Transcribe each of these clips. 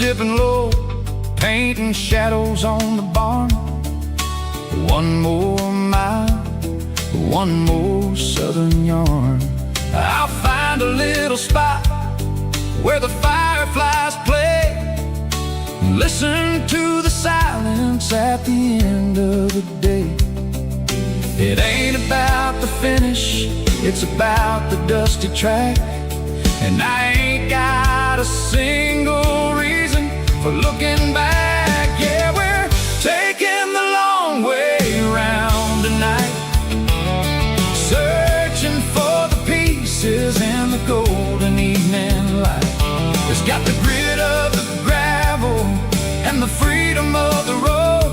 dipping low, painting shadows on the barn. One more mile, one more southern yarn. I'll find a little spot where the fireflies play, listen to the silence at the end of the day. It ain't about the finish, it's about the dusty track. And I ain't got a single reason for looking back. Yeah, we're taking the long way around tonight, searching for the pieces in the golden evening light. It's got the grit of the gravel and the freedom of the road,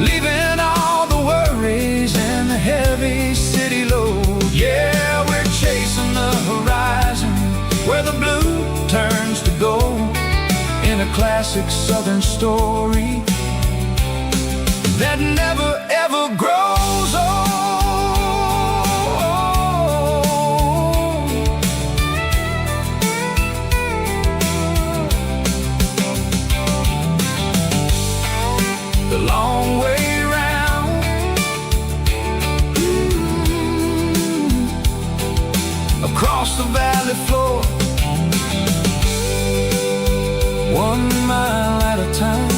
leaving all the worries and the heavy city load. Yeah, we're chasing the horizon where the blue turns to gold, in a classic southern story that never ever grows old. The long way round, across the valley floor, 1 mile at a time.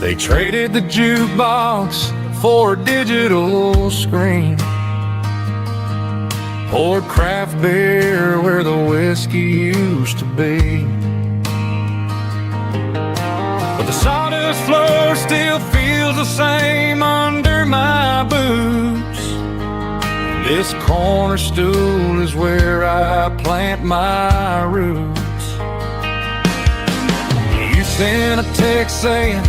They traded the jukebox for a digital screen, poured craft beer where the whiskey used to be. But the sawdust floor still feels the same under my boots. This corner stool is where I plant my roots. You sent a text saying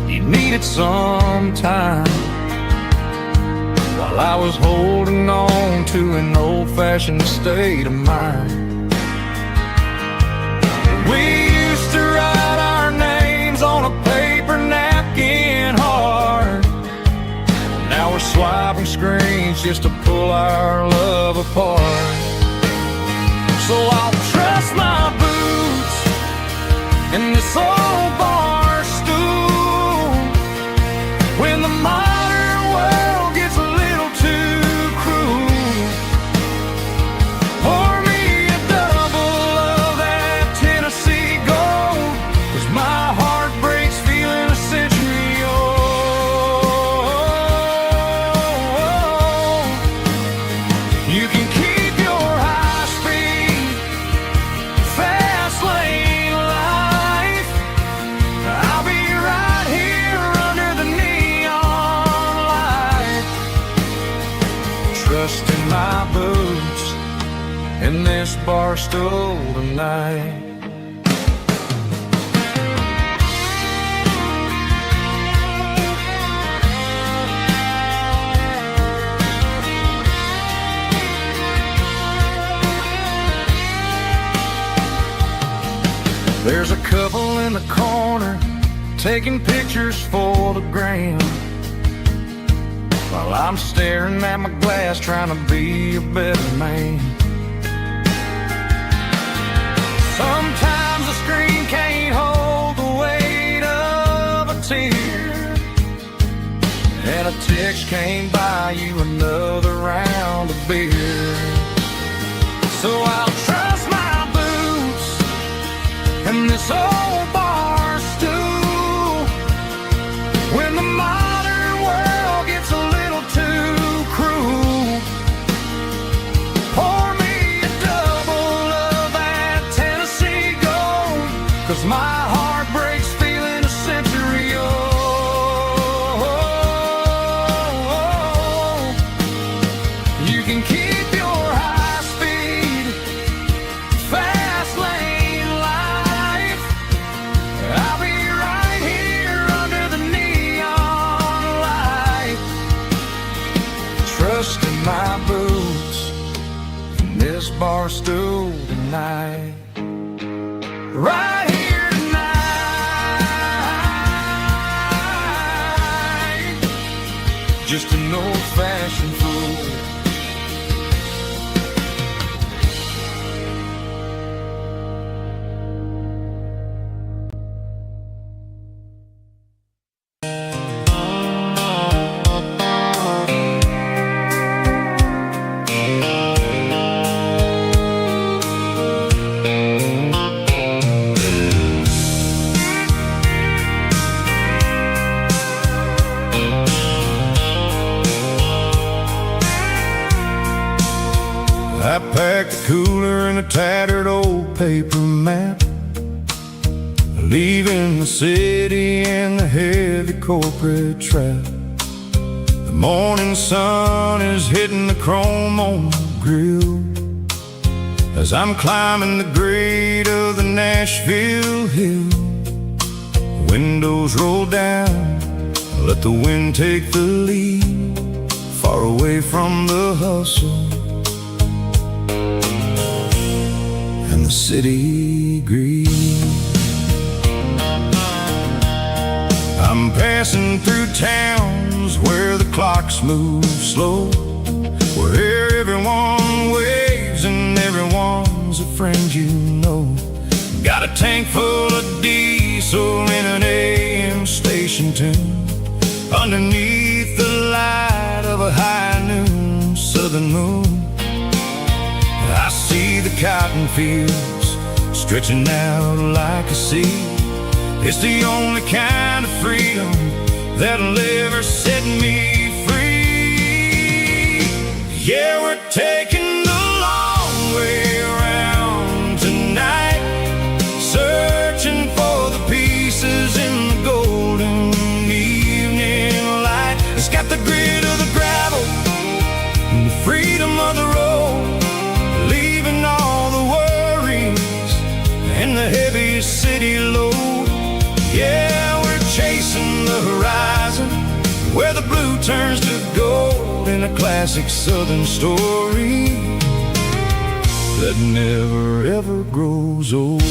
you needed some time, while I was holding on to an old-fashioned state of mind. We used to write our names on a paper napkin hard. Now we're swiping screens just to pull our love apart. So I'll trust my boots in this old bar stool when the modern world gets a little too cruel. Pour me a double of that Tennessee gold, 'cause my heart breaks feeling a century old. You can keep your high speed, fast lane life. I'll be right here under the neon light, trusting my boots in this bar stool tonight. There's a couple in the corner taking pictures for the gram, while I'm staring at my glass trying to be a better man. Sometimes the screen can't hold the weight of a tear, and a text can't buy you another round of beer. So I'll trust my boots and this old bar stool when the modern world gets a little too cruel. Pour me a double of that Tennessee gold, 'cause my heart breaks feeling a century old. this bar stool tonight. Right here tonight. Just an old-fashioned fool. I packed a cooler and a tattered old paper map, leaving the city and the heavy corporate trap. The morning sun is hitting the chrome on the grill as I'm climbing the grade of the Nashville hill. The windows roll down, let the wind take the lead, far away from the hustle and the city greed. I'm passing through towns where the clocks move slow, where everyone waves and everyone's a friend you know. Got a tank full of diesel in an AM station tune, underneath the light of a high noon southern moon. I see the cotton fields stretching out like a sea. It's the only kind of freedom that'll ever set me free. Yeah, we're taking the long way around tonight, searching for the pieces in the golden evening light. It's got the grit of the gravel and the freedom of the road, leaving all the worries and the heavy city load. Yeah, we're chasing the horizon where the blue turns to gold, in a classic southern story that never ever grows old.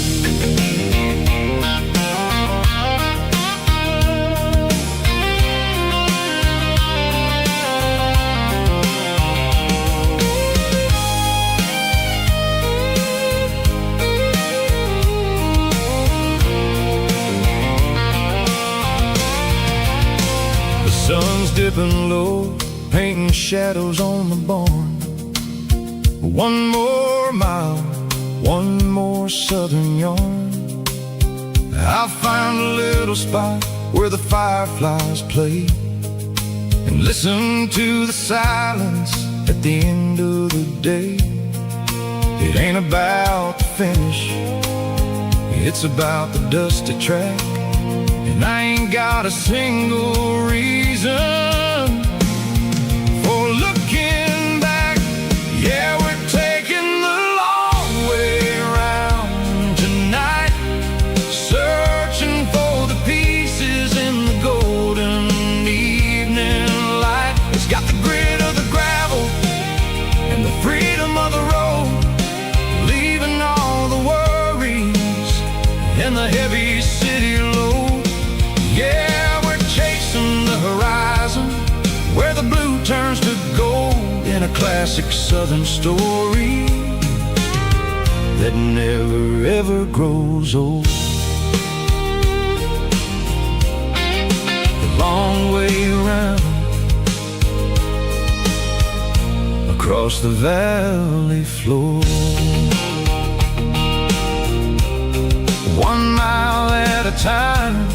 Sun's dipping low, painting shadows on the barn. One more mile, one more southern yarn. I'll find a little spot where the fireflies play and listen to the silence at the end of the day. It ain't about the finish, it's about the dusty track. And I ain't got a single reason for looking back. Yeah, we're taking the long way around tonight, searching for the pieces in the golden evening light. It's got the grit of the gravel and the freedom of the road, leaving all the worries and the heavy city load. Yeah, we're chasing the horizon where the blue turns to gold, in a classic southern story that never ever grows old. The long way around across the valley floor, 1 mile at a time.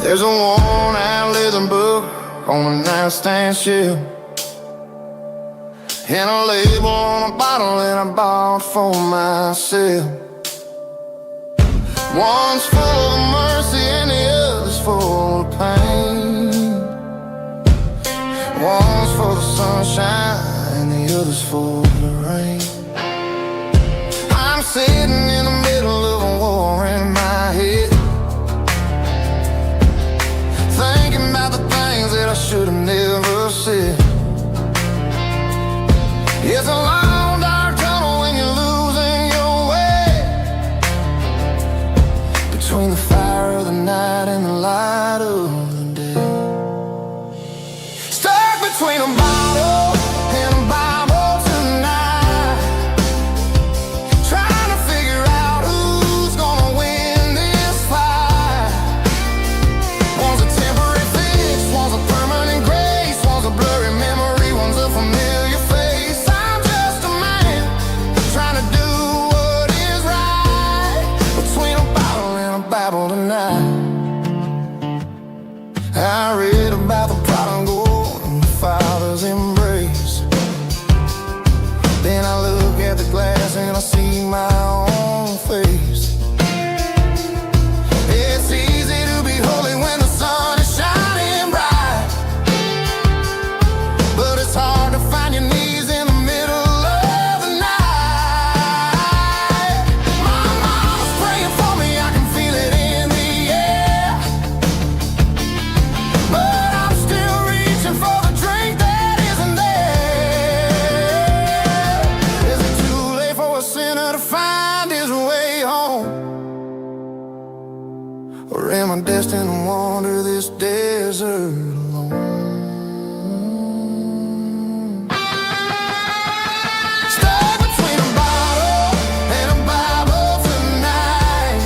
There's a worn-out leather book on a nightstand shelf, and a label on a bottle that I bought for myself. One's full of mercy and the other's full of pain. One's full of sunshine and the other's full of rain. I'm sitting in the middle of a war in my head, thinking about the things that I should have never said. It's a long dark tunnel when you're losing your way, between the fire of the night and the light of the day. Stuck between a bottle and a Bible tonight, trying to figure out who's gonna win this fight. One's a temporary fix, one's a permanent grace, one's a blurry memory, one's a familiar face. I'm just a man trying to do what is right, between a bottle and a Bible tonight. I read about the prodigal and the Father's embrace. Then I look at the glass and I see my own face. It's easy to be holy when the sun is shining bright, but it's hard to find your knees in the middle of the night. My mom's praying for me, I can feel it in the air, but I'm still reaching for the drink that isn't there. Is it too late for a sinner to find his way home? Or am I destined to wander this desert alone? Stuck between a bottle and a Bible tonight,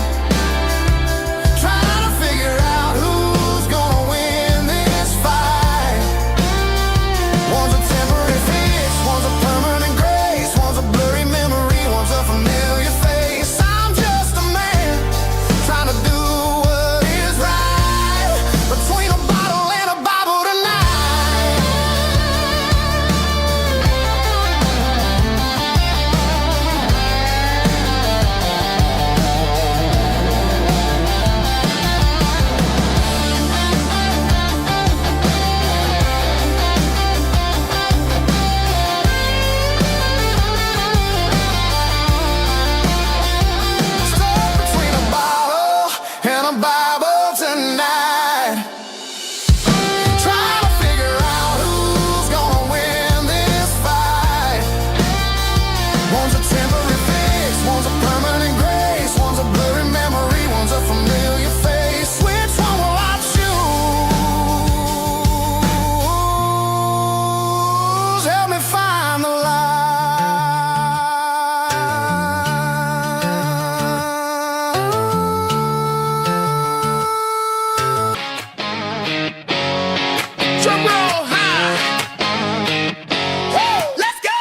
trying to figure out who's gonna win this fight. One's a temporary fix, one's a permanent grace, one's a blurry memory, one's a familiar face. I'm just a man trying to do what is right, between a bottle and a Bible tonight. Stuck between a bottle and a Bible tonight, trying to figure out who's gonna win this fight. One's a temporary fix, one's a permanent grace, one's a blurry memory, one's a familiar face. Which one will I choose? Help me find the light. Drum roll high. Woo, let's go.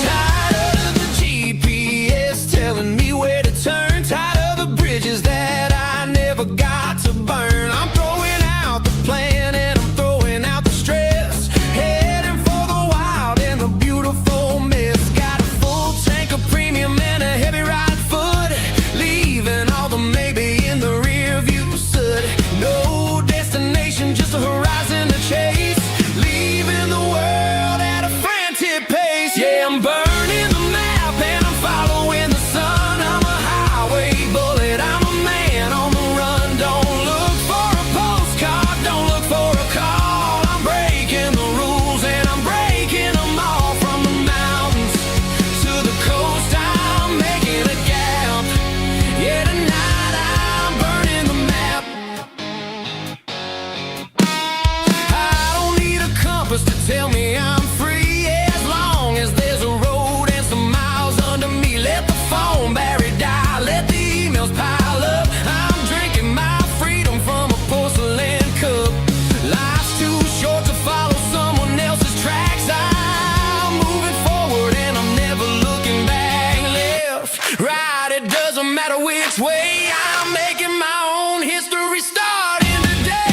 Tired of the GPS telling me where to turn, tired of the bridges that I never got to burn. I'm throwing out the plan and I'm throwing out the stress, heading for the wild and the beautiful mess. Got a full tank of premium and a heavy right foot, leaving all the maybe in the rear view soot. No destination, just a horizon to chase, leaving the world at a frantic pace. Yeah, I'm burning the map and I'm following the sun. I'm a highway bullet, I'm a man on the run. Don't look for a postcard, don't look for a call. I'm breaking the rules and I'm breaking them all. From the mountains to the coast, I'm making a gap. Yeah, tonight I'm burning the map. I don't need a compass to tell me I'm free, as long as there's a road and some miles under me. Let the phone battery die, let the emails pile up. I'm drinking my freedom from a porcelain cup. Life's too short to follow someone else's tracks. I'm moving forward and I'm never looking back. Left, right, it doesn't matter which way. I'm making my own history starting today.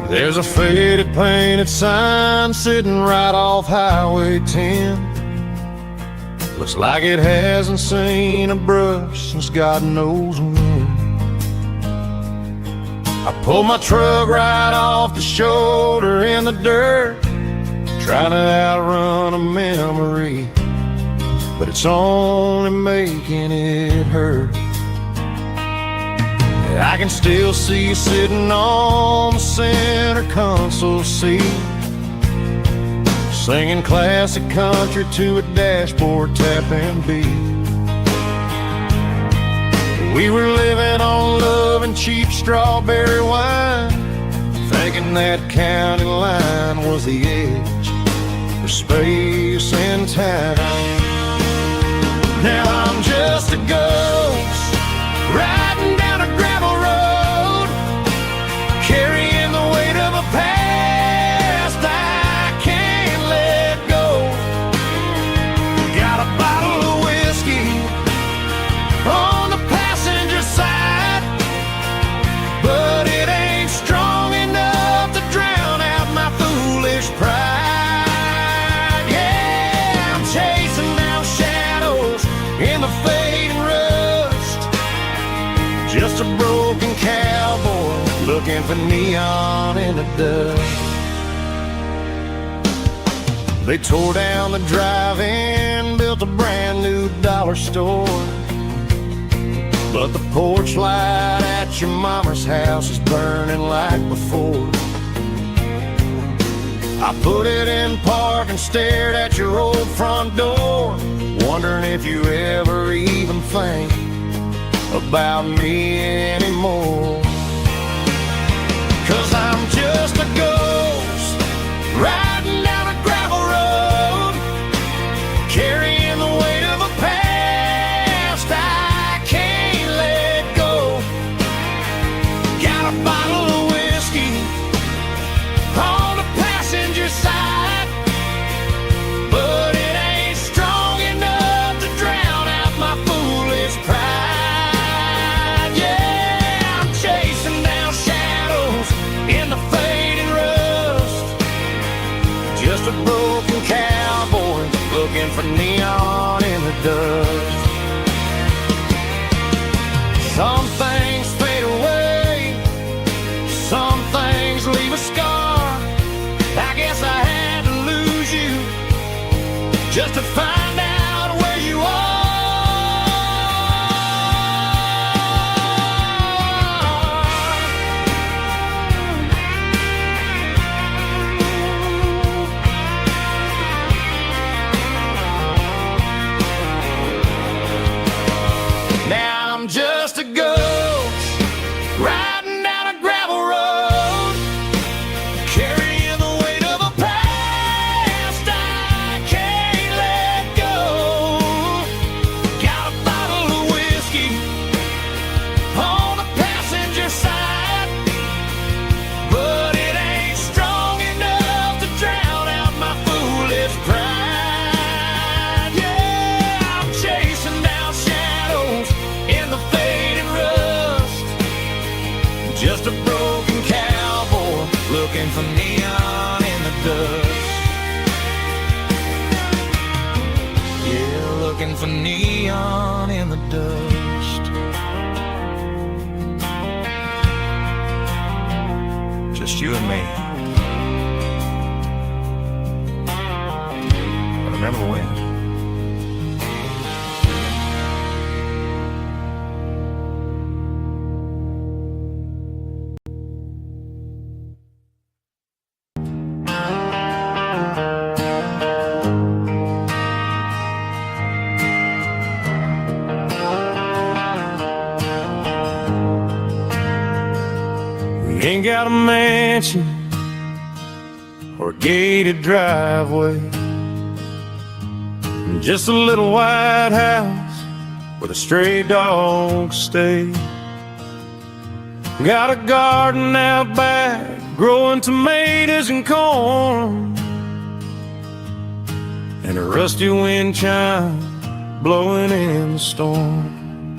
There's a faded painted sign sitting right off Highway 10. Looks like it hasn't seen a brush since God knows when. I pulled my truck right off the shoulder in the dirt, trying to outrun a memory, but it's only making it hurt. I can still see you sitting on the center console seat, singing classic country to a dashboard tapping beat. We were living on love and cheap strawberry wine, thinking that county line was the edge for space and time. Now I'm just a ghost riding down a gravel road, carrying the weight of a past I can't let go. Got a bottle of whiskey on the passenger side, but it ain't strong enough to drown out my foolish pride. Yeah, I'm chasing down shadows in the fading rust, just a broken cowboy looking for neon in the dust. They tore down the drive-in, built a brand new dollar store, but the porch light at your mama's house is burning like before. I put it in park and stared at your old front door, wondering if you ever even think about me anymore. 'Cause I'm just a ghost riding down a gravel road, carrying the weight of a past I can't let go. Got a bottle of whiskey on the passenger side, but it ain't strong enough to drown out my foolish pride. Yeah, I'm chasing down shadows in the fading rust, just a broken cowboy looking for neon in the dust. Some things fade away, some things leave a scar. I guess I had to lose you just to find out where you are. Now I'm just a ghost riding down a gravel road, carrying the weight of a past I can't let go. Got a bottle of whiskey on the passenger side, but it ain't strong enough to drown out my foolish pride. Yeah, I'm chasing down shadows in the fading rust, just a broken cowboy looking for neon in the dust. Yeah, looking for neon in the dust. Just you and me. I remember when. We ain't got a mansion or a gated driveway, just a little white house where the stray dogs stay. Got a garden out back growing tomatoes and corn, and a rusty wind chime blowing in the storm.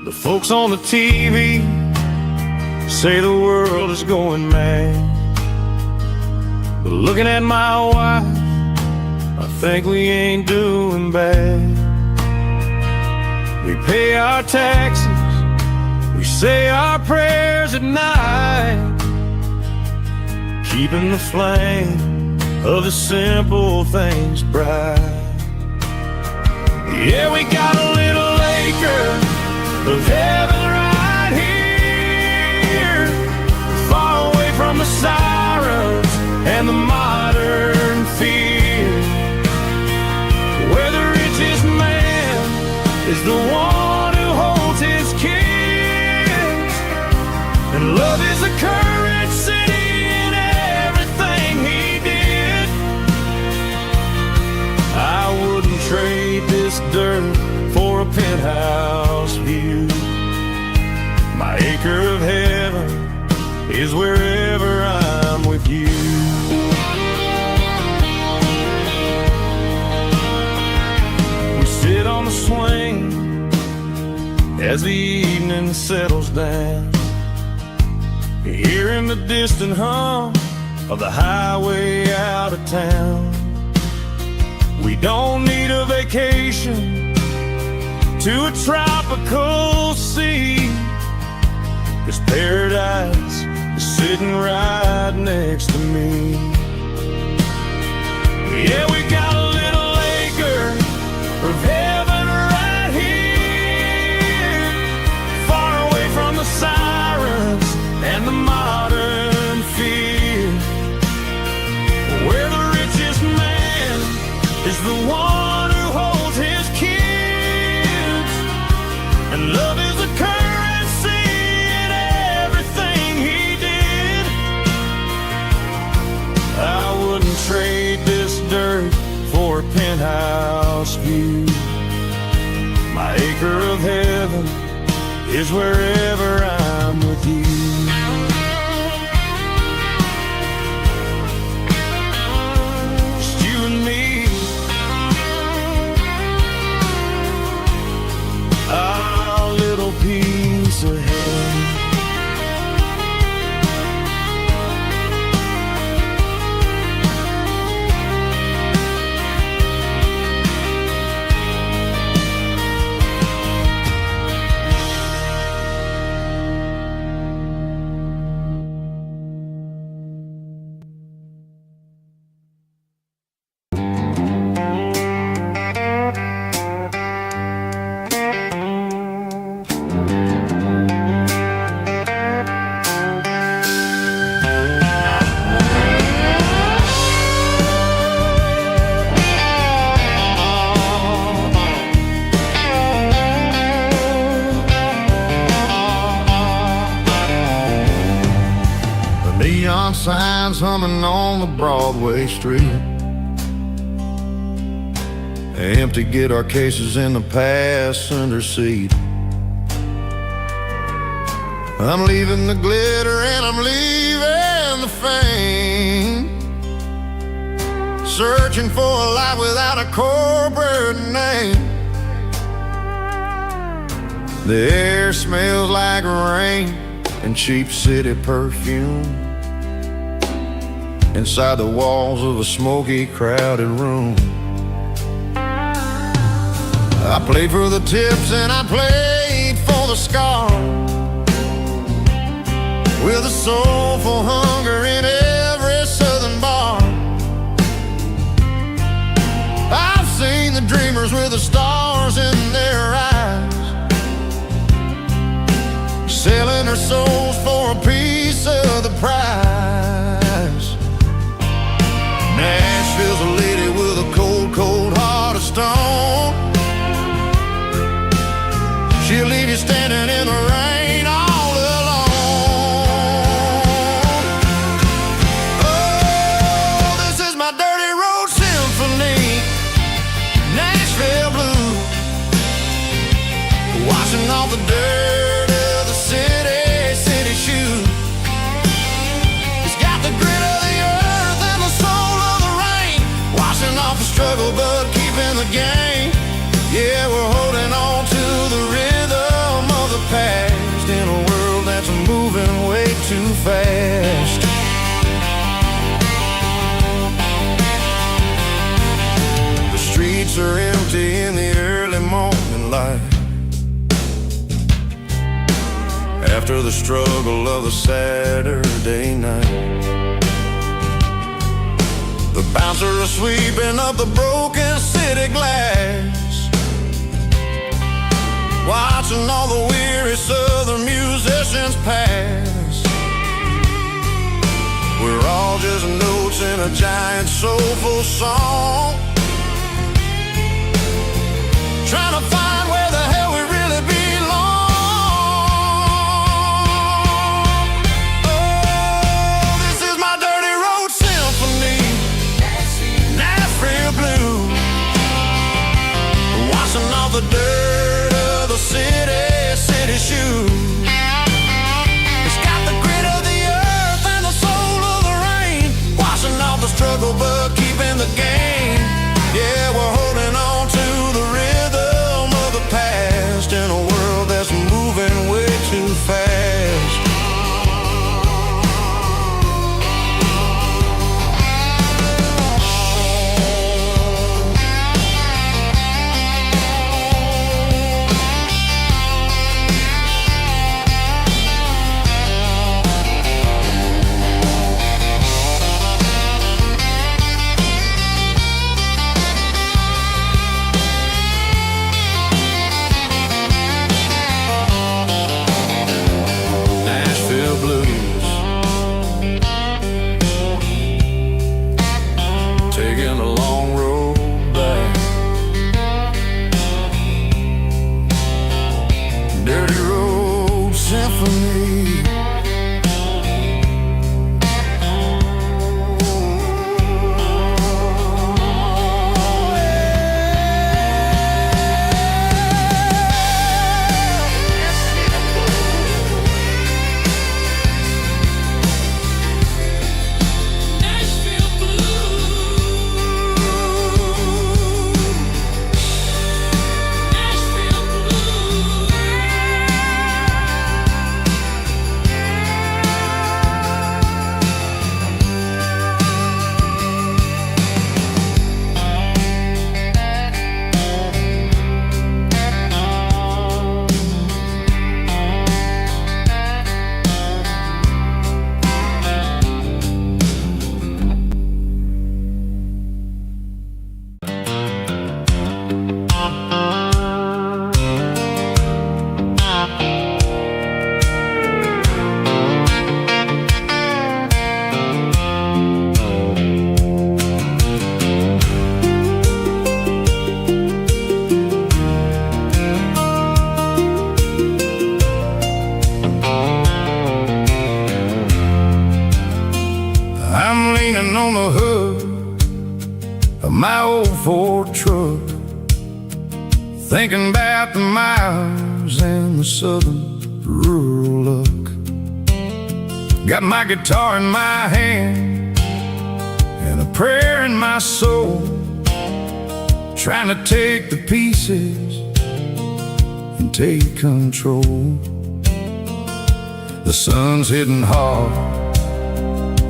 The folks on the TV say the world is going mad, but looking at my wife, I think we ain't doing bad. We pay our taxes, we say our prayers at night, keeping the flame of the simple things bright. Yeah, we got a little acre of heaven right here, far away from the sirens and the modern fear, where the richest man is the one who holds his kids, and love is the currency in everything he did. I wouldn't trade this dirt for a penthouse view. My acre of heaven is wherever I'm with you. We sit on the swing as the evening settles down, hearing the distant hum of the highway out of town. We don't need a vacation to a tropical sea, 'cause paradise is sitting right next to me. Yeah, we got a little acre of heaven right here, far away from the sirens and the modern fear, where the richest man is the one who holds his kids, and love is a currency in everything he did. I wouldn't trade this dirt for a penthouse view. My acre of heaven is wherever I'm with you. Just you and me, our little piece of heaven. Neon signs humming on the Broadway street, empty guitar cases in the passenger seat. I'm leaving the glitter and I'm leaving the fame, searching for a life without a corporate name. The air smells like rain and cheap city perfume inside the walls of a smoky, crowded room. I played for the tips and I played for the scars, with a soulful hunger in every southern bar. I've seen the dreamers with the stars in their eyes, selling their souls for a piece of the prize. Nashville's a lady with a cold, cold heart of stone. She'll leave you standing in the rain all alone. Oh, this is my dirty road symphony, Nashville blues, washing off the dirt of the city shoes. It's got the grit of the earth and the soul of the rain, washing off the struggle but keeping the game. Yeah, we're holding on to the rhythm of the past in a world that's moving way light. After the struggle of the Saturday night, the bouncer is sweeping up the broken city glass, watching all the weary southern musicians pass. We're all just notes in a giant soulful song, trying to find where the hell we really belong. Oh, this is my dirty road symphony, Nashville Blue, washing off the dirt of the city shoes. It's got the grit of the earth and the soul of the rain, washing off the struggle but keeping the game. Yeah, we're holding on to the rhythm of the past in a world that's moving way too fast. On the hood of my old Ford truck, thinking about the miles and the southern rural look. Got my guitar in my hand and a prayer in my soul, trying to take the pieces and take control. The sun's hitting hard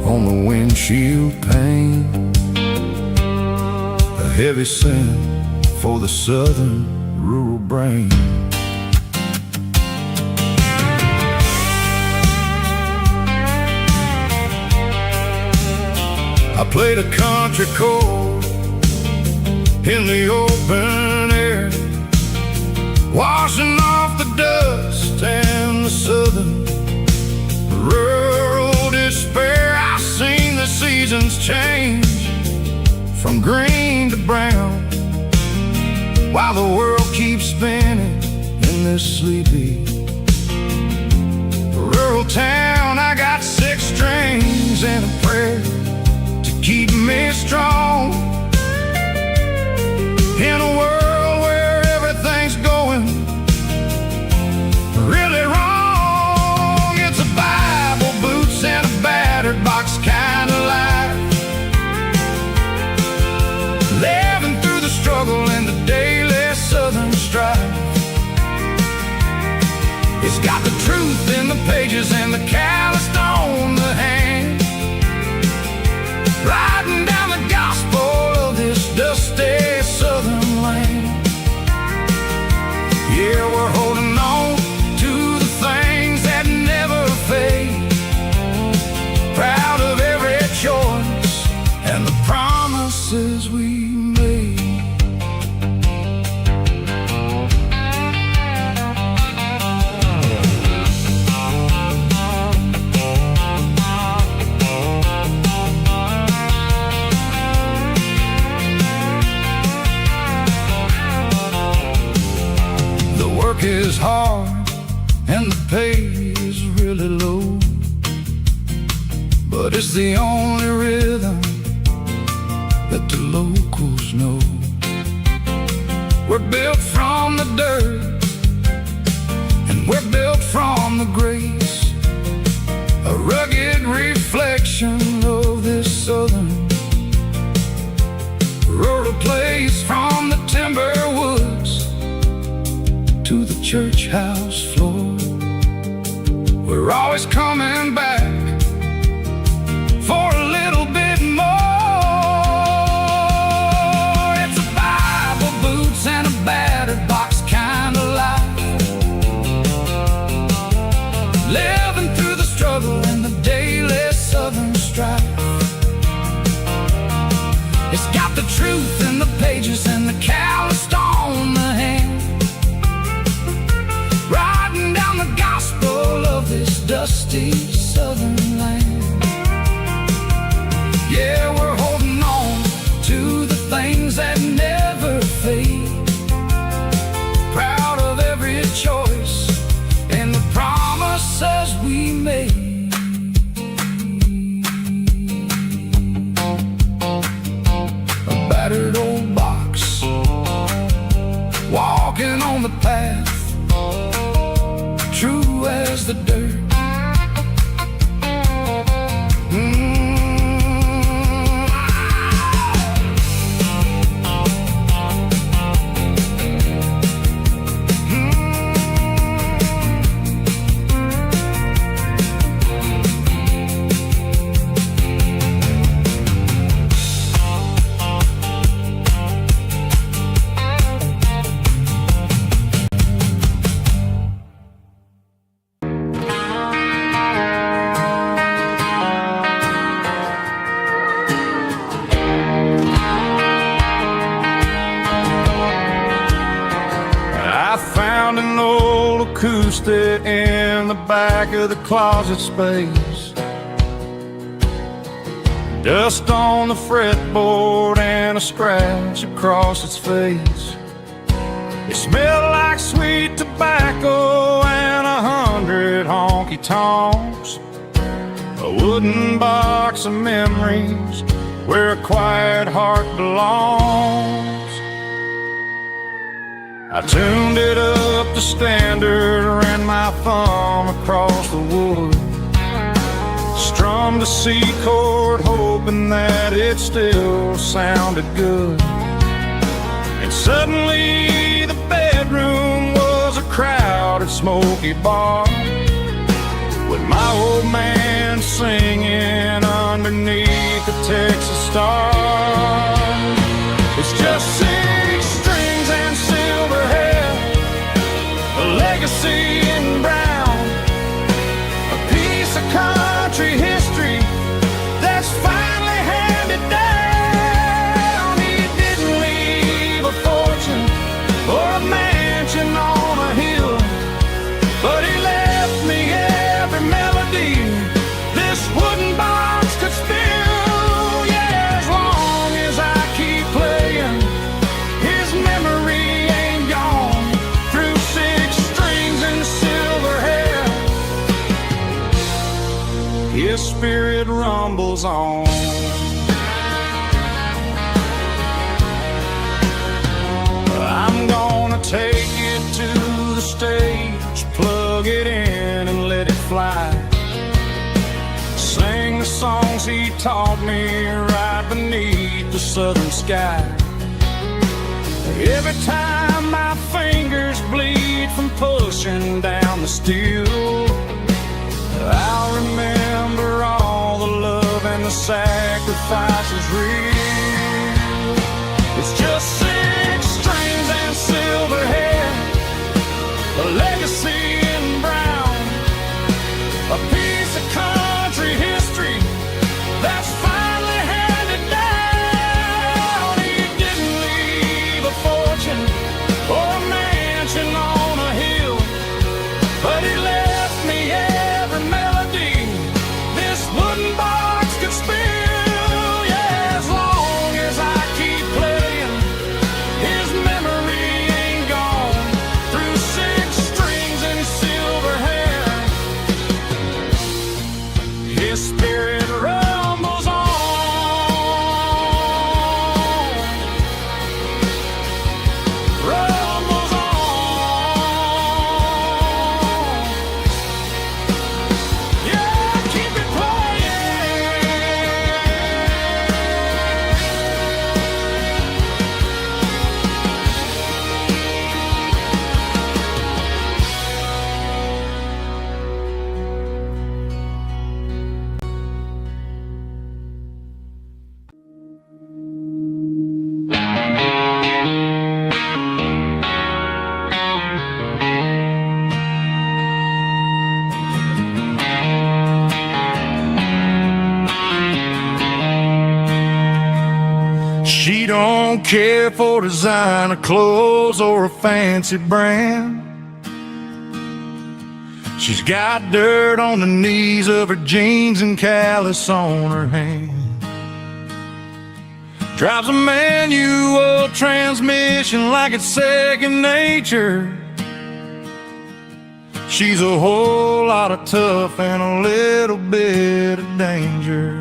on the windshield pane, a heavy scent for the southern rural brain. I played a country chord in the open air, washing off the dust and the southern rural despair. I've seen the seasons change from green to brown, while the world keeps spinning in this sleepy rural town. I got 6 strings and a prayer to keep me strong in a world where everything's going really wrong. It's a Bible, boots, and a battered box kind of life, living through the struggle and the daily southern strife. It's got the truth in the pages and the calloused on the hand, riding down the gospel of this dusty southern land. is hard and the pay is really low, but it's the only rhythm that the locals know. We're built from the dirt and we're built from the grace, a rugged reflection of this southern rural place. From the timber woods to the church house floor, we're always coming back for a little bit more. It's a Bible, boots, and a battered box kind of life, living through the struggle and the daily southern strife. It's got the truth in the pages and the calloused on the hand, riding down the gospel of this dusty southern land. Yeah, we're holding on to the things that never fade, proud of every choice and the promises we made. A battered old box, walking on the path, true as the dirt. Acoustic in the back of the closet space, dust on the fretboard and a scratch across its face. It smelled like sweet tobacco and 100 honky-tonks, a wooden box of memories where a quiet heart belongs. I tuned it up to standard, ran my thumb across the wood, strummed a C chord hoping that it still sounded good. And suddenly the bedroom was a crowded smoky bar, with my old man singing underneath the Texas star. It's just 6 strings and silver hair, a legacy in brown, a piece of country history that's finally handed down. He didn't leave a fortune or a mansion on a hill, but he left me every melody this wooden box could spill. Yeah, as long as I keep playing, his memory ain't gone. Through 6 strings and silver hair, his spirit rumbles on. I'm gonna take it to the stage, plug it in and let it fly, sing the songs he taught me right beneath the southern sky. Every time my fingers bleed from pushing down the steel, I'll remember all the love and the sacrifices real. It's just 6 strings and silver hair, a legacy in brown, a piece of country history that's finally handed down. He didn't leave a fortune or a mansion on a hill, but he left me every melody this wooden box could spill. Yeah, as long as I keep playing, his memory ain't gone. Through 6 care for designer clothes or a fancy brand. She's got dirt on the knees of her jeans and callus on her hand. Drives a manual transmission like it's second nature. She's a whole lot of tough and a little bit of danger.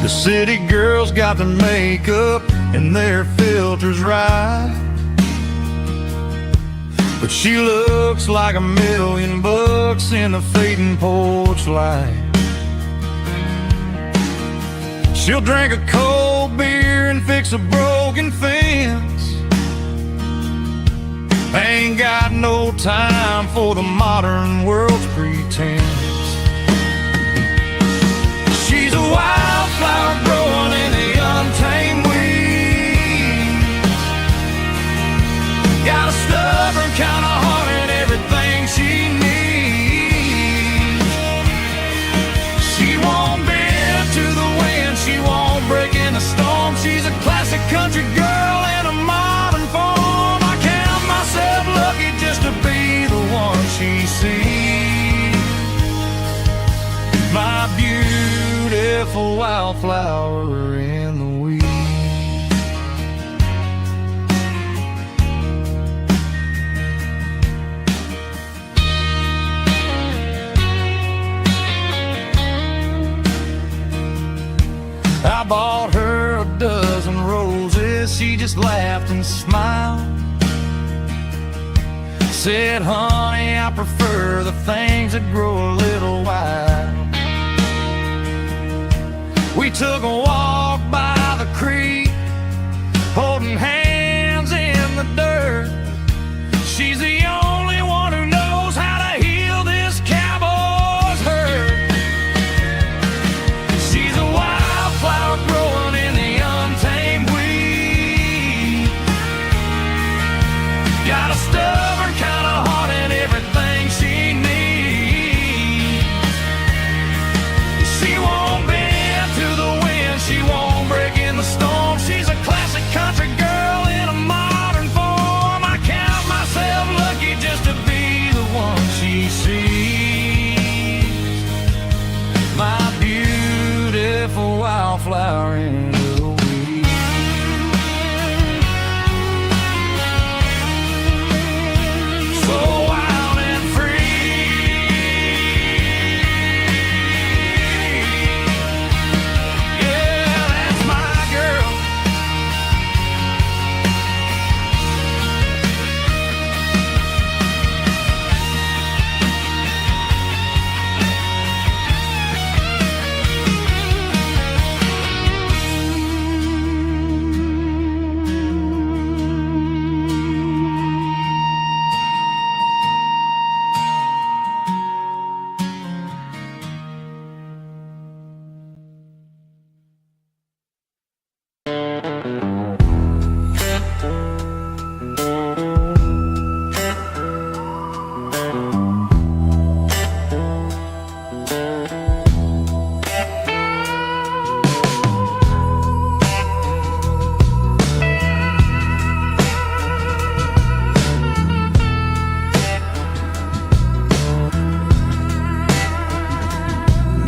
The city girls got their makeup and their filters right, but she looks like $1,000,000 in the fading porch light. She'll drink a cold beer and fix a broken fence. Ain't got no time for the modern world's pretense. She's a wildflower growing in the untamed weeds. Got a stubborn kind of heart and everything she needs. She won't bend to the wind, she won't break in the storm. She's a classic country girl in a modern form. I count myself lucky just to be the one she sees. My beautiful wildflower in the weeds. I bought her a dozen roses, she just laughed and smiled. Said, honey, I prefer the things that grow a little wild. We took a walk by the creek, holding hands in the dirt. She's the only one who knows how to heal this cowboy's hurt. She's a wildflower growing in the untamed weed. Got a stubborn kind of heart and everything she needs. She won't bend to the wind, she won't break in the storm. She's a classic country girl in a modern form. I count myself lucky just to be the one she sees. My beautiful wildflower in the weeds. So wild and free. Yeah, that's my girl.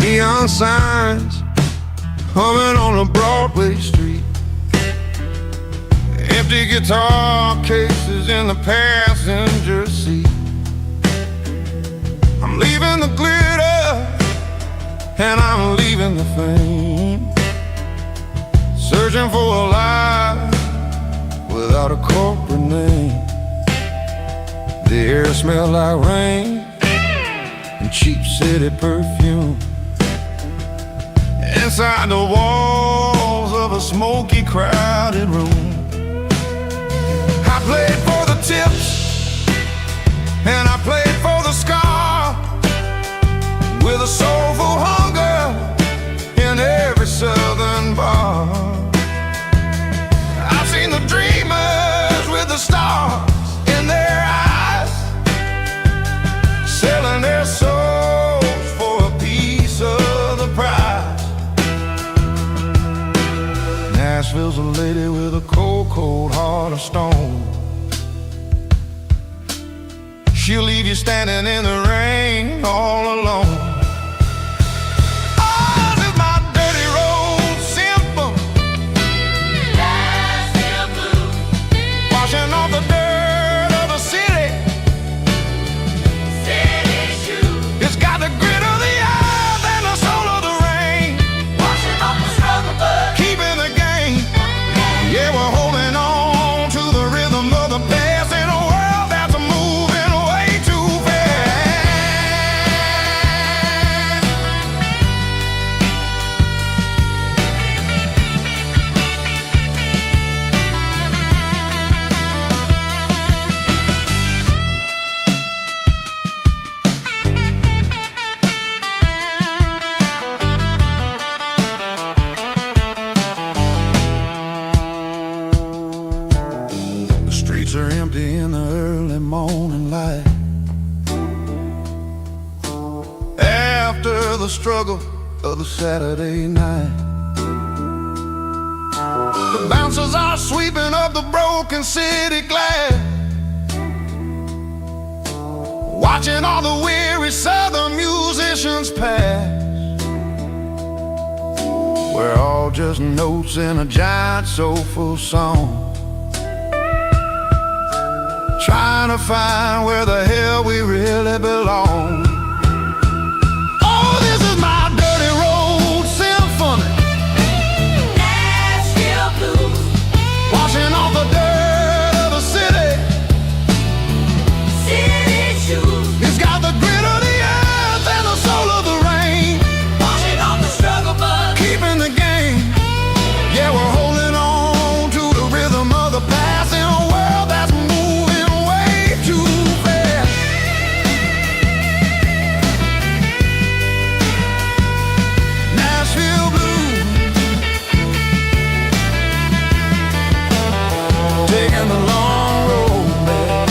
Neon signs humming on a Broadway street. Empty guitar cases in the passenger seat. I'm leaving the glitter and I'm leaving the fame. Searching for a life without a corporate name. The air smelled like rain and cheap city perfume. Inside the walls of a smoky, crowded room, I played for the tips and I played for the scar, with a soulful hunger in every southern bar. I've seen the dreamers with the stars in their eyes, selling their Nashville's a lady with a cold, cold heart of stone. She'll leave you standing in the rain all alone. Oh, this is my dirty road symphony. Nashville blues. Washing off the dirt of the city. City shoes. It's got the grit of the earth and the soul of the rain. Washing off the struggle, but keeping the game. Yeah, we're holding on to the rhythm of the past in a world that's moving way too The streets are empty in the early morning light. After the struggle of the Saturday night, the bouncers are sweeping up the broken city glass, watching all the weary southern musicians pass. We're all just notes in a giant soulful song, trying to find where the hell we really belong. Oh, this is my dirty road symphony. Nashville blues. Washing off the dirt of the city. City shoes. It's got the grit of the earth and the soul of the rain. Washing off the struggle, but keeping the game. Yeah, we're holding on to the rhythm of the past in a world that's moving way too fast. Nashville blues, taking the long road back.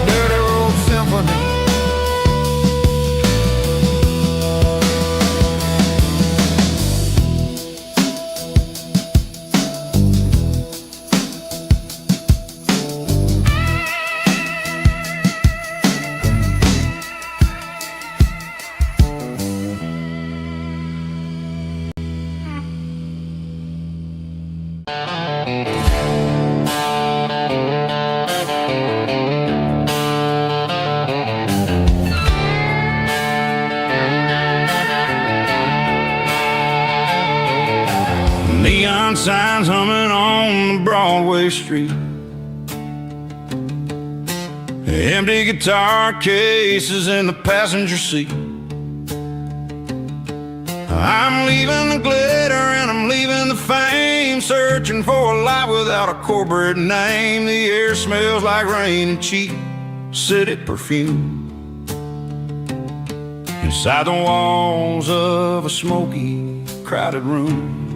Dirty road symphony. Neon signs humming on the Broadway street. Empty guitar cases in the passenger seat. I'm leaving the glitter and I'm leaving the fame, searching for a life without a corporate name. The air smells like rain and cheap city perfume. Inside the walls of a smoky, crowded room,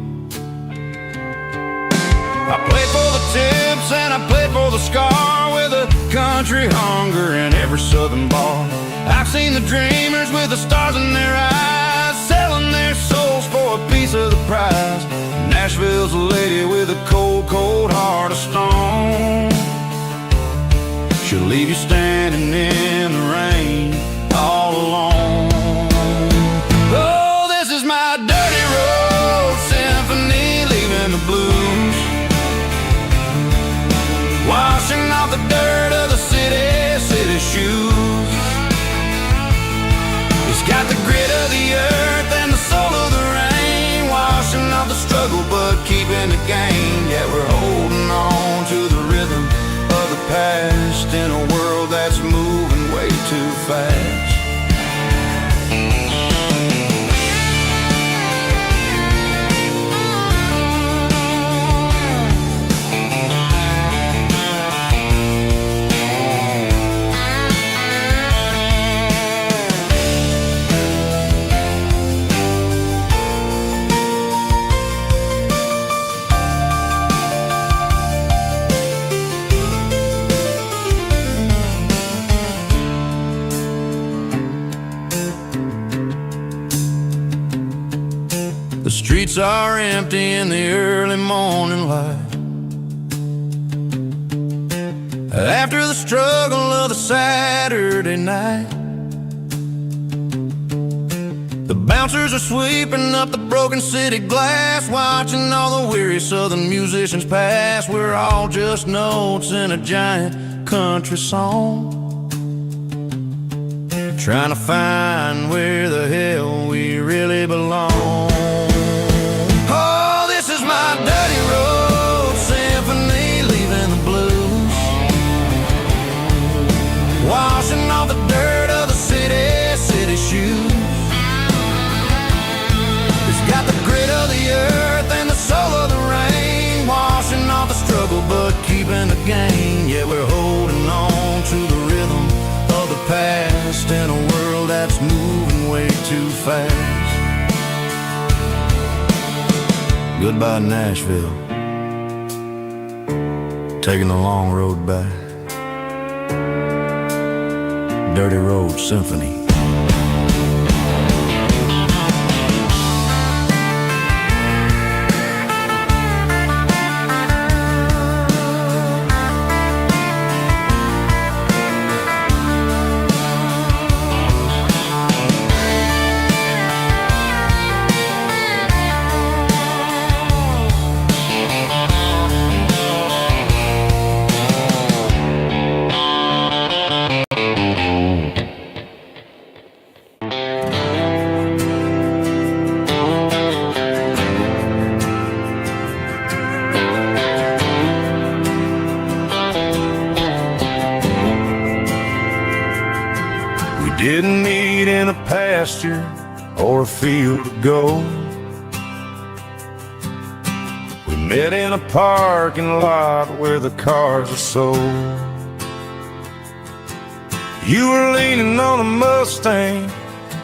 I played for the tips and I played for the scar, with a country hunger in every southern bar. I've seen the dreamers with the stars in their eyes, selling their souls for a piece of the prize. Nashville's a lady with a cold, cold heart of stone. She'll leave you standing in the rain all alone. Oh, this is my dirty road symphony, leaving the blues, washing off the dirt of the city, city shoes. It's got the grit of the earth and the soul of the rain, washing off the struggle but keeping the game. Yeah, we're holding on to the rhythm of the past in a world that's moving way too fast. streets are empty in the early morning light. After the struggle of the Saturday night, the bouncers are sweeping up the broken city glass, watching all the weary southern musicians pass. We're all just notes in a giant country song, trying to find where the hell we really belong. Oh, this is my dirty road symphony, leaving the blues, washing off the dirt of the city shoes. It's got the grit of the earth and the soul of the rain, washing off the struggle but keeping the gain. Yeah, we're holding on to the rhythm of the past in a world that's moving way too fast. Goodbye Nashville, taking the long road back. Dirty Road Symphony. Didn't meet in a pasture or a field of gold. We met in a parking lot where the cars are sold. You were leaning on a Mustang,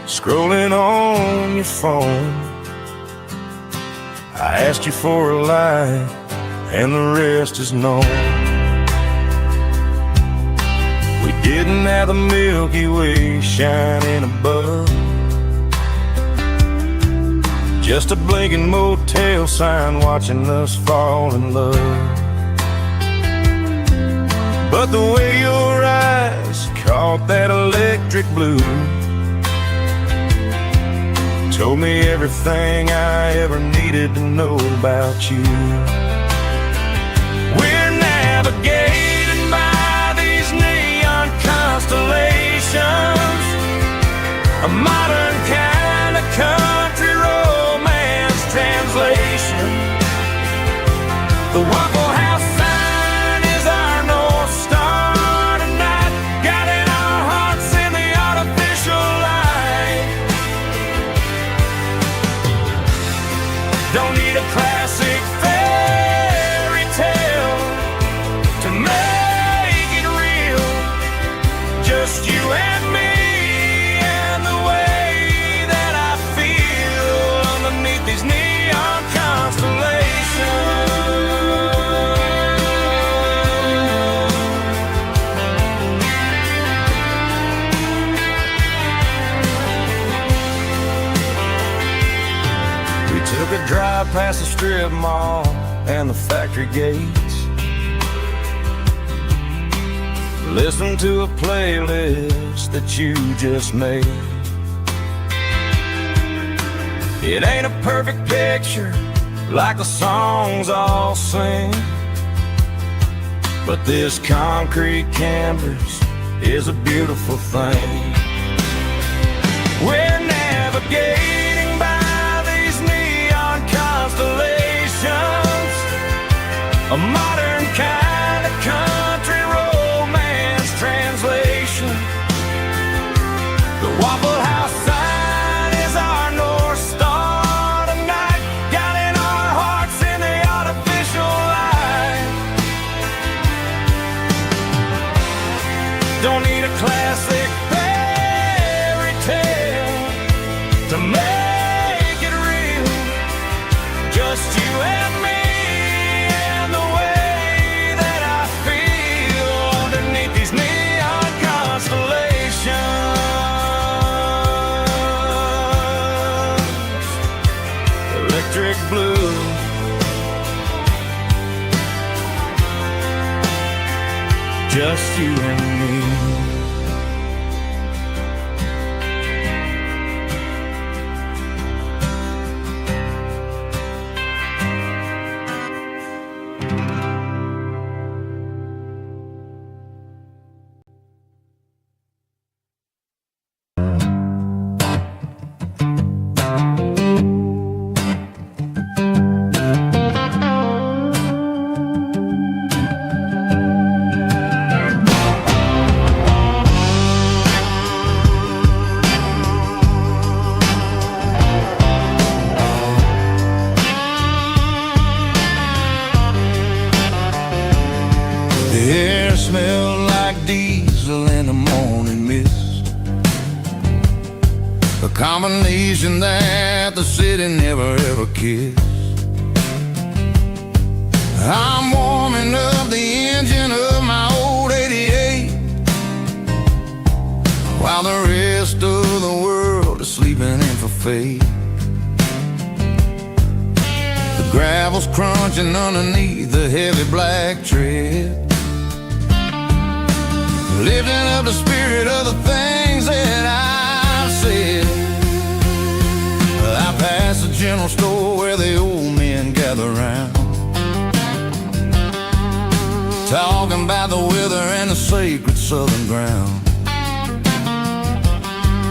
scrolling on your phone. I asked you for a light, and the rest is known. We didn't have the Milky Way shining above, just a blinking motel sign watching us fall in love. But the way your eyes caught that electric blue told me everything I ever needed to know about you. We're navigating by these neon constellations, a modern kind of country romance translation. The Waffle House sign is our North Star tonight, guiding our hearts in the artificial light. Don't need a classic fairy tale to make it real, just you and me and the way that I feel underneath these neon constellations. We took a drive past the strip mall and the factory gates, listened to a playlist that you just made. It ain't a perfect picture like the songs all sing, but this concrete canvas is a beautiful thing. We're navigating by these neon constellations, a modern kind of country romance translation. The Waffle House sign is our North Star tonight, guiding our hearts in the artificial light. Don't need a classic fairy tale to make it real, just you and me and the way that I feel underneath these neon constellations. just you and me. The air smelled like diesel in the morning mist, a combination that the city never ever kissed. I'm warming up the engine of my old 88, while the rest of the world is sleeping in for fate. The gravel's crunching underneath the heavy black tread, lifting up the spirit of the things that I've said. I pass the general store where the old men gather round, talking about the weather and the sacred southern ground.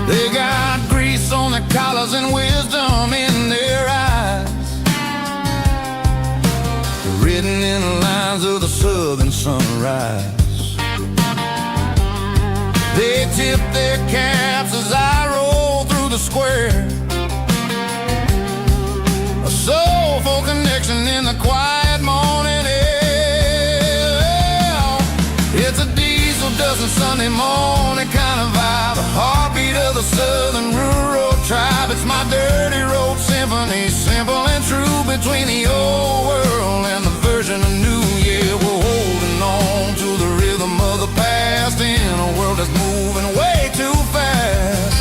They got grease on their collars and wisdom in their eyes, written in the lines of the southern sunrise. They tip their caps as I roll through the square, a soulful connection in the quiet morning air. It's a diesel dozen Sunday morning kind of vibe, the heartbeat of the southern rural tribe. It's my dirty road symphony, simple and true, between the old world and the version of new. Yeah, we're holding on to the rhythm of the past in a world that's moving way too fast.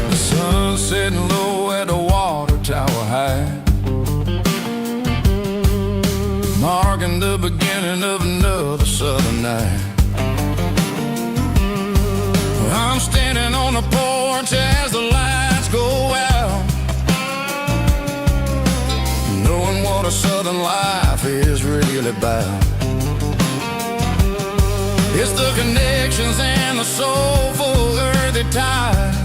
The sun setting low at the water tower high, marking the beginning of another southern night. I'm standing on the porch as the lights go out, knowing what a southern life is really about. It's the connections and the soulful earthy ties,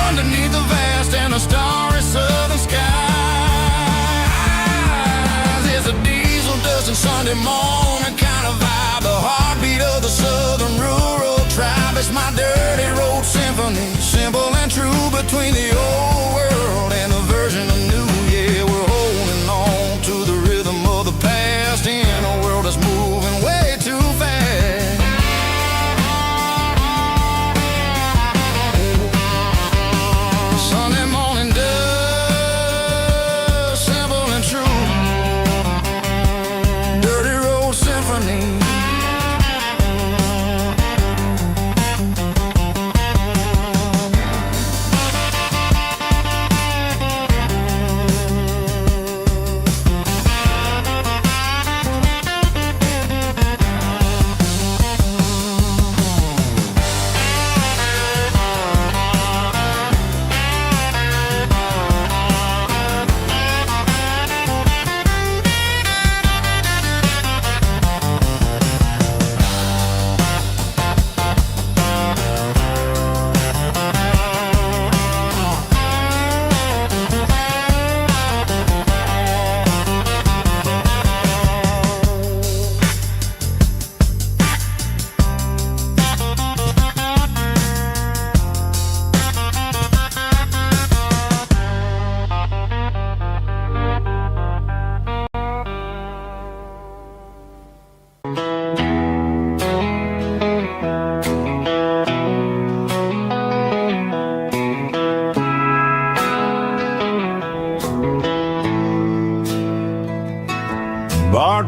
underneath the vast and the starry southern skies. It's a diesel dusting Sunday morning kind of vibe, the heartbeat of the southern rural tribe. It's my dirty road symphony, simple and true, between the old world and the version of new. Yeah, we're holding on to the rhythm of the past in a world that's moving way too fast. Sunday morning dust, simple and true, dirty road symphony.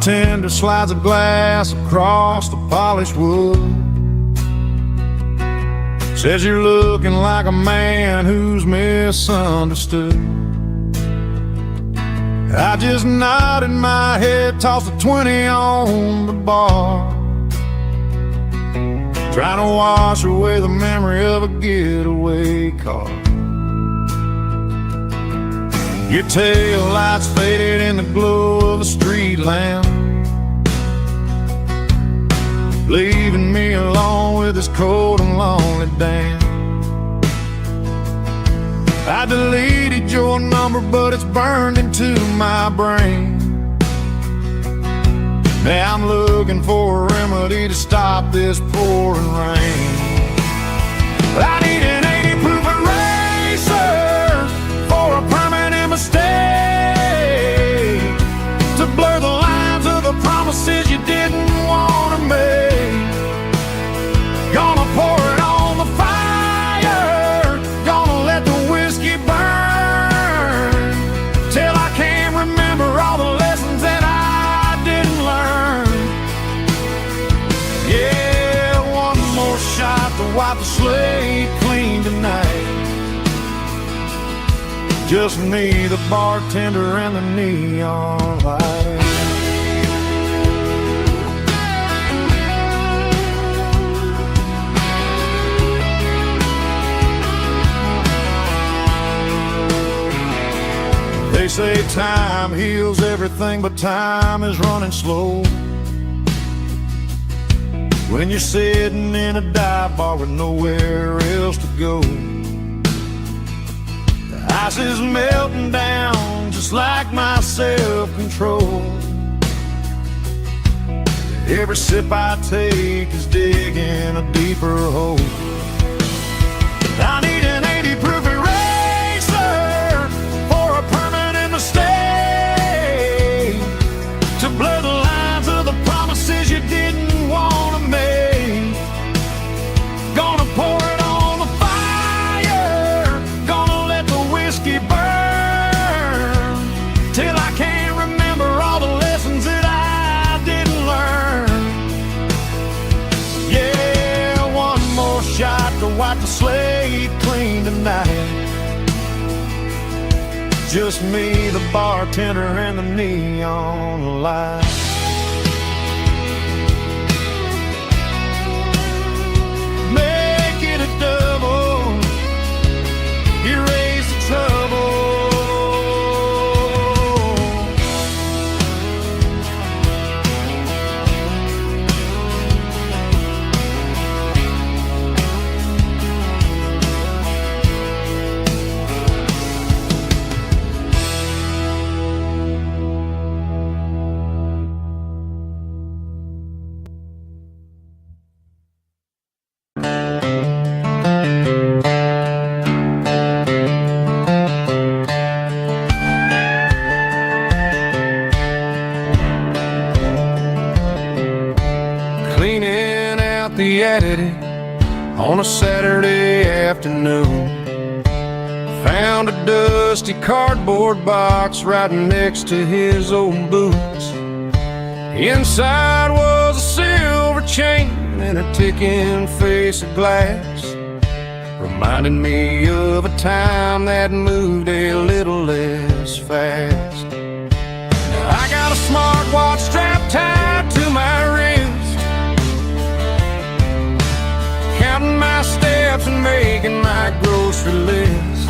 bartender slides a glass across the polished wood. Says you're looking like a man who's misunderstood. I just nodded my head, tossed a 20 on the bar, trying to wash away the memory of a getaway car. Your tail lights faded in the glow of a street lamp, leaving me alone with this cold and lonely damn. I deleted your number, but it's burned into my brain. Now I'm looking for a remedy to stop this pouring rain. I need an 80 proof eraser for a permanent mistake, to blur the lines of the promises you didn't want to make. Gonna pour it on the fire, gonna let the whiskey burn, till I can't remember all the lessons that I didn't learn. Yeah, one more shot to wipe the slate clean tonight. Just me, the bartender, and the neon light. They say time heals everything, but time is running slow when you're sitting in a dive bar with nowhere else to go. The ice is melting down just like my self-control. Every sip I take is digging a deeper hole. I need an 80 proof eraser for a permanent mistake, to blur the lines of the promises you didn't want to make. Gonna pour it on the fire, gonna let the whiskey burn, till I can't remember all the lessons that I didn't learn. Yeah, one more shot to wipe the slate clean tonight. Just me, the bartender, and the neon light. Make it a double, erase the trouble. Cleaning out the attic on a Saturday afternoon, found a dusty cardboard box right next to his old boots. Inside was a silver chain and a ticking face of glass, reminded me of a time that moved a little less fast. Now I got a smartwatch strapped tied to my wrist, counting my steps and making my grocery list.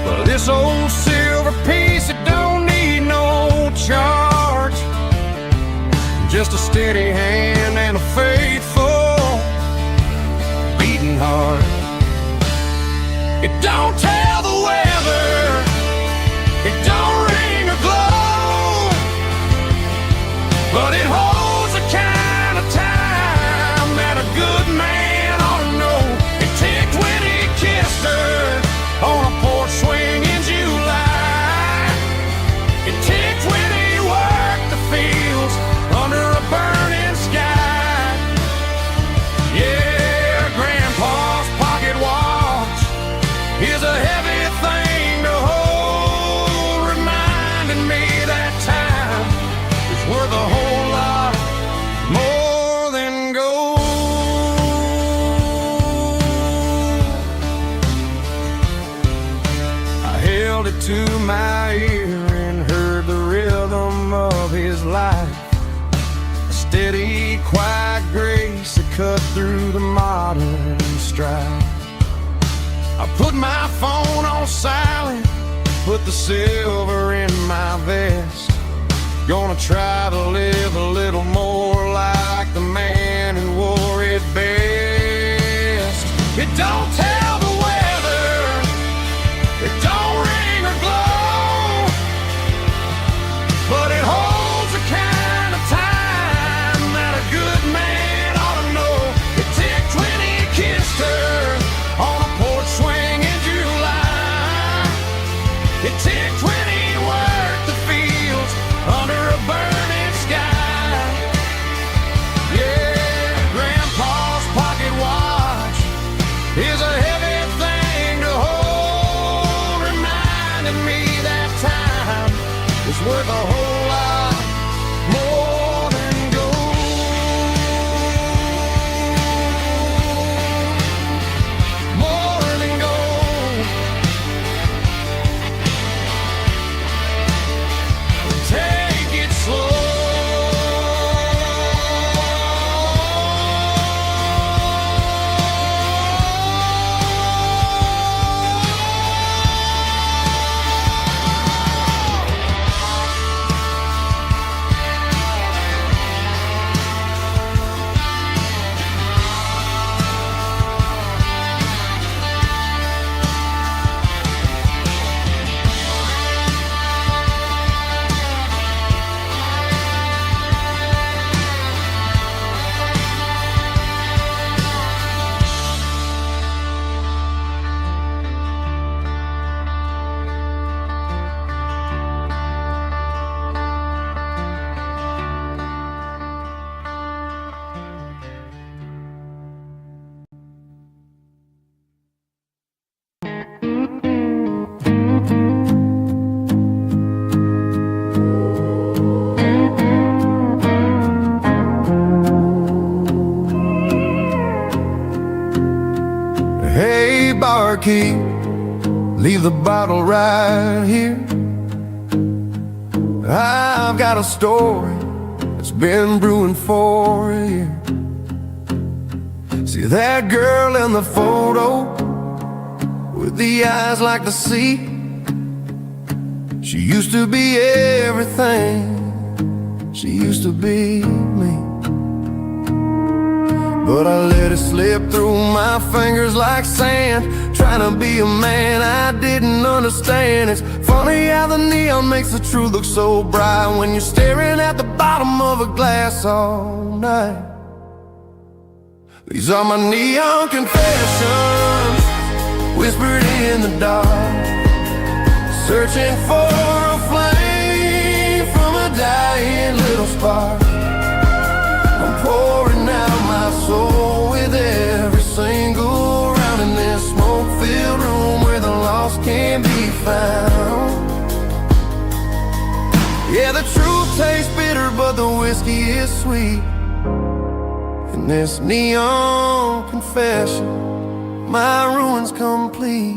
But this old silver piece, it don't need no charge, just a steady hand and a faithful beating heart. It don't tell the weather, it don't ring or glow, but it holds the kind of time that a good man ought to know. It ticked when he kissed her on a porch swing in July. It ticked when he worked the fields under a burning sky. cut through the modern strife. I put my phone on silent, put the silver in my vest. Gonna try to live a little more like the man who wore it best. It don't tell the weather, it don't ring or glow, but it holds the kind of time that a good man ought to know. It ticked 20 kissed her on a porch swing in July. It ticked 20 worked the fields under a burning sky. Yeah, Grandpa's pocket watch is a heavy thing to hold, reminding me that time is worth a whole lot more than gold. More than gold. Take it slow. Hey, barkeep, leave the bottle right here. I've got a story that's been brewing for a year. See that girl in the photo with the eyes like the sea? She used to be everything, she used to be me. But I let it slip through my fingers like sand, trying to be a man I didn't understand. It's funny how the neon makes the truth look so bright when you're staring at the bottom of a glass all night. These are my neon confessions, whispered in the dark, searching for a flame from a dying little spark. I'm pouring out my soul with every single round in this smoke-filled room where the lost can't be found. Yeah, the truth tastes bitter, but the whiskey is sweet. In this neon confession, my ruin's complete.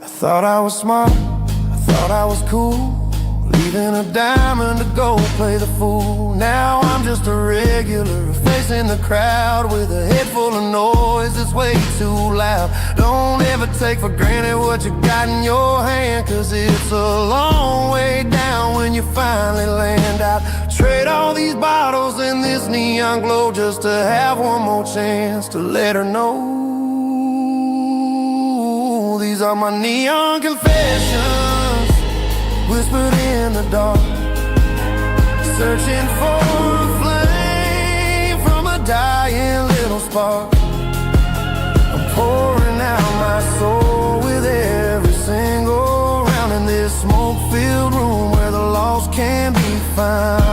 I thought I was smart, I thought I was cool, leaving a diamond to go play the fool. Now I'm just a regular facing the crowd with a head full of noise that's way too loud. Don't ever take for granted what you got in your hand, cause it's a long way down when you finally land out. Trade all these bottles and this neon glow just to have one more chance to let her know. These are my neon confessions, whispered in the dark, searching for a flame from a dying little spark. I'm pouring out my soul with every single round in this smoke-filled room where the lost can be found.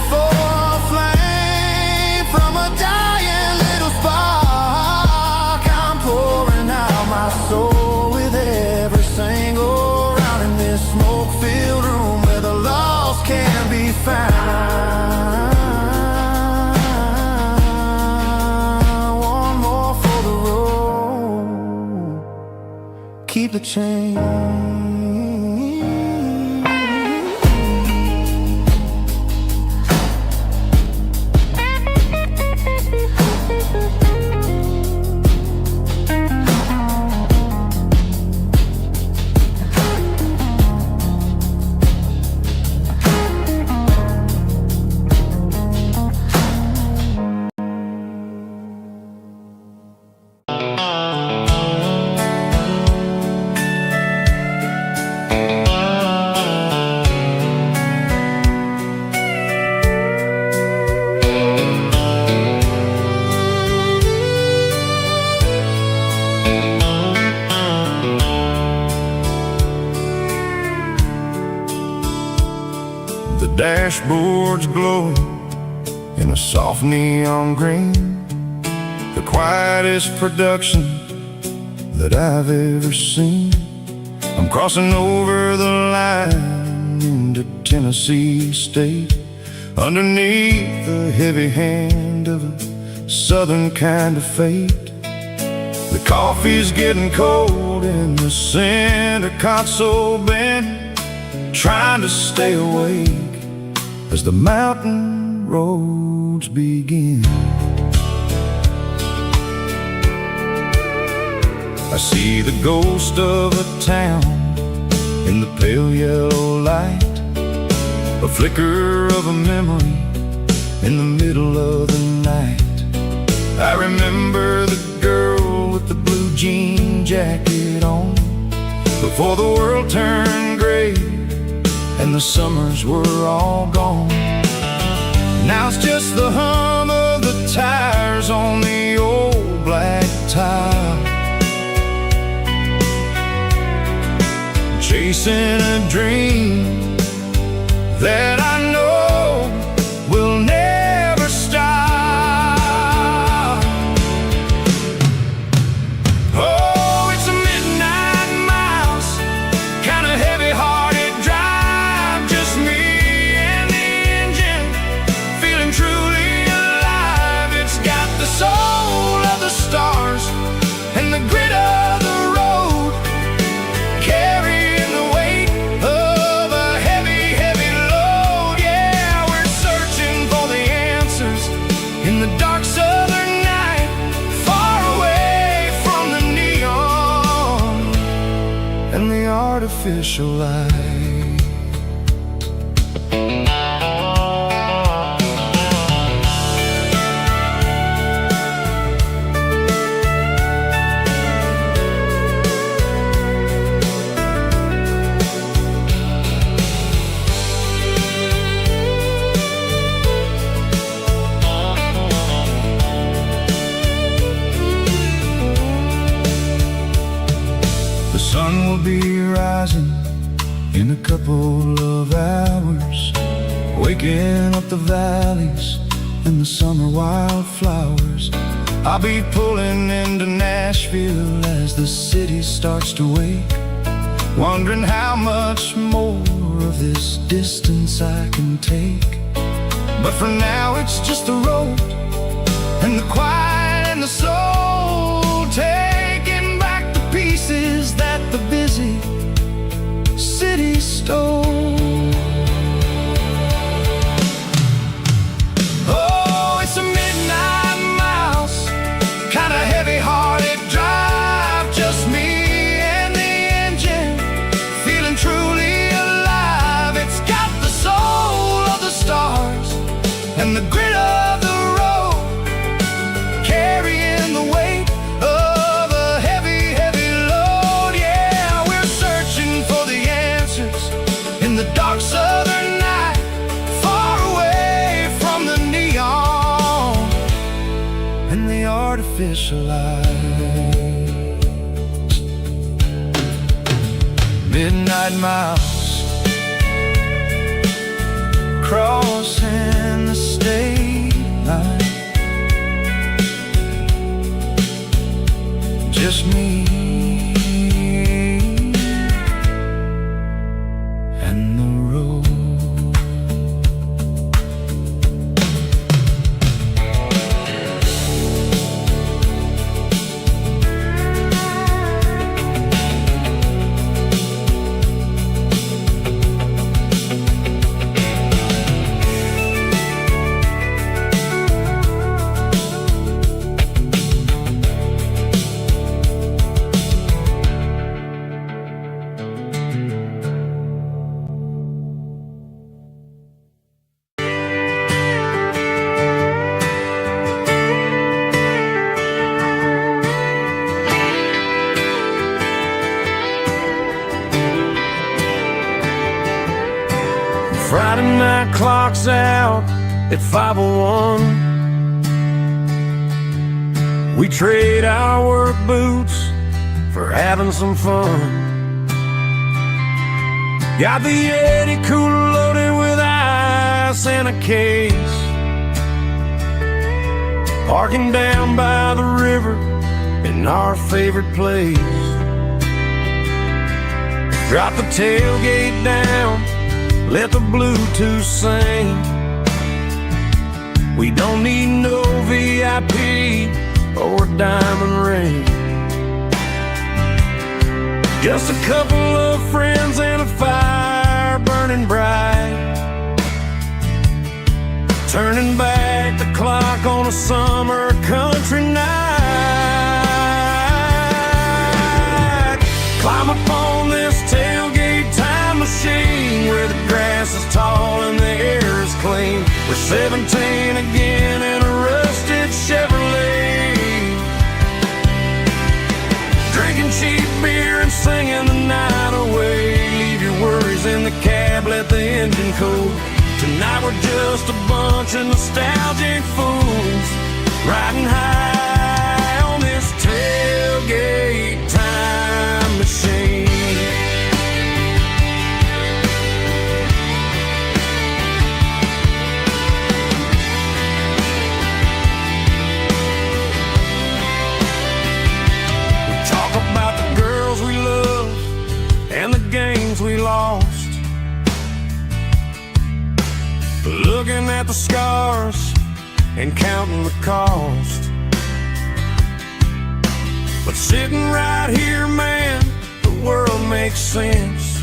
for a flame from a dying little spark. I'm pouring out my soul with every single round in this smoke-filled room where the lost can be found. One more for the road. Keep the change. Dashboard's glowing in a soft neon green, the quietest production that I've ever seen. I'm crossing over the line into Tennessee State, underneath the heavy hand of a southern kind of fate. The coffee's getting cold in the center console bin, trying to stay awake as the mountain roads begin. I see the ghost of a town in the pale yellow light, a flicker of a memory in the middle of the night. I remember the girl with the blue jean jacket on, before the world turned gray and the summers were all gone. Now it's just the hum of the tires on the old black tile, chasing a dream that I know will never stop. Oh, it's a midnight mouse, kind of heavy-hearted drive, just me and the engine, feeling truly alive. It's got the soul of the stars and the grit of the road, carrying the weight of a heavy, heavy load. Yeah, we're searching for the answers in the dark southern night, far away from the neon and the artificial light. The sun will be rising in a couple of hours, waking up the valleys and the summer wildflowers. I'll be pulling into Nashville as the city starts to wake, wondering how much more of this distance I can take. But for now it's just the road and the quiet and the soul, taking back the pieces that the busy city stole. Oh, it's a midnight mouse, kind of heavy-hearted drive, just me and the engine, feeling truly alive. It's got the soul of the stars and the grit of the road, carrying the weight of a heavy, heavy load. Yeah, we're searching for the answers in the dark southern night, far away from the neon and the artificial lights. Midnight mouse, crossing the state line. Just me and the road. Friday night clock's out at 5:01. We trade our work boots for having some fun. Got the Yeti cooler loaded with ice and a case, parking down by the river in our favorite place. Drop the tailgate down, let the Bluetooth sing. We don't need no VIP or a diamond ring. Just a couple of friends and a fire burning bright, turning back the clock on a summer country night. Climb up on this tailgate time machine where the grass is tall and the air is clean. We're 17 again in a rusted Chevrolet, drinking cheap beer and singing the night away. Leave your worries in the cab, let the engine cool. Tonight we're just a bunch of nostalgic fools riding high on this tailgate time machine. We lost, looking at the scars and counting the cost. But sitting right here, man, the world makes sense.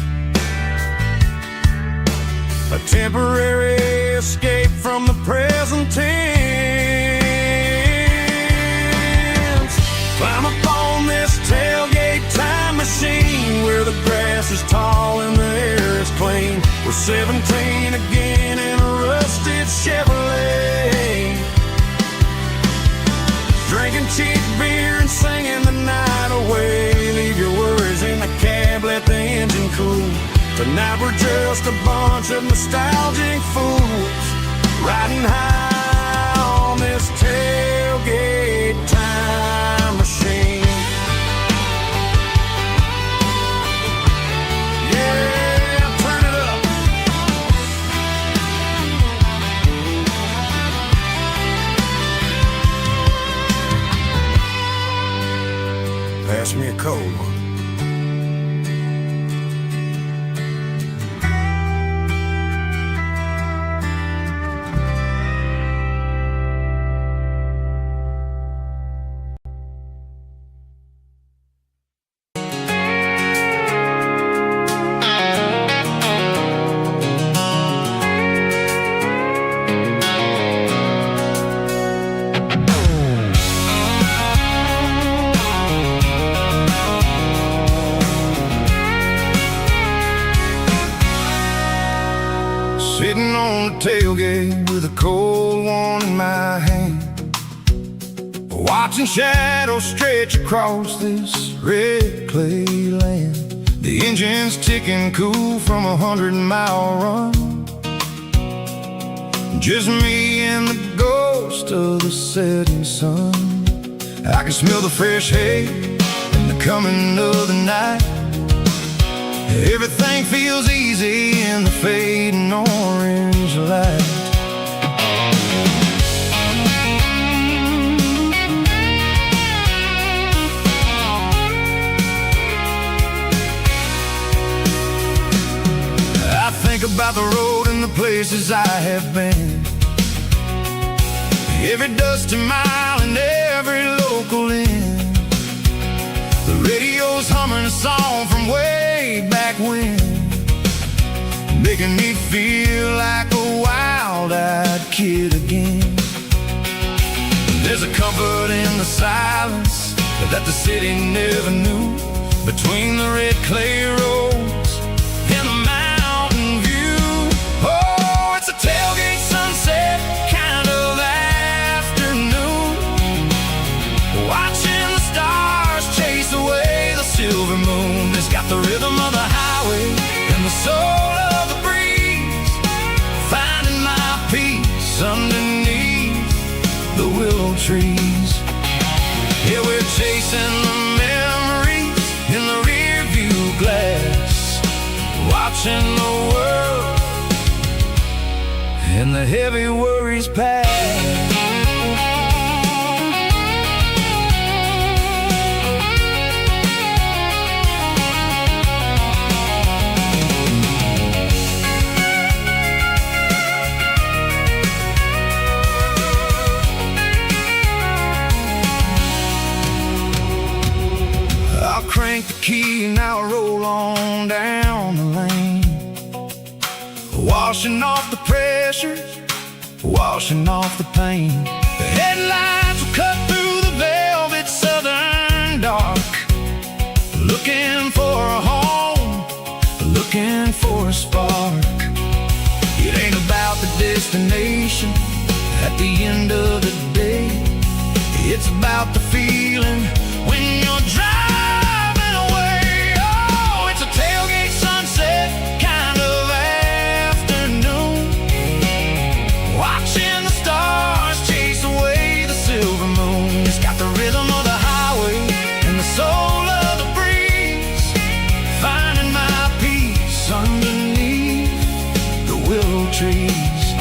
A temporary escape from the present tense. Climb up on this tailgate time machine where the grass is tall and the air is clean. We're 17 again in a rusted Chevrolet, drinking cheap beer and singing the night away. Leave your worries in the cab, let the engine cool. Tonight we're just a bunch of nostalgic fools riding high on this tailgate time machine. Pass me a cold one. Sitting on the tailgate with a cold one in my hand, watching shadows stretch across this red clay land. The engine's ticking cool from a 100-mile run. Just me and the ghost of the setting sun. I can smell the fresh hay and the coming of the night. Everything feels easy in the fading orange light. I think about the road and the places I have been, every dusty mile and every local inn. The radio's humming a song from way back when, making me feel like a wild-eyed kid again. There's a comfort in the silence that the city never knew, between the red clay roads and the mountain view. Oh, it's a tailgate sunset kind of afternoon, watching the stars chase away the silver moon. It's got the rhythm of the highway and the soul of the breeze, finding my peace underneath the willow trees. Yeah, we're chasing the memories in the rear view glass, watching the world and the heavy worries pass. Crank the key and I'll roll on down the lane, washing off the pressure, washing off the pain. The headlights will cut through the velvet southern dark, looking for a home, looking for a spark. It ain't about the destination at the end of the day, it's about the feeling when you're driving. Kind of afternoon, watching the stars chase away the silver moon. It's got the rhythm of the highway and the soul of the breeze, finding my peace underneath the willow trees.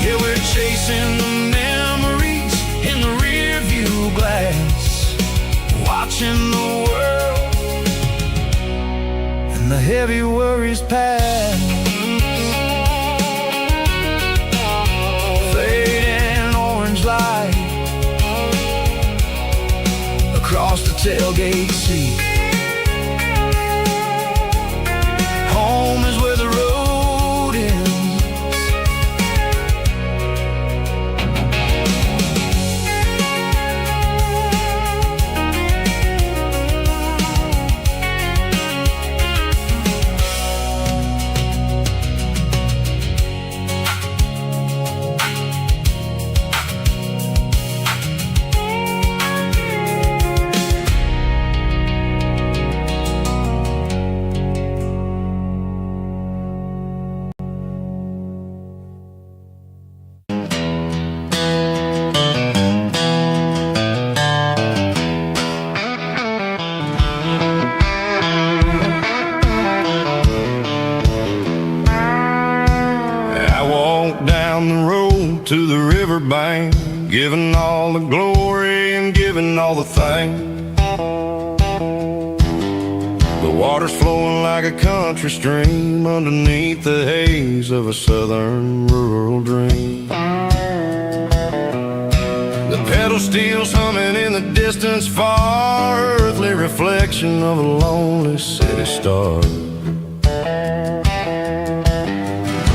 Yeah, we're chasing the memories in the rear view glass, watching the world the heavy worries pass. Fading orange light across the tailgate seat. Home is where the road ends. To the riverbank, giving all the glory and giving all the thanks. The water's flowing like a country stream underneath the haze of a southern rural dream. The pedal steel's humming in the distance far, earthly reflection of a lonely city star.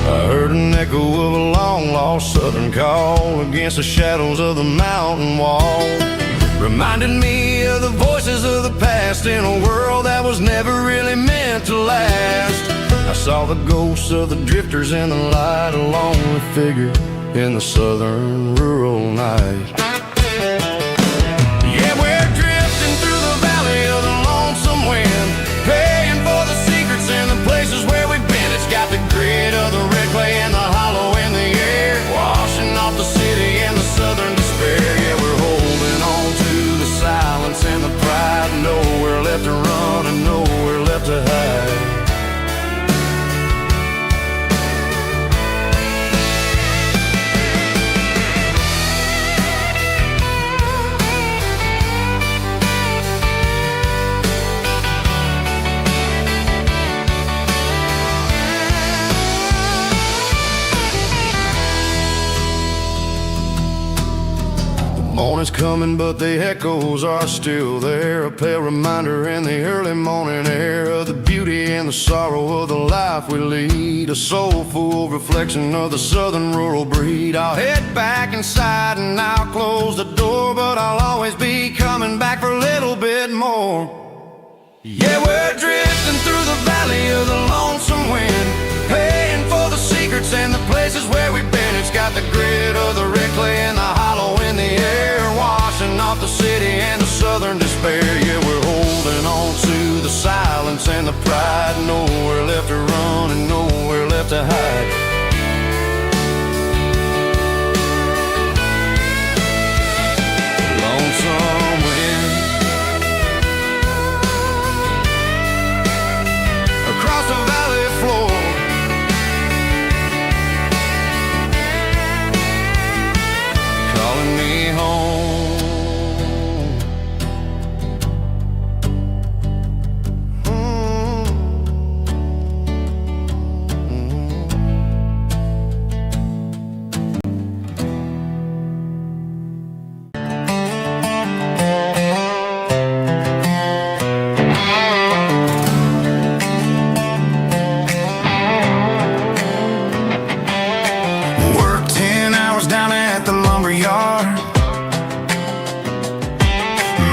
I heard an echo of a long-lost southern call against the shadows of the mountain wall, reminded me of the voices of the past in a world that was never really meant to last. I saw the ghosts of the drifters in the light, a lonely figure in the southern rural night. Yeah, we're drifting through the valley of the lonesome wind, paying for the secrets and the places where we've been. It's got the grit of the red clay and the hollow in the air, washing off the city and the southern despair. Yeah, we're holding on to the silence and the pride, nowhere left to run and nowhere left to hide. is coming, but the echoes are still there. A pale reminder in the early morning air of the beauty and the sorrow of the life we lead. A soulful reflection of the southern rural breed. I'll head back inside and I'll close the door, but I'll always be coming back for a little bit more. Yeah, we're drifting through the valley of the lonesome wind, paying for the secrets and the places where we've been. It's got the grit of the red clay and the hollow in the air, washing off the city and the southern despair. Yeah, we're holding on to the silence and the pride. Nowhere left to run and nowhere left to hide. Lonesome wind across the valley floor, calling me home. Worked 10 hours down at the lumber yard.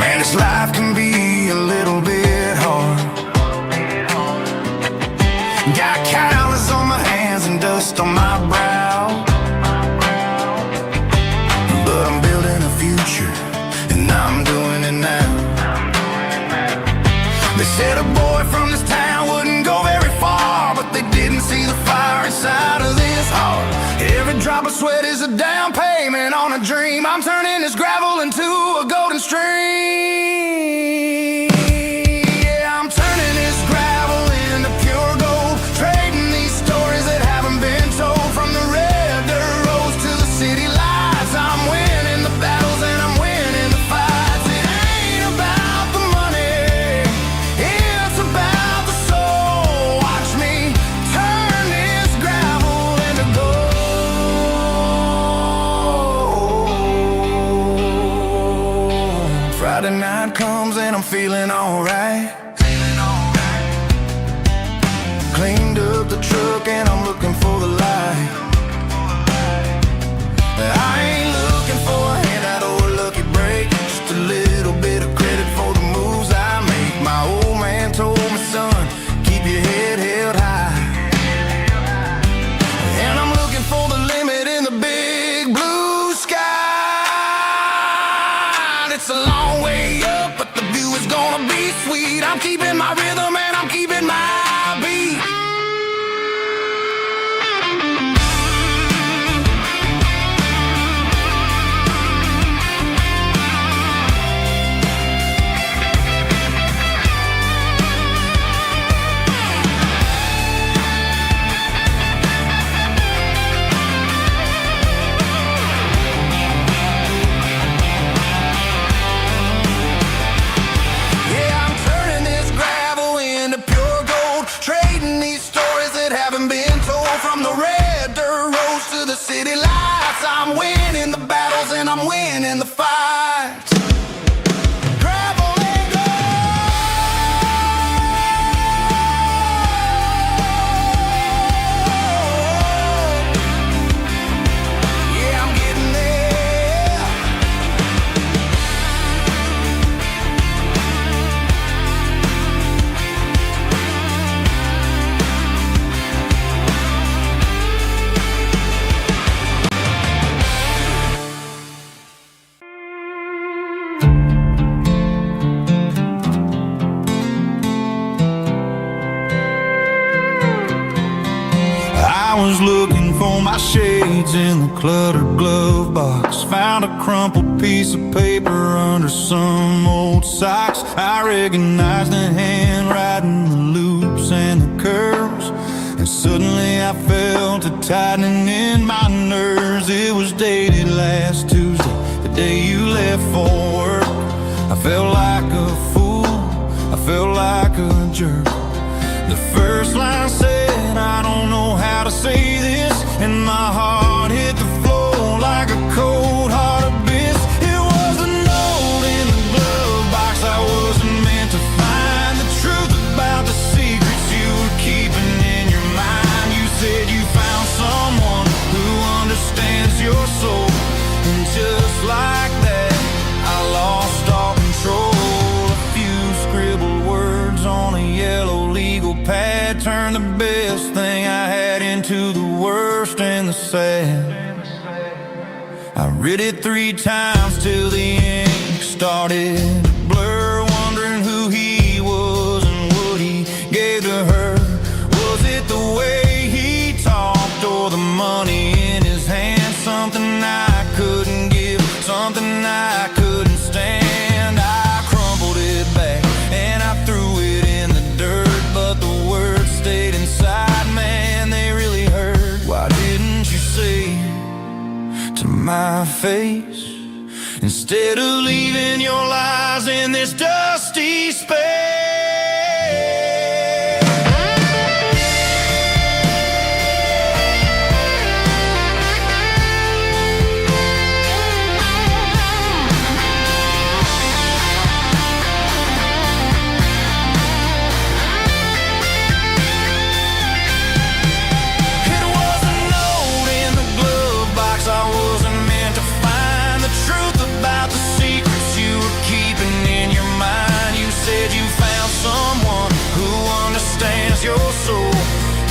Man, this life can be a little bit hard. Got calluses on my hands and dust on my brow, but I'm building a future and I'm doing it now. They said a boy from this town wouldn't go very far, but they didn't see the fire inside of this heart. Every drop of sweat is a down payment on a dream. I'm turning this gravel into a golden stream. Yeah, I'm turning this gravel into pure gold, trading these stories that haven't been told. From the red dirt roads to the city lights, I'm winning the battles and I'm winning the fights. It ain't about the money, it's about the soul. Watch me turn this gravel into gold. Friday night comes and I'm feeling alright. Cleaned up the truck and I'm looking for the light. I ain't looking for a handout or a lucky break, just a little bit of credit for the moves I make. My old man told me, son, keep your head held high. And I'm looking for the limit in the big blue sky. It's a long way up, but the view is gonna be sweet. I'm keeping my rhythm and I'm keeping my beat. Yeah, I'm turning this gravel into pure gold, trading these stories that haven't been told. From the red dirt roads to the city lights, I'm winning the battles and I'm winning the fights. Gravel and gold. Yeah, I'm getting there. I was looking for my shades in the cluttered glove box. Found a crumpled piece of paper under some old socks. I recognized the handwriting, the loops and the curves, and suddenly I felt a tightening in my nerves. It was dated last Tuesday, the day you left for work. I felt like a fool, I felt like a jerk. The first line said, I don't know how to say this, and my heart hit the floor like a cold heart abyss. It was the bad turned the best thing I had into the worst and the sad. I read it 3 times till the ink started to blur, wondering who he was and what he gave to her. Was it the way he talked or the money in his hand? Something I couldn't give, something I couldn't stand. I crumbled it back and I threw it in the dirt, but the words stayed inside, man, they really hurt. Why didn't you say to my face, instead of leaving your lies in this dusty space? Your soul,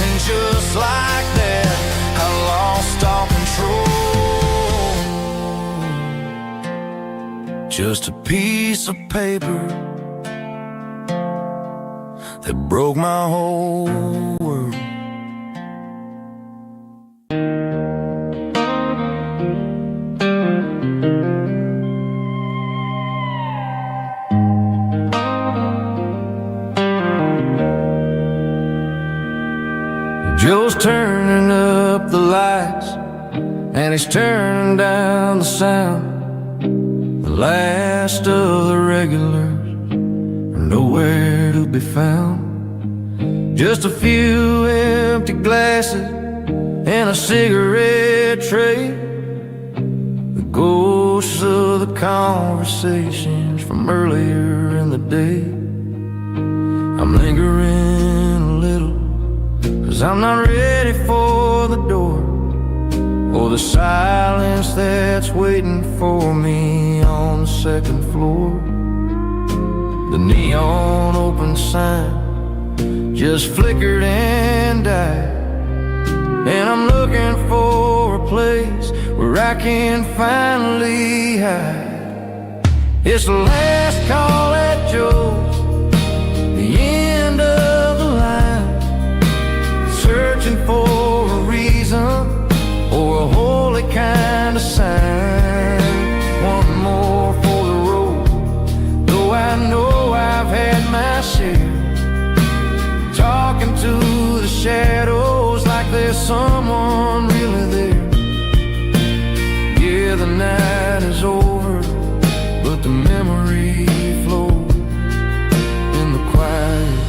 and just like that I lost all control. Just a piece of paper that broke my whole world. Joe's turning up the lights and he's turning down the sound. The last of the regulars are nowhere to be found. Just a few empty glasses and a cigarette tray, the ghosts of the conversations from earlier in the day. I'm lingering a little, 'cause I'm not ready for the door or the silence that's waiting for me on the second floor. The neon open sign just flickered and died, and I'm looking for a place where I can finally hide. It's the last call at Joe's, the end of the line, searching for a reason or a holy kind of sign. One more for the road, though I know I've had my share, talking to the shadows like there's someone really there. Yeah, the night is over, but the memory flows in the quiet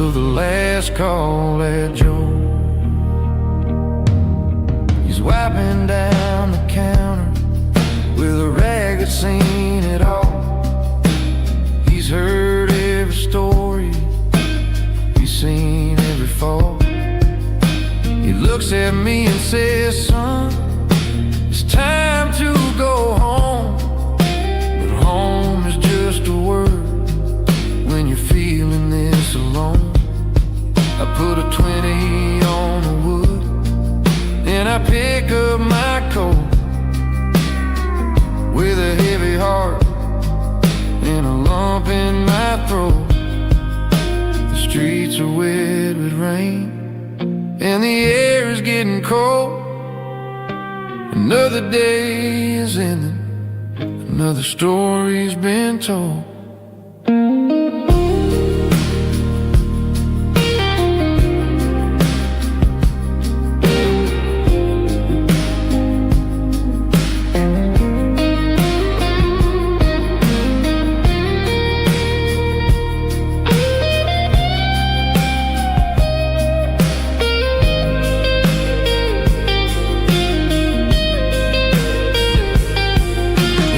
of the last call at Joe. He's wiping down the counter with a rag that's seen it all. He's heard every story, he's seen every fall. He looks at me and says, son, it's time to go home. But home is just a word when you're feeling this alone. I put a 20 on the wood and I pick up my coat with a heavy heart and a lump in my throat. The streets are wet with rain and the air is getting cold. Another day is ending, another story's been told.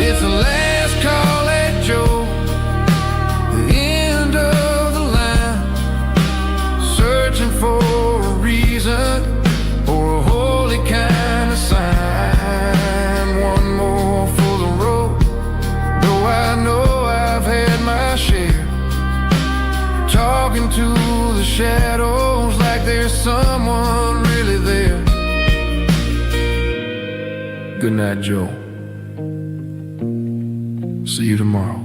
It's the last call at Joe. Good night, Joe. See you tomorrow.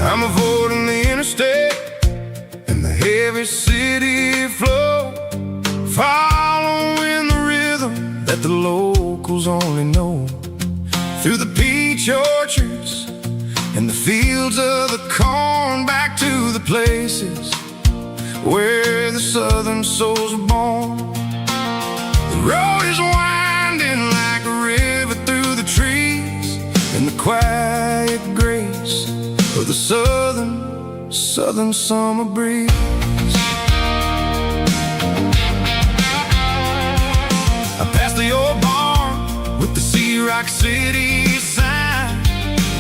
I'm avoiding the interstate and the heavy city flow, following the rhythm that the locals only know. Through the peach orchards and the fields of the corn, back to the places where the southern souls are born. The road is winding like a river through the trees, and the quiet grace of the southern summer breeze. I passed the old barn with the Sea Rock City sign,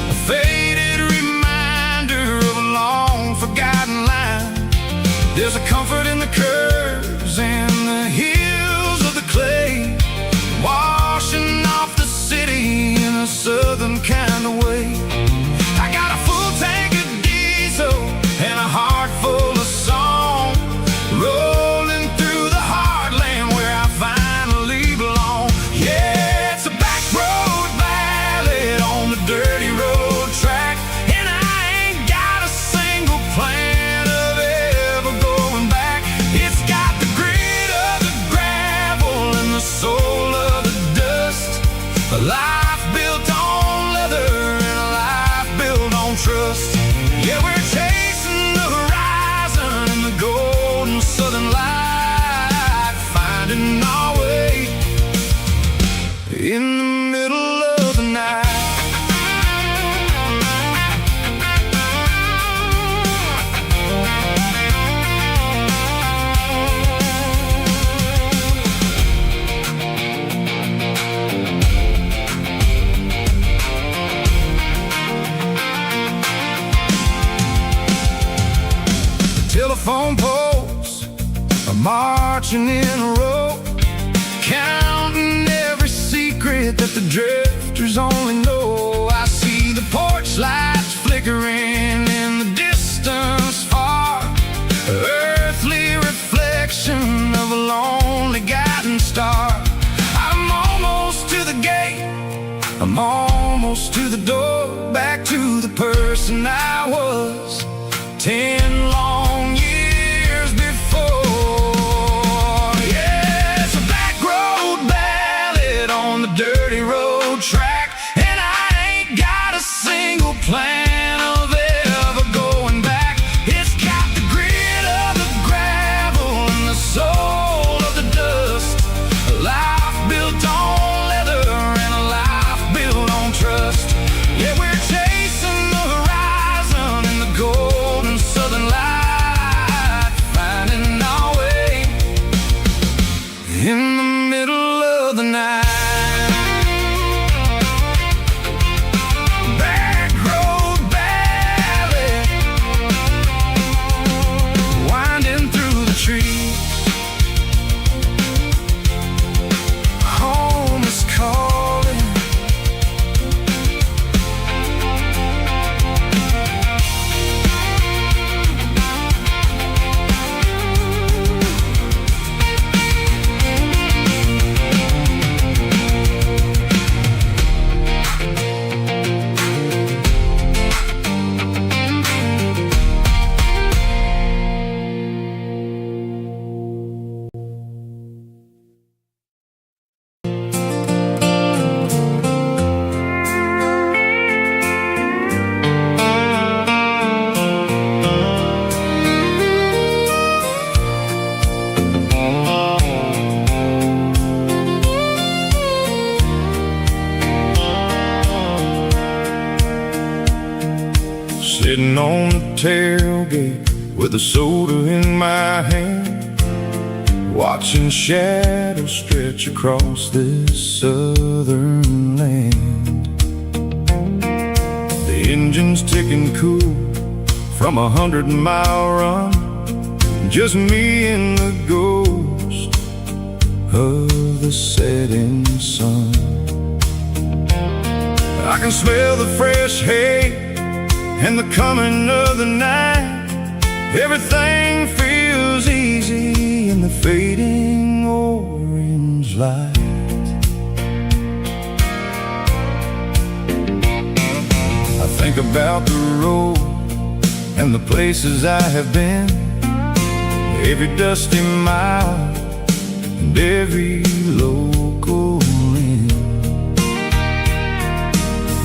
a faded reminder of a long forgotten line. There's a comfort in the curves and the hills of the clay, washing off the city in a southern kind of way. I got a full tank of diesel and a heart full of song, rolling through the heartland where I finally belong. Yeah, it's a back road ballad on the dirty road track, and I ain't got a single plan of ever going back. It's got the grit of the gravel and the soul of the dust, a life built on leather and a life built on trust. Yeah, we're chasing the horizon in the golden southern light, finding our way in the middle of the night. Telephone poles are marching in a row, counting every secret that the drifters only know. I see the porch lights flickering in the distance far, earthly reflection of a lonely guiding star. I'm almost to the gate, I'm almost to the door, back to the person I was 10 long years before. Yeah, it's a back road ballad on the dirty road track, and I ain't got a single plan of ever going back. It's got the grit of the gravel and the soul of the dust, a life built on leather and a life built on trust. Yeah, we're chasing the horizon in the golden southern light, finding our way in the middle of the night. Back road ballad, winding through the trees. Home is calling. Sitting on the tailgate with a soda in my hand, watching shadows stretch across this southern land. The engine's ticking cool from 100-mile run, just me and the ghost of the setting sun. I can smell the fresh hay and the coming of the night. Everything feels easy in the fading orange light. I think about the road and the places I have been, every dusty mile and every local inn.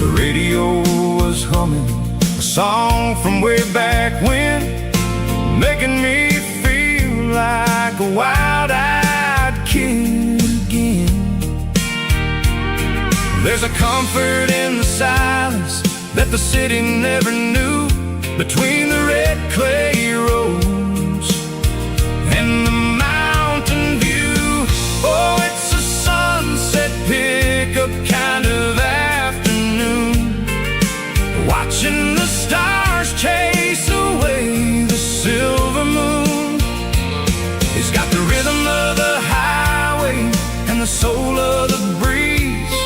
The radio was humming a song from way back when, making me feel like a wild-eyed kid again. There's a comfort in the silence that the city never knew, between the red clay roads and the mountain view. Oh, it's a sunset pickup kind of afternoon, watching the stars chase away the silver moon. It's got the rhythm of the highway and the soul of the breeze,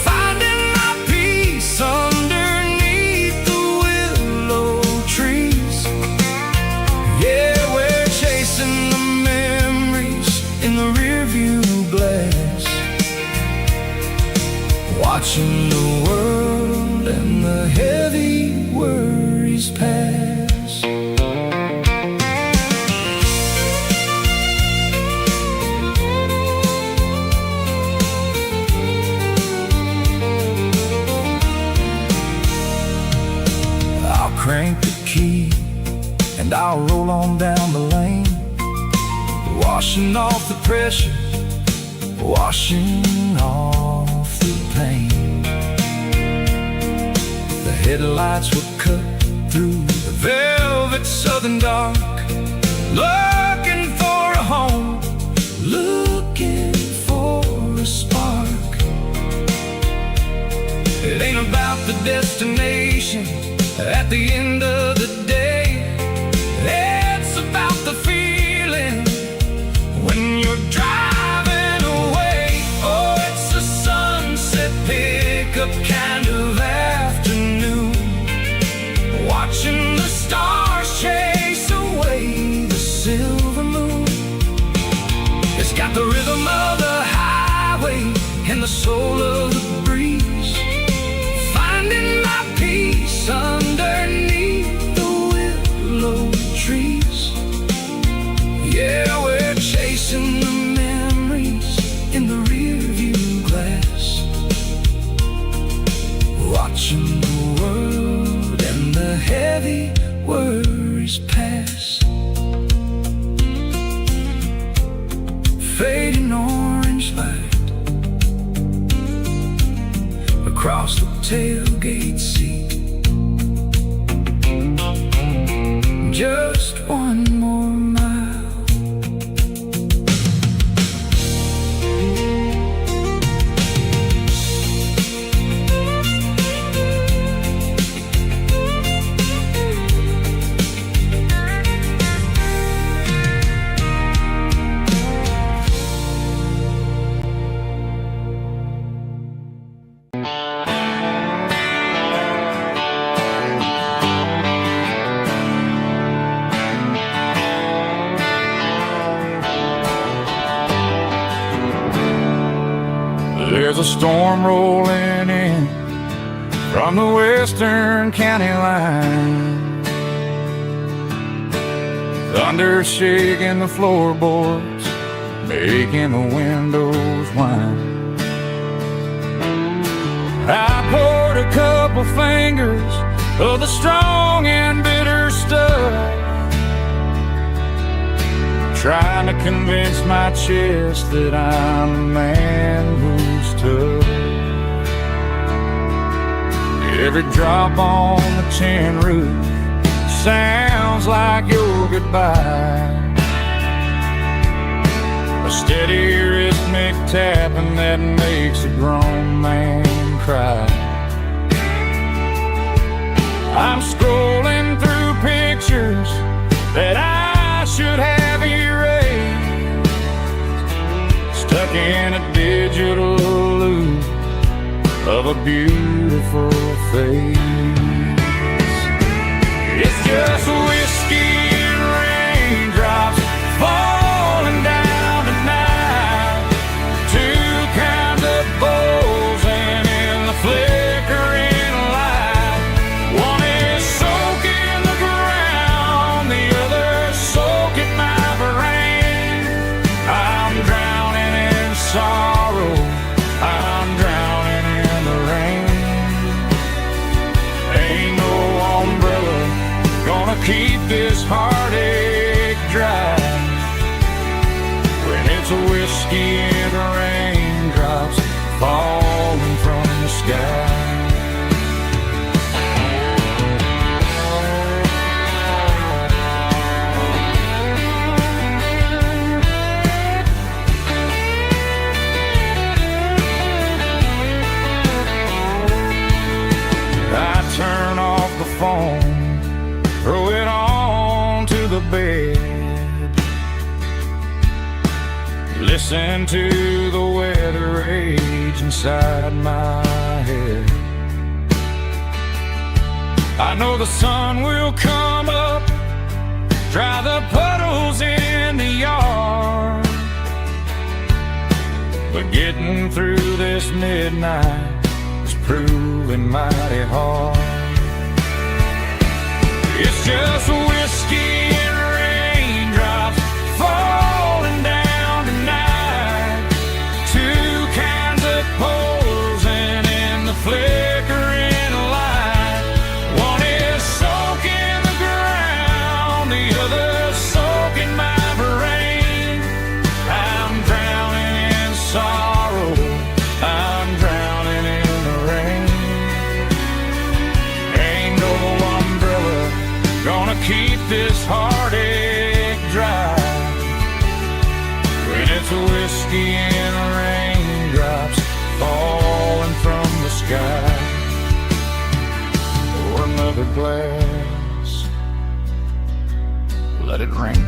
finding my peace underneath the willow trees. Yeah, we're chasing the memories in the rearview glass, watching the world and the heavy worries pass. I'll crank the key and I'll roll on down the lane, washing off the pressure, washing off the pain. The headlights were cut through the velvet southern dark, looking for a home, looking for a spark. It ain't about the destination at the end of the day, it's about the feeling when you're driving away. Oh, it's a sunset pickup kind of afternoon, watching the stars chase away the silver moon. It's got the rhythm of the highway and the soul of the breeze, finding my peace underneath the willow trees. Yeah, we're chasing the memories in the rearview glass, watching the world and the heavy worries pass. Fading orange light across the tailgate seat, just one more mile. There's a storm rolling in from the western county line, thunder shaking the floorboards, making the windows whine. I poured a couple fingers of the strong and bitter stuff, trying to convince my chest that I'm a man who's tough. Every drop on the tin roof sounds like your goodbye. A steady rhythmic tapping that makes a grown man cry. I'm scrolling through pictures that I should have erased, stuck in a digital loop of a beautiful face. It's just whiskey and raindrops falling down tonight. Two kinds of bowls and in the flickering light. One is soaking the ground, the other soaking my brain. I'm drowning in sorrow, I'm drowning in the rain. Ain't no umbrella gonna keep this heartache dry when it's a whiskey and raindrops falling from the sky. I turn off the phone, throw it on to the bed, listen to the weather rage inside my head. I know the sun will come up, dry the puddles in the yard, but getting through this midnight is proving mighty hard. It's just whiskey and raindrops falling down tonight. Two kinds of poles and in the flickering light. One is soaking the ground, the other soaking my brain. I'm drowning in sorrow, I'm drowning in the rain. Ain't no umbrella gonna keep this heartache dry when it's a whiskey and raindrops falling from the sky. Pour another glass, let it rain.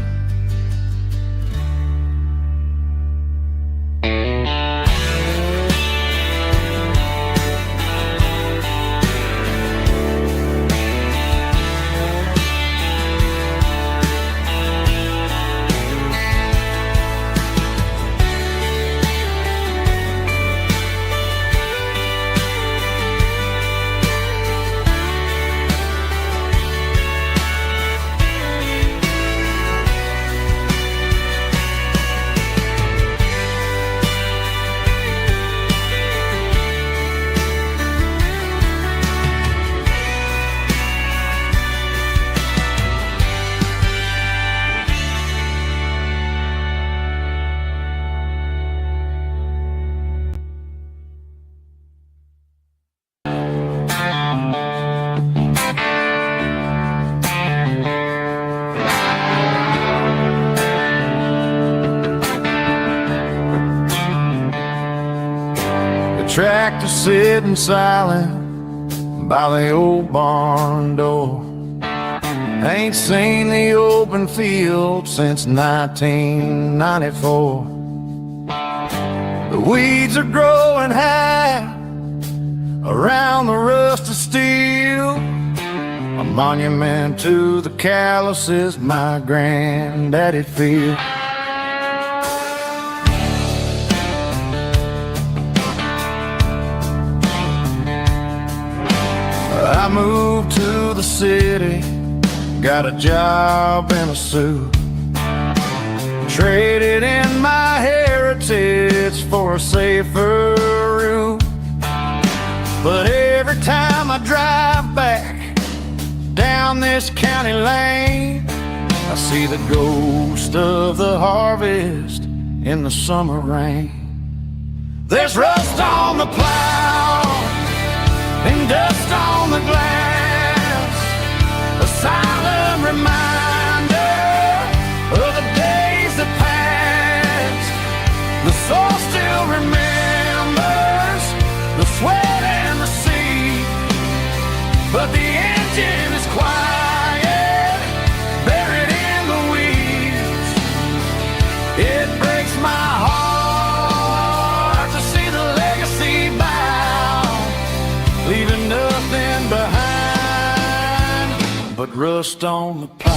Tractor sitting silent by the old barn door. Ain't seen the open field since 1994. The weeds are growing high around the rusted steel, a monument to the calluses my granddaddy feel. I moved to the city, got a job in a suit, traded in my heritage for a safer route. But every time I drive back down this county lane, I see the ghost of the harvest in the summer rain. There's rust on the plow and dust on the glass, a silent but the engine is quiet, buried in the weeds. It breaks my heart to see the legacy bow, leaving nothing behind but rust on the plow.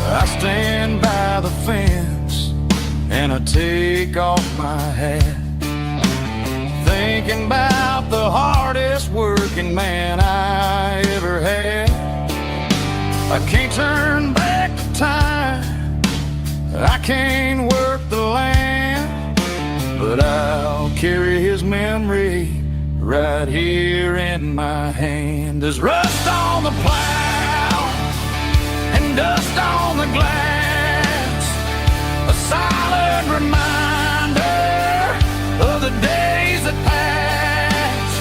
I stand by the fence and I take off my hat, thinking about the hardest working man I ever had. I can't turn back the time, I can't work the land, but I'll carry his memory right here in my hand. There's rust on the plow and dust on the glass, a silent reminder of the days that passed.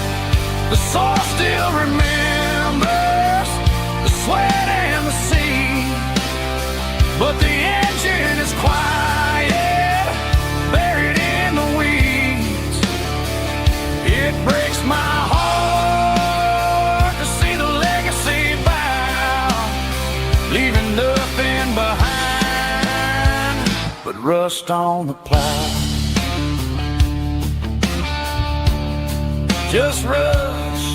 The soil still remembers the sweat and the sea, but the engine is quiet, buried in the weeds. It breaks my heart to see the legacy bow, leaving nothing behind but rust on the plow. Just rust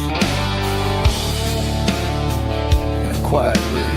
and a quiet breeze.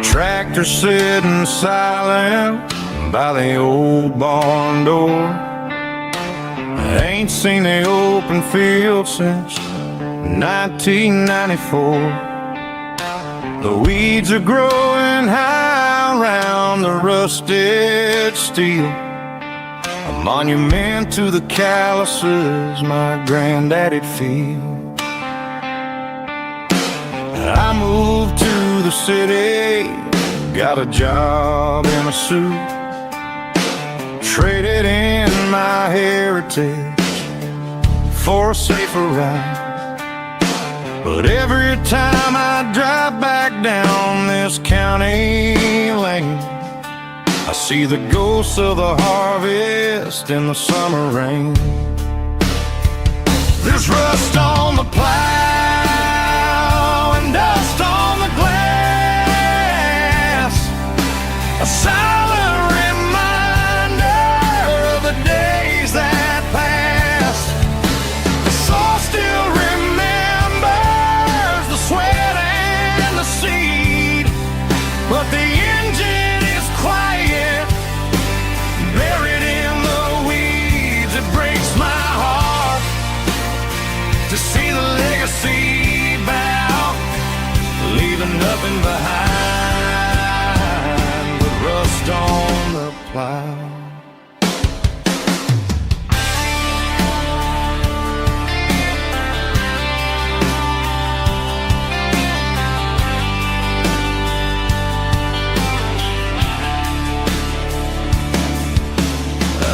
Tractor sitting silent by the old barn door. I ain't seen the open field since 1994. The weeds are growing high around the rusted steel, a monument to the calluses my granddaddy'd feel. I moved to the city, got a job in a suit, traded in my heritage for a safer ride. But every time I drive back down this county lane, I see the ghosts of the harvest in the summer rain. There's rust on the plow and dust on the glass, a silent reminder of the days that passed. The soul still remembers the sweat and the seed, but the engine is quiet, buried in the weeds. It breaks my heart to see the legacy bow, leaving nothing behind but rust on the plow.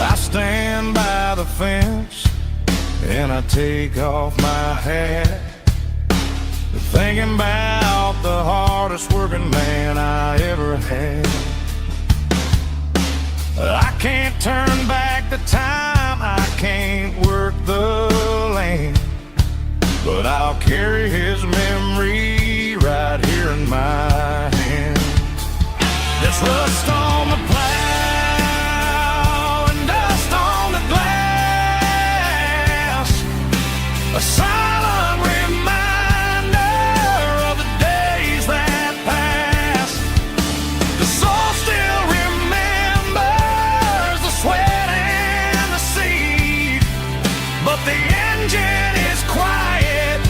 I stand by the fence and I take off my hat, thinking about the hardest working man I ever had. I can't turn back the time, I can't work the land, but I'll carry his memory right here in my hand. There's rust on the plow and dust on the glass, a silent reminder of the days that passed. The soul still remembers the sweat and the seed, but the engine is quiet,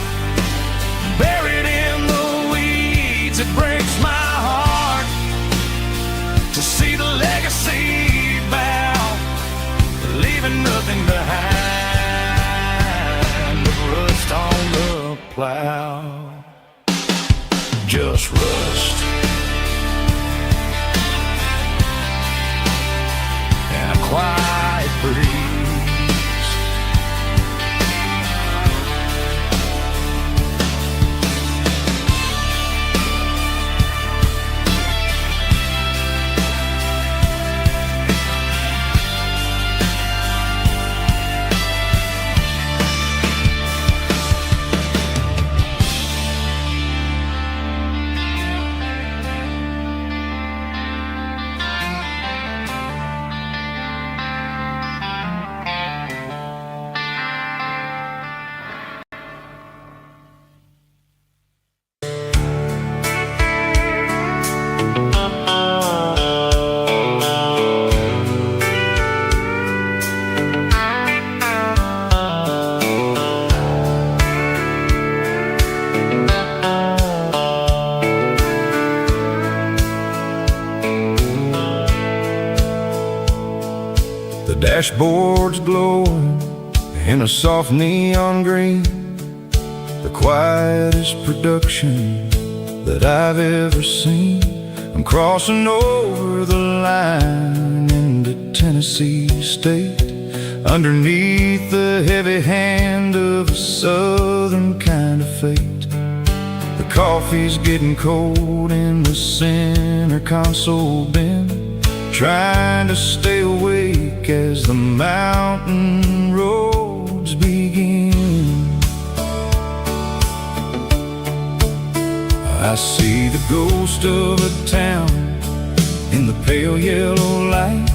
buried in the weeds. It breaks my heart to see the legacy bow, leaving nothing behind but rust on the plow. Just rust and a quiet breeze. Dashboard's glowing in a soft neon green, the quietest production that I've ever seen. I'm crossing over the line into Tennessee State, underneath the heavy hand of a southern kind of fate. The coffee's getting cold in the center console bin, trying to stay awake as the mountain roads begin. I see the ghost of a town in the pale yellow light,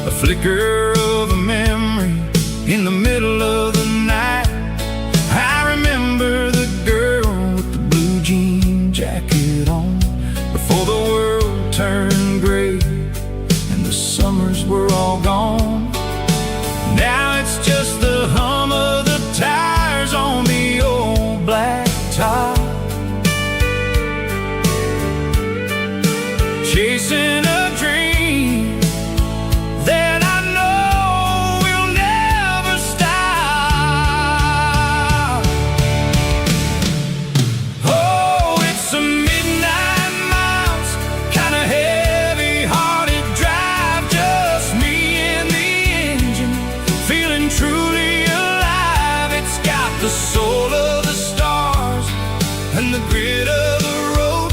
a flicker of a memory in the middle of the night. I remember the girl with the blue jean jacket on before the world turned gray. Summers were all gone. Now it's just the hum of the tires on the old black top, chasing a dream that I know will never stop. Oh, it's a midnight miles, kind of heavy-hearted drive, just me and the engine, feeling truly alive. It's got the soul of the stars and the grit of the road,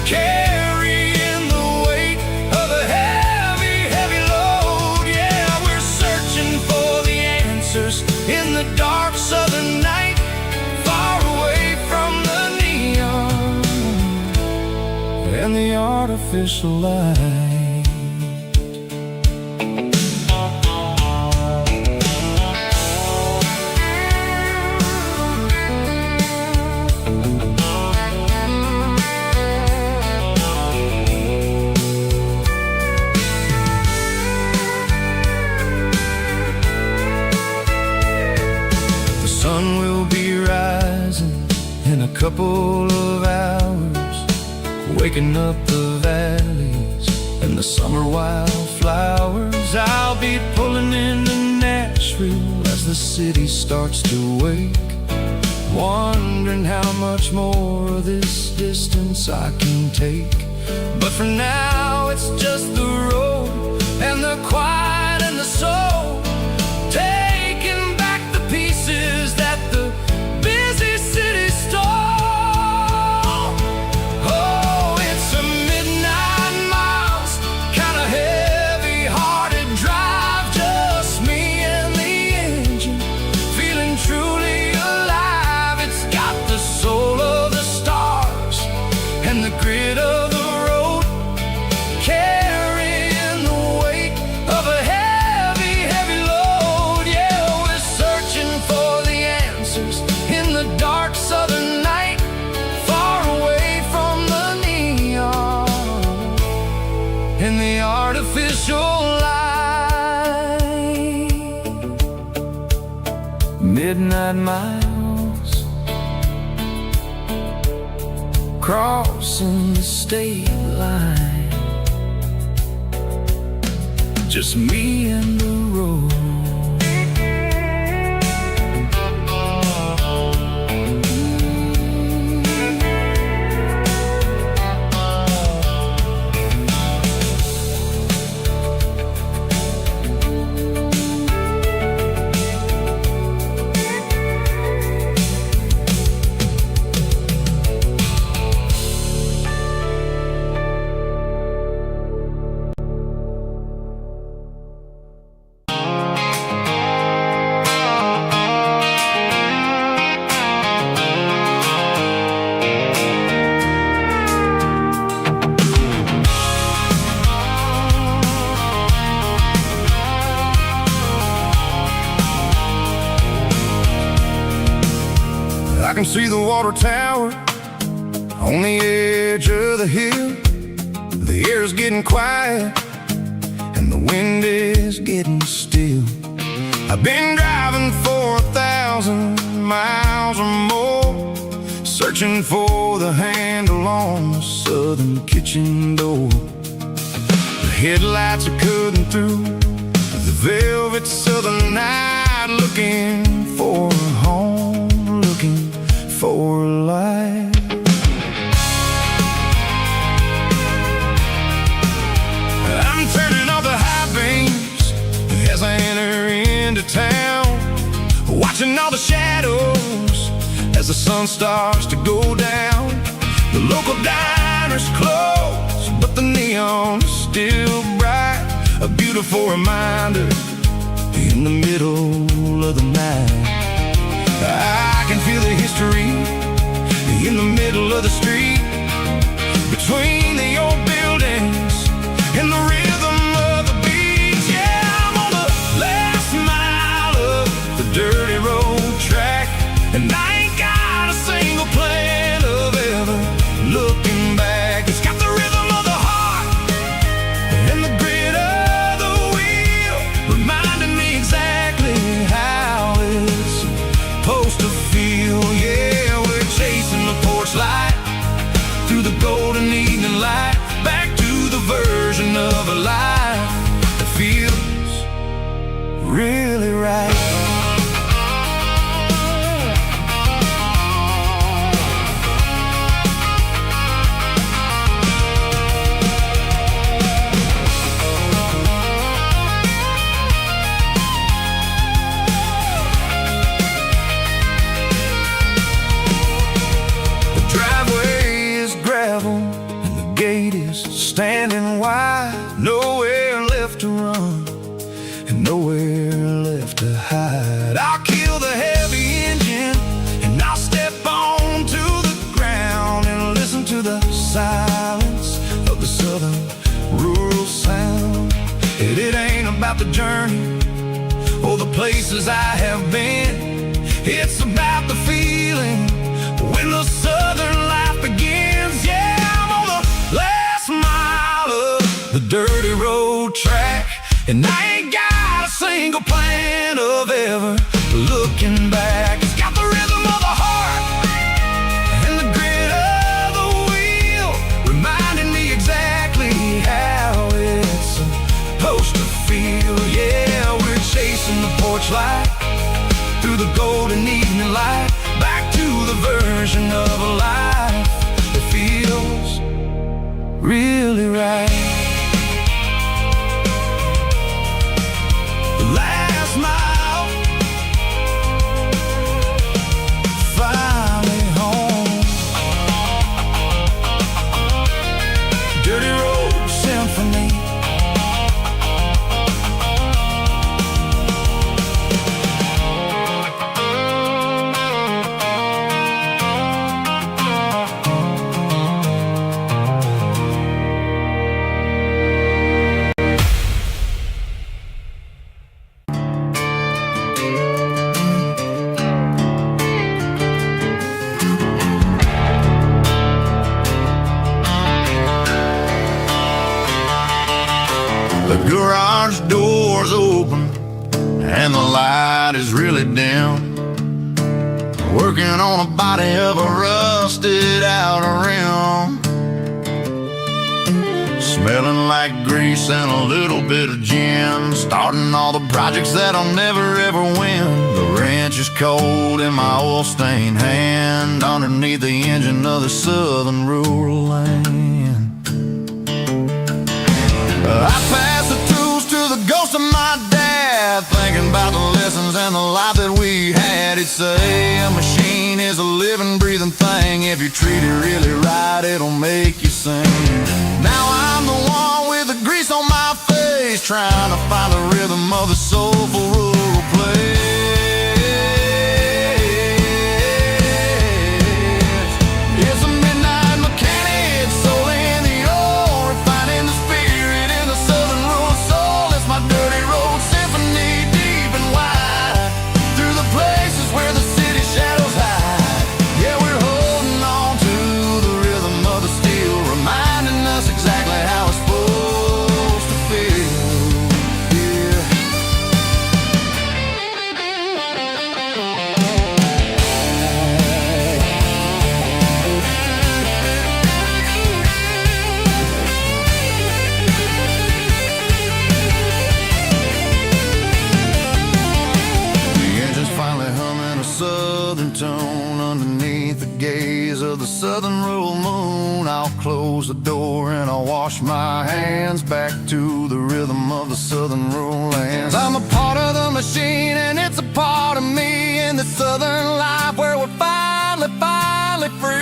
carrying the weight of a heavy, heavy load. Yeah, we're searching for the answers in the dark southern night, far away from the neon and the artificial light. sun will be rising in a couple of hours, waking up the valleys and the summer wildflowers. I'll be pulling into Nashville as the city starts to wake, wondering how much more of this distance I can take. But for now it's just the road and the quiet and the soul, taking back the pieces that the busy city stole. Oh, it's a midnight miles, kinda heavy midnight miles, crossing the state line, just me and the road. I can see the water tower on the edge of the hill. The air's getting quiet and the wind is getting still. I've been driving for 1,000 miles or more, searching for the handle on the southern kitchen door. The headlights are cutting through the velvet southern night, looking for a home, looking for life. I'm turning off the high beams as I enter into town, watching all the shadows as the sun starts to go down. The local diner's closed, but the neon is still bright, a beautiful reminder in the middle of the night. I can feel the history in the middle of the street, between the old buildings and the rhythm of the beats. Yeah, I'm on the last mile of the dirty road track, and I ain't got a single plan of ever looking back. It's got the rhythm of the heart and the grit of the wheel, reminding me exactly how it's supposed to feel. Yeah, we're chasing the porch light through the golden evening light, back to the version of a life that feels really right. Standing wide, nowhere left to run and nowhere left to hide. I'll kill the heavy engine and I'll step onto the ground and listen to the silence of the southern rural sound. It ain't about the journey or the places I have been, it's about the feeling when the southern life begins. Yeah, I'm on the last mile of the dirty road track, and I ain't got a single plan of ever looking back. It's got the rhythm of the heart and the grit of the wheel, reminding me exactly how it's supposed to feel. Yeah, we're chasing the porch light through the golden evening light, back to the version of a life that feels really right. The last mile, finally home. Dirty Road Symphony. The garage door's open and the light is really dim. working on a body of a rusted out rim. Smelling like grease and a little bit of gin, starting all the projects that'll never ever win. The wrench is cold in my oil-stained hand, underneath the engine of the southern rural land. I pass the tools to the ghost of my dad, thinking about the lessons and the life that we had. He'd say a machine is a living, breathing thing. If you treat it really right, it'll make you sing. Now I'm the one with the grease on my face, trying to find the rhythm of the soulful rural place. It's a midnight mechanic, soul in the ore, refining the spirit in the southern rural soul. It's my dirty road symphony, deep and wide, through the places where the city shadows hide. Yeah, we're holding on to the rhythm of the steel, reminding us exactly how it's supposed to feel. Yeah. The engine's finally humming a southern tone underneath the gaze of the southern rural moon. I'll close the door and I'll wash my hands back to the rhythm of the southern rural lands. I'm a part of the machine and it's a part of me in the southern life where we're finally free.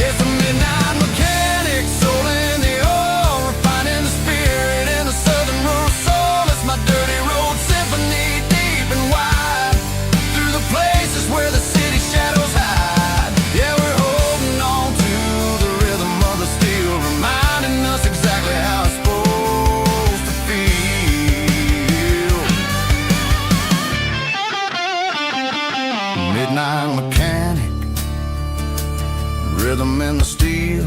It's a midnight mechanic, soul in the ore, refining the spirit in the southern rural soul. It's my dirty road symphony, deep and wide, through the places where the city shadows hide. Yeah, we're holding on to the rhythm of the steel, reminding us exactly how it's supposed to feel. Midnight mechanic, rhythm in the steel,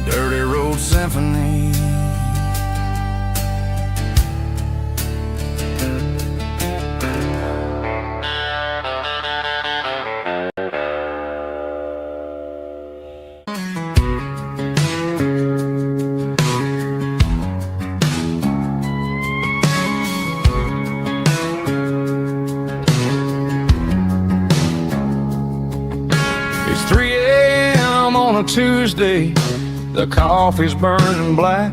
dirty road symphony. It's 3 a.m. on a Tuesday, the coffee's burning black.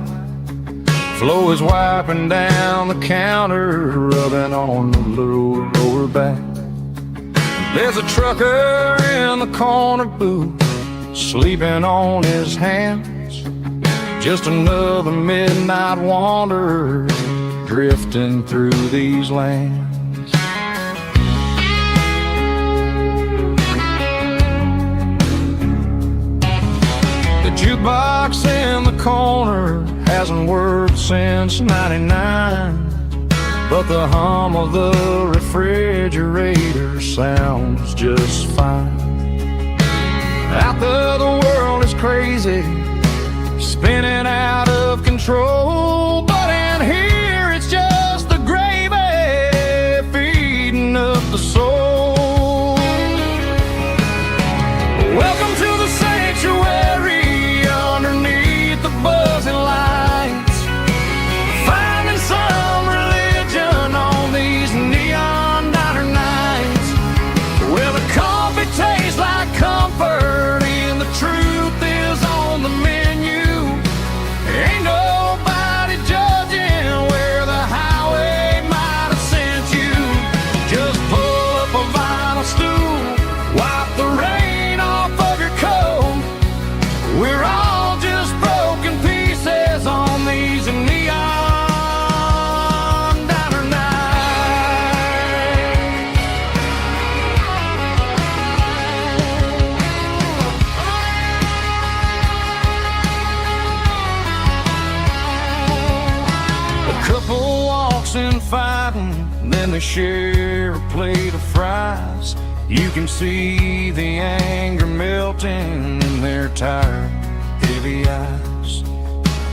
Flo is wiping down the counter, rubbing on the little lower back. There's a trucker in the corner booth, sleeping on his hands. Just another midnight wanderer, drifting through these lands. The jukebox in the corner hasn't worked since '99, but the hum of the refrigerator sounds just fine. Out there the world is crazy, spinning out of control, but in here it's just the gravy feeding up the soul. Welcome to the sanctuary underneath the buzzing lights, finding some religion on these neon diner nights, where the coffee tastes like comfort and the truth is on the menu. Ain't nobody judging where the highway might have sent you. Just pull up a vinyl stool, wipe the rain off of your coat. We're all just broken pieces on these neon diner nights. A couple walks in fighting, then they share a plate of fries. You can see the anger melting in their tired, heavy eyes.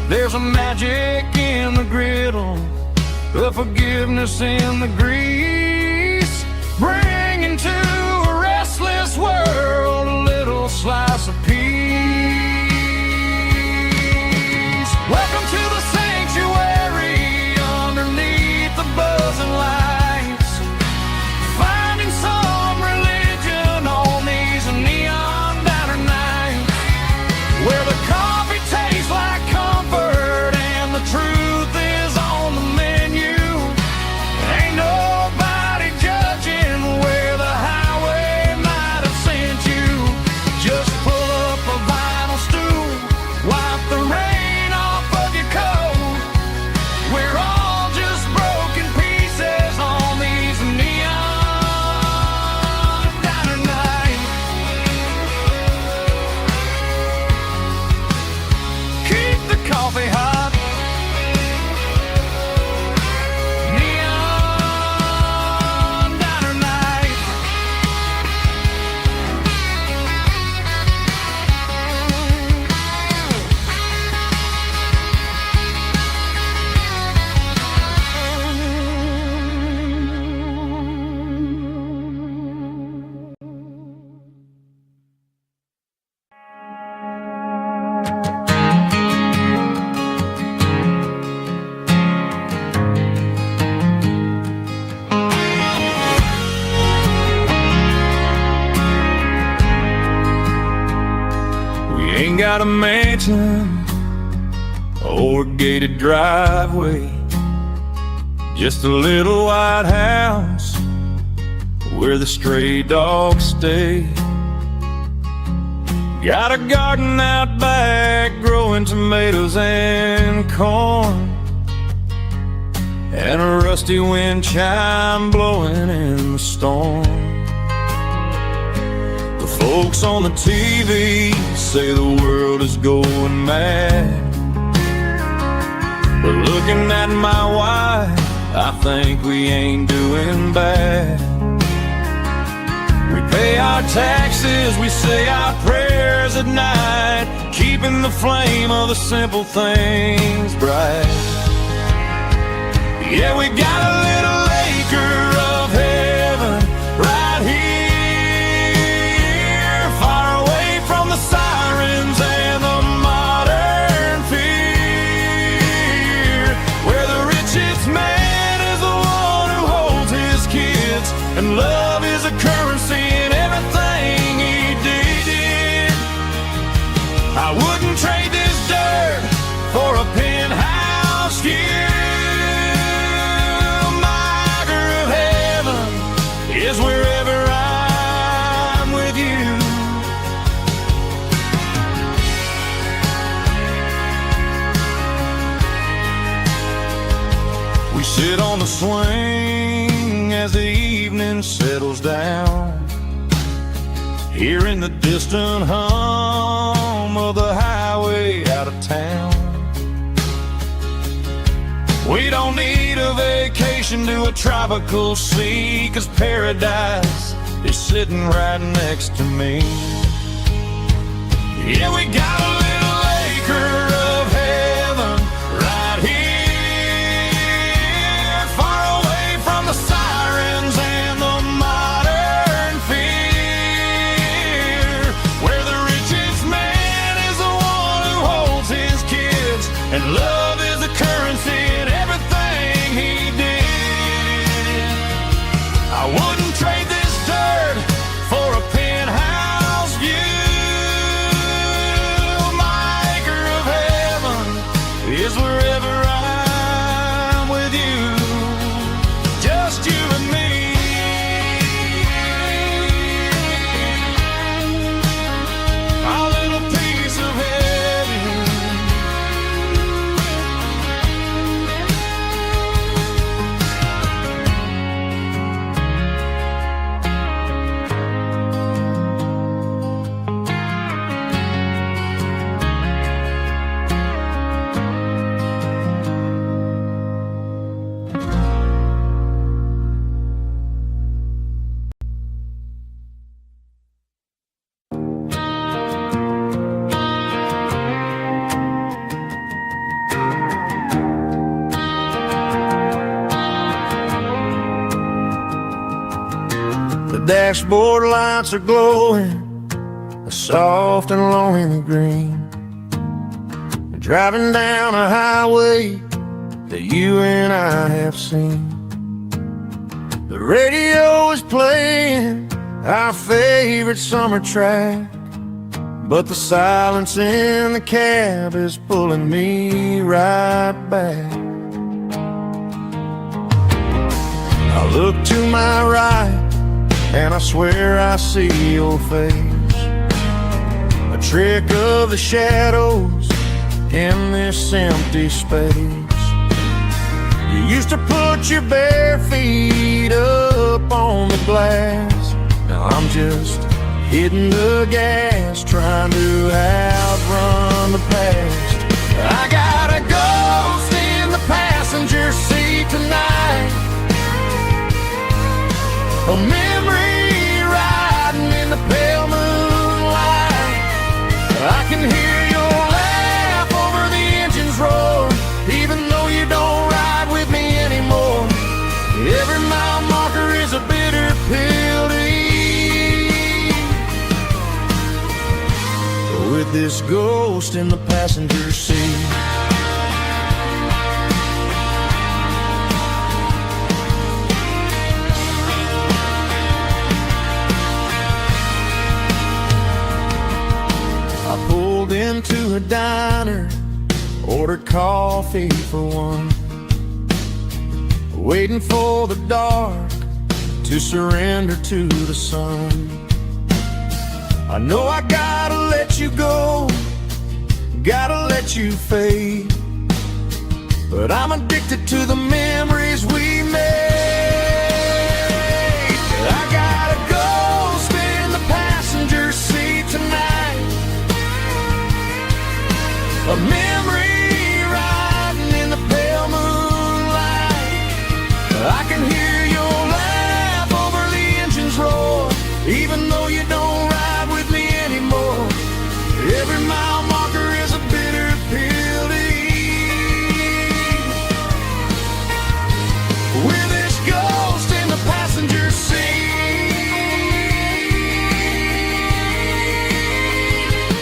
There's a magic in the griddle, the forgiveness and the grace, bringing to a restless world a little slice of peace. Welcome to the sanctuary underneath the buzzing lights, finding some religion on these neon diner nights, where the coffee tastes like comfort and the truth is on the menu. Ain't nobody judging where the highway might have sent you. Just pull up a vinyl stool, wipe the rain off of your coat. We're all just broken pieces on these neon diner nights. Keep the coffee hot. Neon diner night. We ain't got a mansion or a gated driveway, just a little white house where the stray dogs stay. Got a garden out back growing tomatoes and corn, and a rusty wind chime blowing in the storm. The folks on the TV say the world is going mad, but looking at my wife, I think we ain't doing bad. We pay our taxes, we say our prayers at night, keeping the flame of the simple things bright. Yeah, we got a little acre of heaven right here, far away from the sirens and the modern fear, where the richest man is the one who holds his kids, and love is a currency in everything he did. I wouldn't trade this dirt for a penthouse view. Is wherever I'm with you. We sit on the swing as the evening settles down, hearing the distant hum of the highway out of town. We don't need a vacation to a tropical sea, 'cause paradise is sitting right next to me. Yeah, we got a little acre of heaven right here, far away from the sirens and the modern fear, where the richest man is the one who holds his kids, and love is the currency in everything he did. I wouldn't trade this dirt for a penthouse view. My acre of heaven is wherever I'm with you, just you and me. Our little piece of heaven. dashboard lights are glowing a soft and lonely green. Driving down a highway that you and I have seen. The radio is playing our favorite summer track, but the silence in the cab is pulling me right back. I look to my right and I swear I see your face, a trick of the shadows in this empty space. You used to put your bare feet up on the glass. Now I'm just hitting the gas, trying to outrun the past. I got a ghost in the passenger seat tonight, a memory riding in the pale moonlight. I can hear your laugh over the engine's roar, even though you don't ride with me anymore. Every mile marker is a bitter pill to eat, with this ghost in the passenger seat. I pulled into a diner, ordered coffee for one, waiting for the dark to surrender to the sun. I know I gotta let you go, gotta let you fade, but I'm addicted to the memories we made. I got a ghost in the passenger seat tonight, a memory riding in the pale moonlight. I can hear your laugh over the engine's roar, even though you don't ride with me anymore. Every mile marker is a bitter pill to eat, with this ghost in the passenger seat.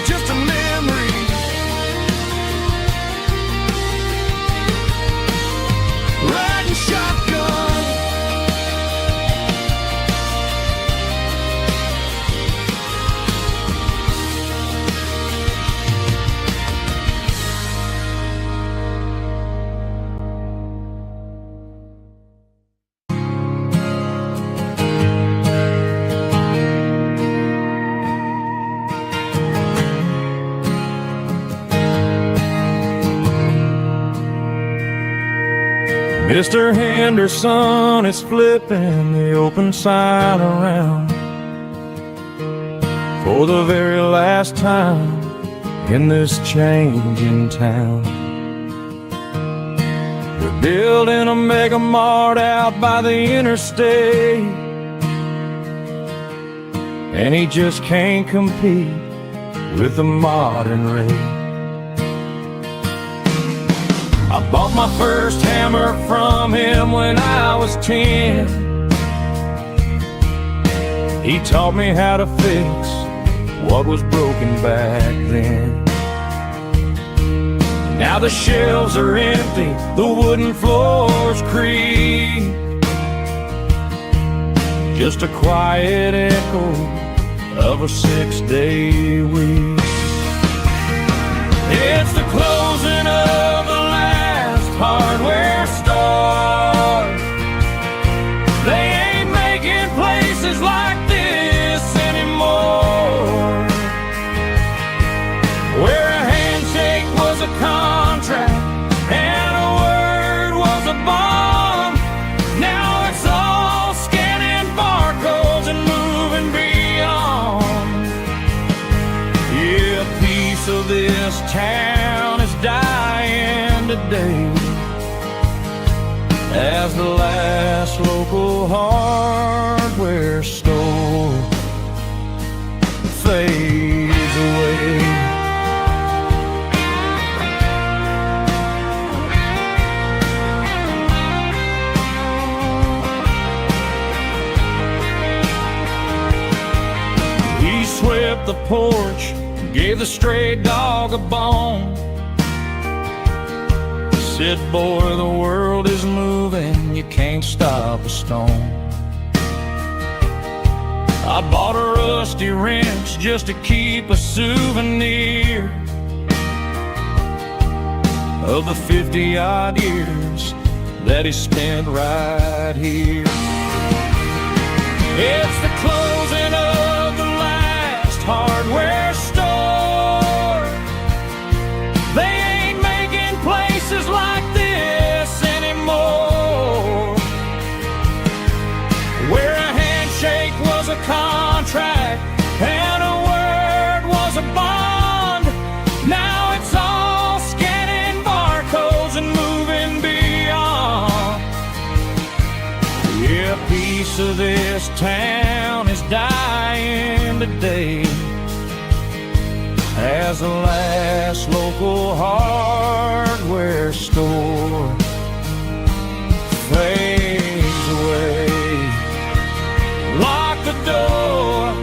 Just a memory, riding shotgun. Mr. Henderson is flipping the open sign around for the very last time in this changing town. They're building a mega mart out by the interstate, and he just can't compete with the modern rate. I bought my first hammer from him when I was 10. He taught me how to fix what was broken back then. Now the shelves are empty, the wooden floors creak, just a quiet echo of a 6-day week. It's the closing of the hardware store. They ain't making places like this anymore, where a handshake was a contract and a word was a bond. Now it's all scanning barcodes and moving beyond. Yeah, a piece of this town is dying today, as the last local hardware store fades away. porch, gave the stray dog a bone. Said, boy, the world is moving, you can't stop a stone. I bought a rusty wrench just to keep a souvenir of the 50-odd years that he spent right here. It's the closing of the last hardware store. They ain't making places like this anymore, where a handshake was a contract and a word was a bond. Now it's all scanning barcodes and moving beyond. Yeah, a piece of this town is dying today as the last local hardware store fades away. Lock the door,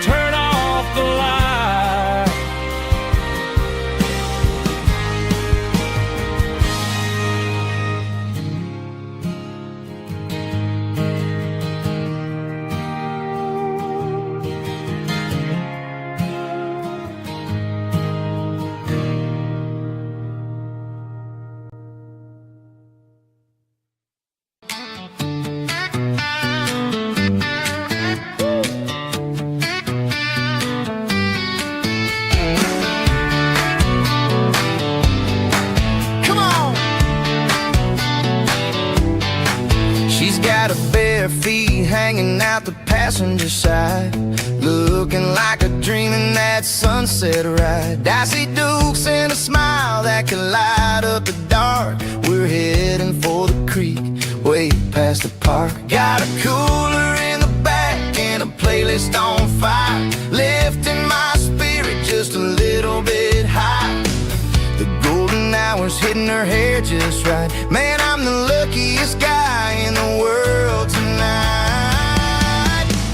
turn off the light. Feet hanging out the passenger side, looking like a dream in that sunset ride. Dicey dukes and a smile that could light up the dark. We're heading for the creek, way past the park. Got a cooler in the back and a playlist on fire, lifting my spirit just a little bit high. The golden hours hitting her hair just right. Man, I'm the luckiest guy in the world tonight.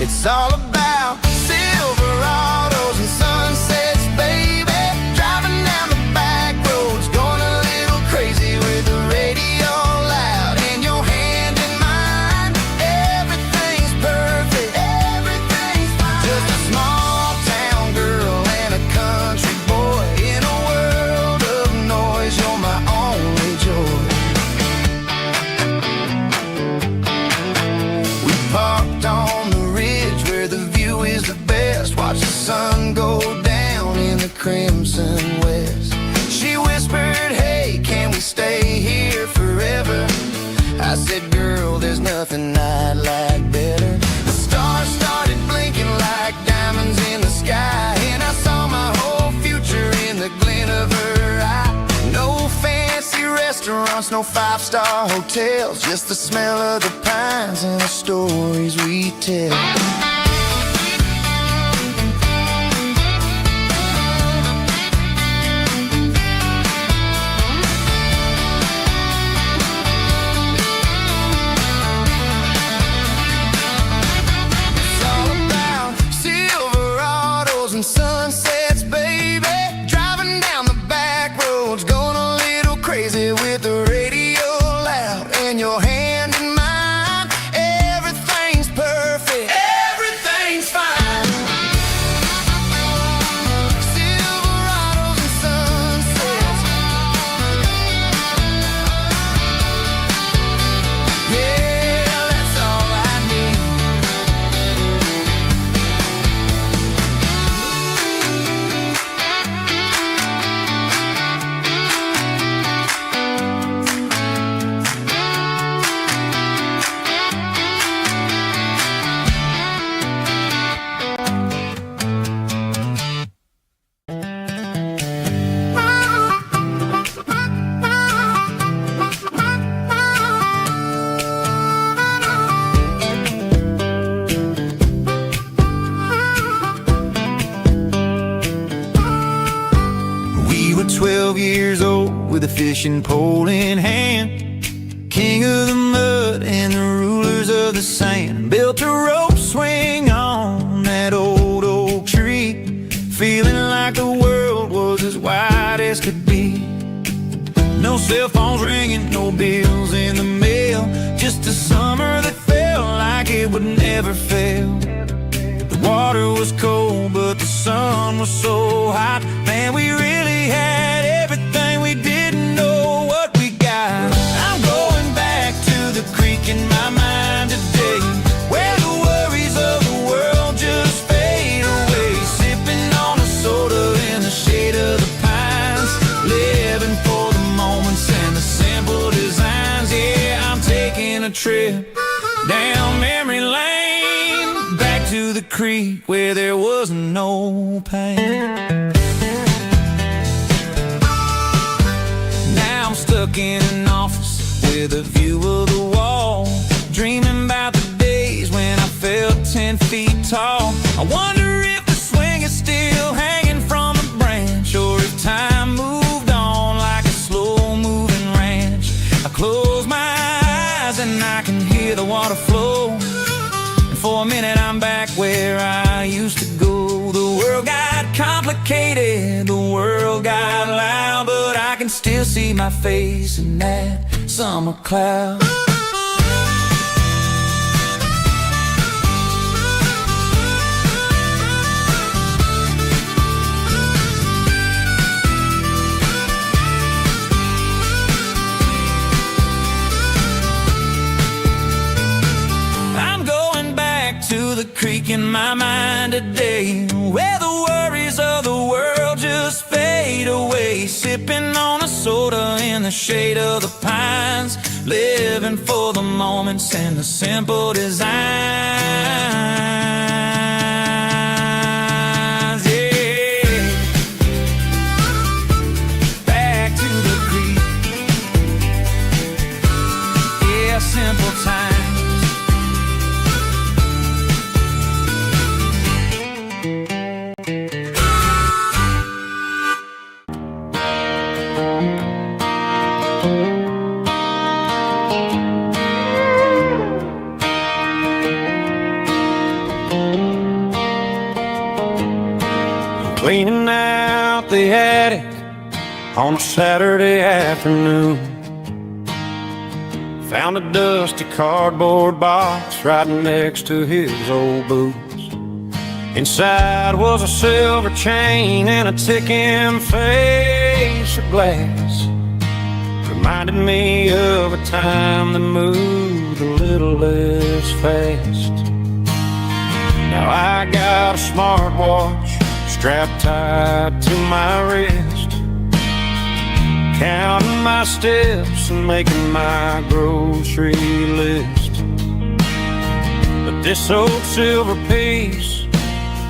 It's all about Silverados and sunsets, baby. Driving down the back roads, going a little crazy with the radio loud and your hand in mine. Everything's perfect, everything's fine. Just a small town girl and a country boy in a world of noise. You're my only joy. We parked on the ridge where the view is the best. Watch the sun go down in the crimson west. She whispered, hey, can we stay here forever? I said, girl, there's nothing I'd like better. The stars started blinking like diamonds in the sky, and I saw my whole future in the glint of her eye. No fancy restaurants, no five-star hotels, just the smell of the pines and the stories we tell. It's all about Silverados and sunsets, baby. Driving down the back roads, going a little crazy with the radio loud and your hand in mine. Everything's perfect, everything's fine. Silverados and sunsets. Yeah, that's all I need. We were 12 years old with a fishing pole in hand, king of the mud and the rulers of the sand. Built a rope swing on that old oak tree. cell phones ringing, no bills in the mail. Just a summer that felt like it would never fail. The water was cold, but the sun was so hot. Man, we really had everything, we didn't know what we got. I'm going back to the creek in my mind today, where the worries of the world just fade away. Sipping on a soda in the shade of the pines, living for the moments and the simple designs. Yeah, I'm taking a trip down memory lane, back to the creek where there was no pain. Now I'm stuck in an office with a view of the wall, dreaming about the days when I felt 10 feet tall. I wonder if the swing is still hanging from a branch, or if time moved on like a slow-moving ranch. I close my eyes and I can hear the water flow, and for a minute I'm back where I used to go. The world got complicated, the world got loud, but I can still see my face in that summer cloud. I'm going back to the creek in my mind today, where the worries of the world just fade away. Sipping on a soda in the shade of the pines, living for the moments and the simple designs. Yeah, back to the creek. Yeah, simple times. Cleaning out the attic on a Saturday afternoon, found a dusty cardboard box right next to his old boots. Inside was a silver chain and a ticking face of glass. Reminded me of a time that moved a little less fast. Now I got a smartwatch strapped tight to my wrist, counting my steps and making my grocery list. But this old silver piece,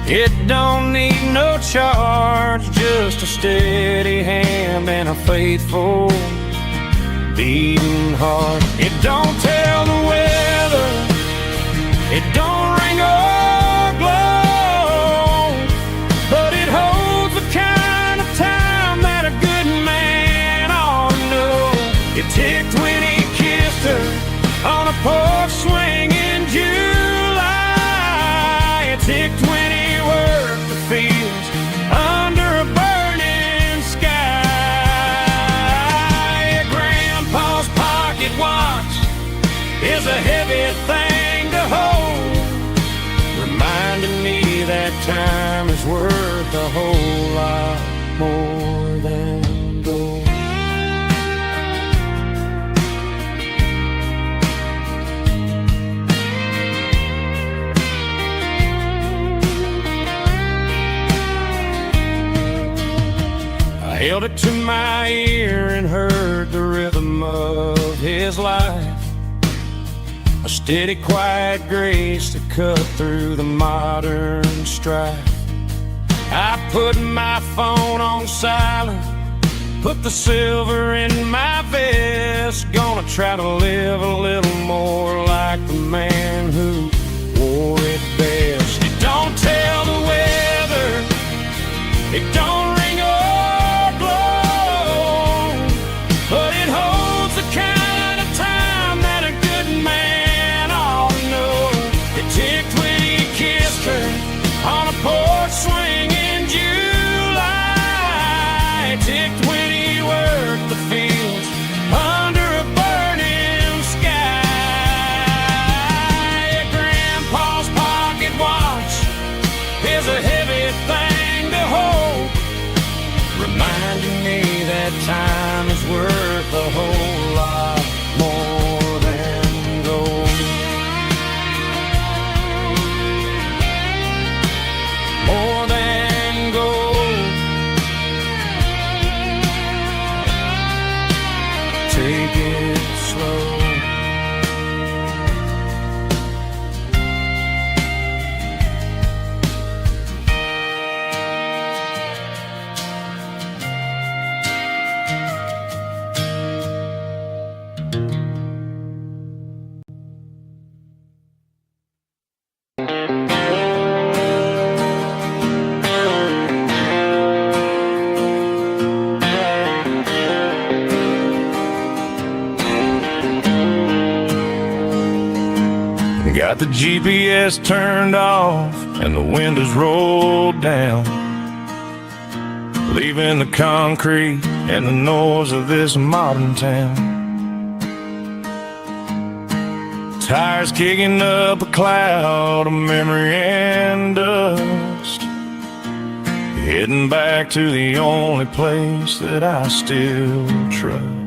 it don't need no charge, just a steady hand and a faithful beating heart. It don't tell the weather, it don't ring or glow, but it holds the kind of time that a good man ought to know. It ticked when he kissed her on a porch swing in July. It ticked when he worked the fields under a burning sky. Grandpa's pocket watch is a heavy thing to hold, reminding me that time is worth a whole lot more than gold. I held it to my ear and heard the rhythm of his life, a steady, quiet grace that cut through the modern strife. I put my phone on silent, put the silver in my vest. Gonna try to live a little more like the man who wore it best. It don't tell the weather, it don't ring or blow, but it holds the kind of time that a good man ought to know. It ticked when he kissed her on a porch swing in July. It ticked when he worked the fields that time is worth a whole lot more than gold. More than gold. Take it slow. Got the GPS turned off and the windows rolled down, leaving the concrete and the noise of this modern town. Tires kicking up a cloud of memory and dust, heading back to the only place that I still trust.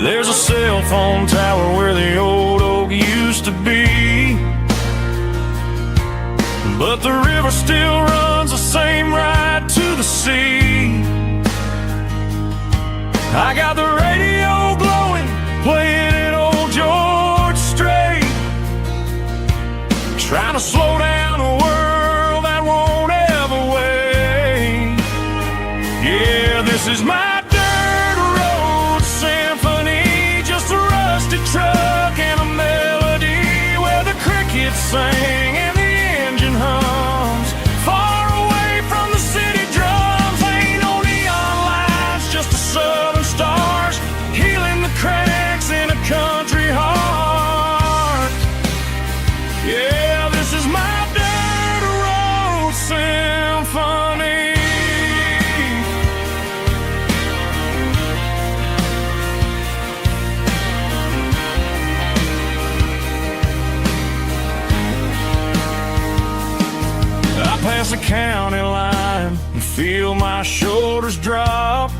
There's a cell phone tower where the old oak used to be, but the river still runs the same right to the sea. I got the radio glowing, playing an old George Strait, trying to slow down a world that won't ever wait. Yeah, this is my Road Symphony, just a rusty truck and a melody where the crickets sing and the engine hums. Far away from the city drums, ain't no neon lights, just the southern stars healing the cracks in a country heart. Yeah, this is my Road Symphony. Past the county line and feel my shoulders drop.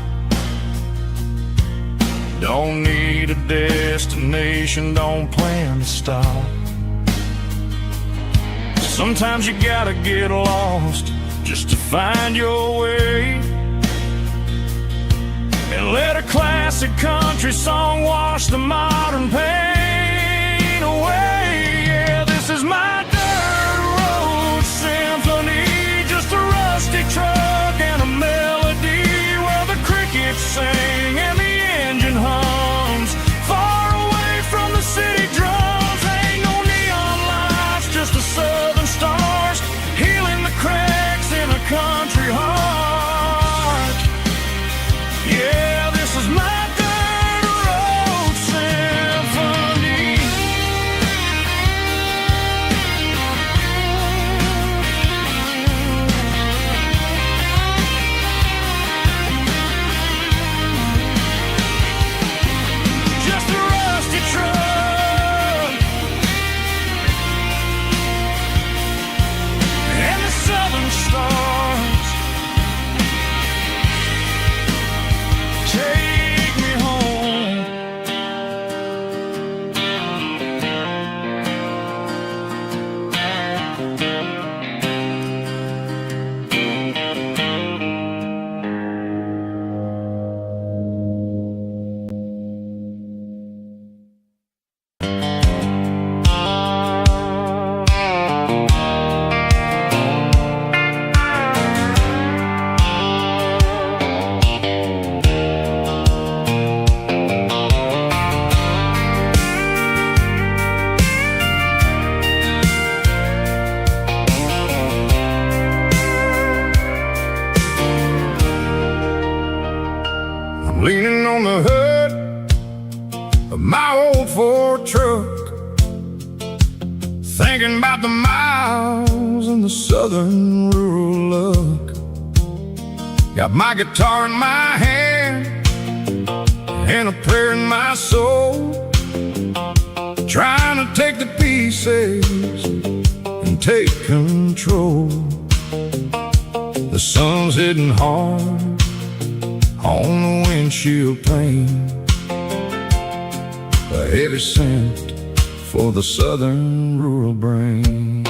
Don't need a destination, don't plan to stop. Sometimes you gotta get lost just to find your way, and let a classic country song wash the modern pain away. Yeah, this is my Road Symphony, just a rusty truck and a melody where the crickets sing and the engine hums. Far away from the city drums, ain't no neon lights, just the southern stars healing the cracks in a country heart. Yeah, this is my Road Symphony. Just a rusty truck and the southern stars take me home. Leaning on the hood of my old Ford truck, thinking about the miles and the southern rural look. Got my guitar in my hand and a prayer in my soul, trying to take the pieces and take control. The sun's hitting hard on the windshield pane. A heavy scent for the southern rural brain.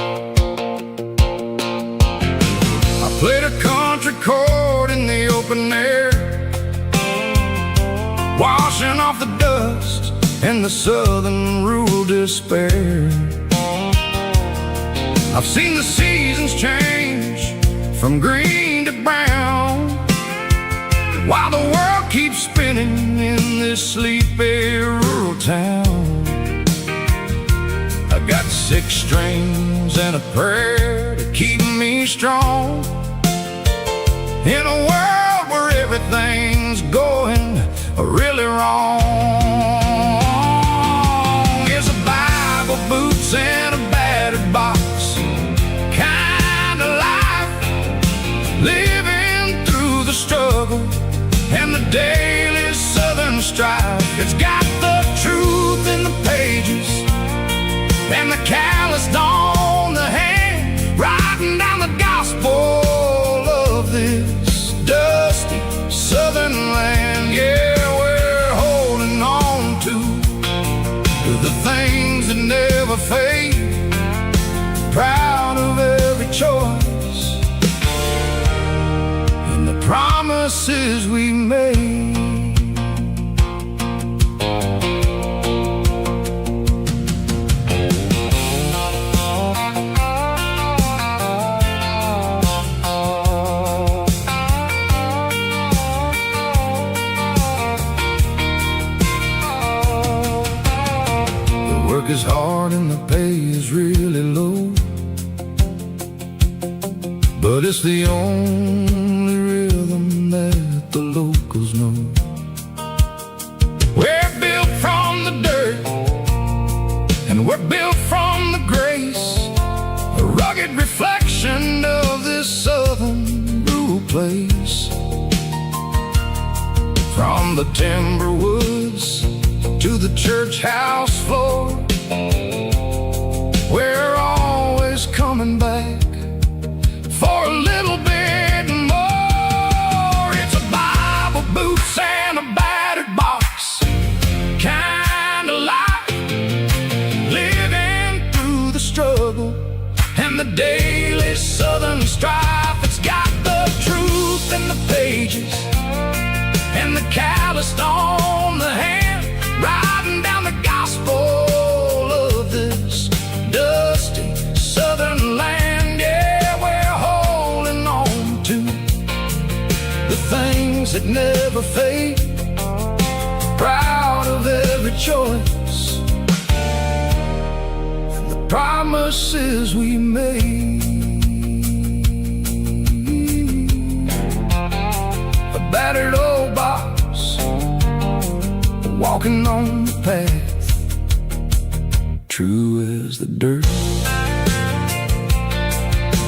I played a country chord in the open air, washing off the dust and the southern rural despair. I've seen the seasons change from green to brown, while the world keeps spinning in this sleepy rural town. I got 6 strings and a prayer to keep me strong, in a world where everything's going really wrong. It's a Bible, boots, and a battered box kind of life, living through the struggle and the daily southern strife. It's got the truth in the pages and the calloused on the hand, writing down the gospel of this dusty southern land. Yeah, we're holding on to the things that never fade, proud of every choice and the promises we made. Is hard and the pay is really low, but it's the only rhythm that the locals know. We're built from the dirt and we're built from the grace, a rugged reflection of this southern rural place. From the timber woods to the church house floor, we're always coming back for a little bit more. It's a Bible, boots, and a battered box kind of life, living through the struggle and the daily southern strife. It's got the truth in the pages and the calloused on the hand, writing down the gospel of this dusty southern land. Yeah, we're holding on to the things that never fade, proud of every choice and the promises we made. A battered old box, walking on the path, true as the dirt.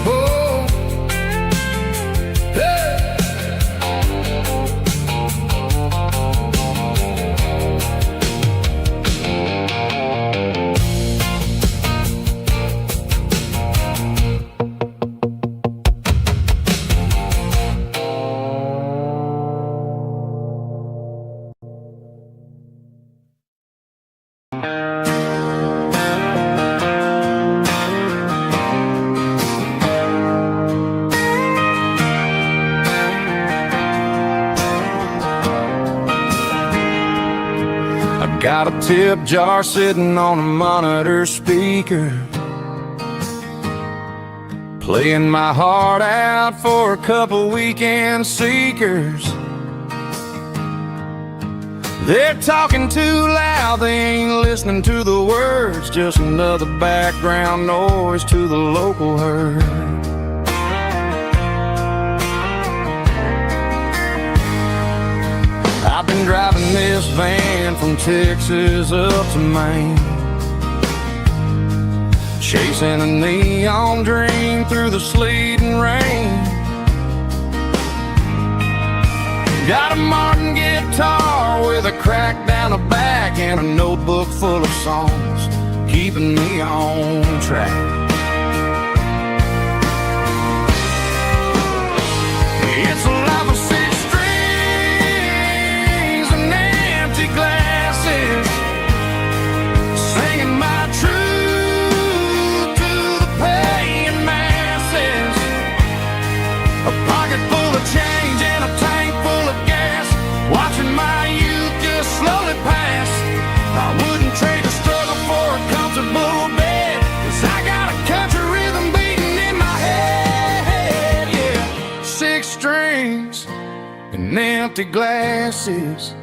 Oh, hey. Got a tip jar sitting on a monitor speaker, playing my heart out for a couple weekend seekers. They're talking too loud, they ain't listening to the words, just another background noise to the local herd. I've been driving this van from Texas up to Maine, chasing a neon dream through the sleet and rain. Got a Martin guitar with a crack down the back and a notebook full of songs, keeping me on track. It's a life of 6 strings empty glasses.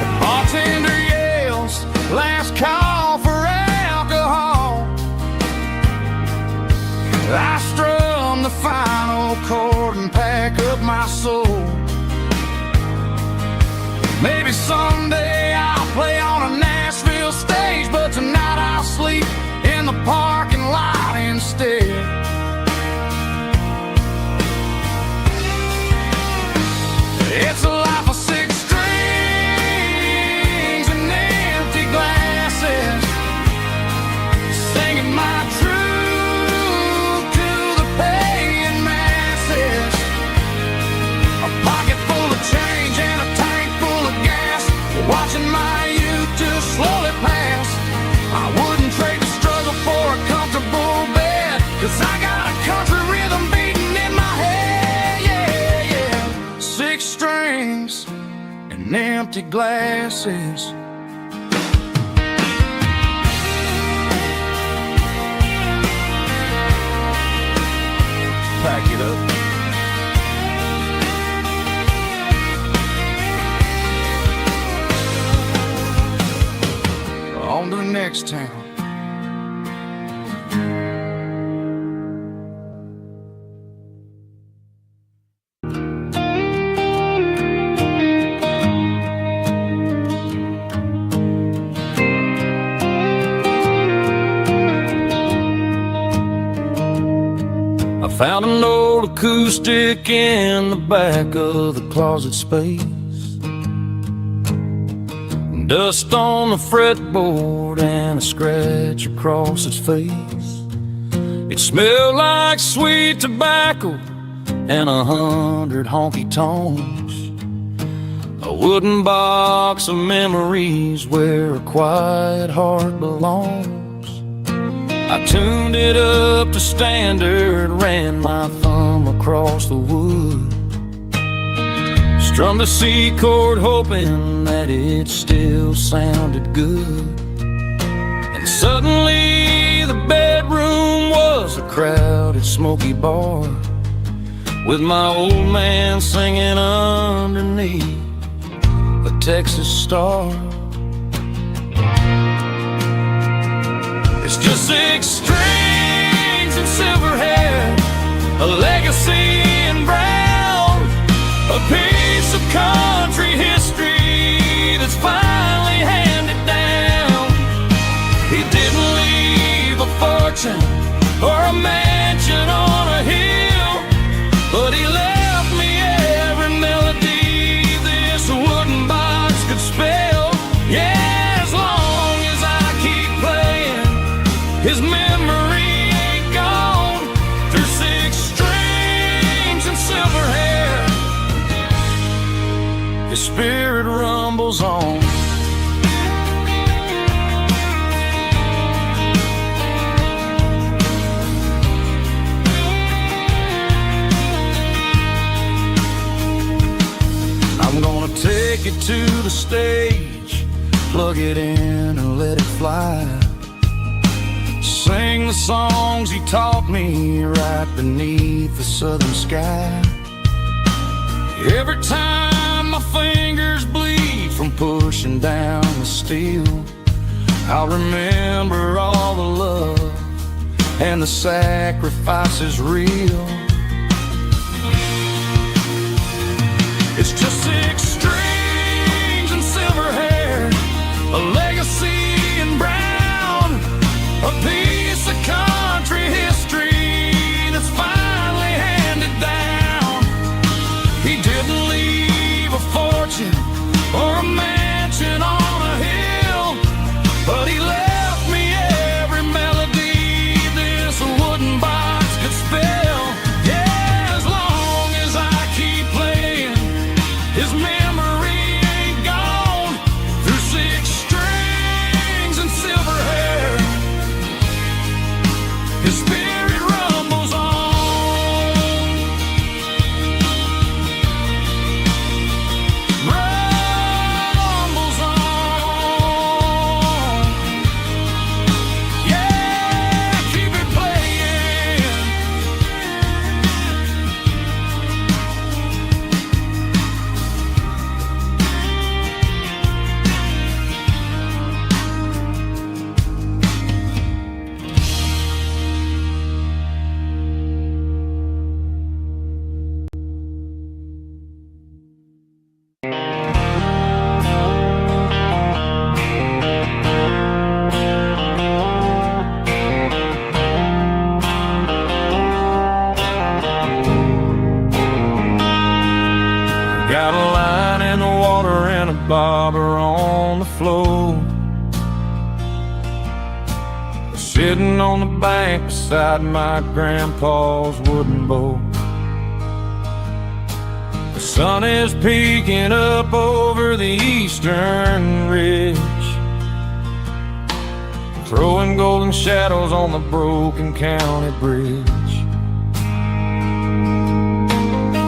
The bartender yells, last call for alcohol. I strum the final chord and pack up my soul. Maybe someday I'll play on a Nashville stage, but tonight I'll sleep in the parking lot instead. It's a life of six strings and empty glasses, singing my truth to the paying masses. A pocket full of change and a tank full of gas, watching my youth just slowly pass. I wouldn't trade the struggle for a comfortable bed, 'cause I got a country rhythm beating in my head, yeah, yeah. Six strings and empty glasses. Pack it up. On to the next town. I found an old acoustic in the back of the closet space. Dust on the fretboard and a scratch across its face. It smelled like sweet tobacco and 100 honky tonks. A wooden box of memories where a quiet heart belongs. I tuned it up to standard, ran my thumb across the wood. Strummed the C chord hoping that it still sounded good. And suddenly the bedroom was a crowded smoky bar, with my old man singing underneath the Texas star. It's just six strings and silver hair, a legacy in brown, a piece of country history that's finally handed down. He didn't leave a fortune or a mansion on a hill, but he left me every melody this wooden box could spell. Yeah, as long as I keep playing, his memory ain't gone. Through six strings and silver hair, his spirit rumbles on. I'm gonna take it to the stage, plug it in and let it fly. Sing the songs he taught me right beneath the southern sky. Every time my fingers bleed from pushing down the steel, I'll remember all the love and the sacrifices real. It's just six strings and silver hair, a legacy in brown, a piece of country history that's finally handed down. He didn't leave a fortune or a mansion on a hill, but he left me every melody this wooden box could spell. Yeah, as long as I keep playing, his memory ain't gone. Through six strings and silver hair, his spirit rumbles on. Rumbles on. Yeah, bobber on the floor, sitting on the bank beside my grandpa's wooden boat. The sun is peeking up over the eastern ridge, throwing golden shadows on the broken county bridge.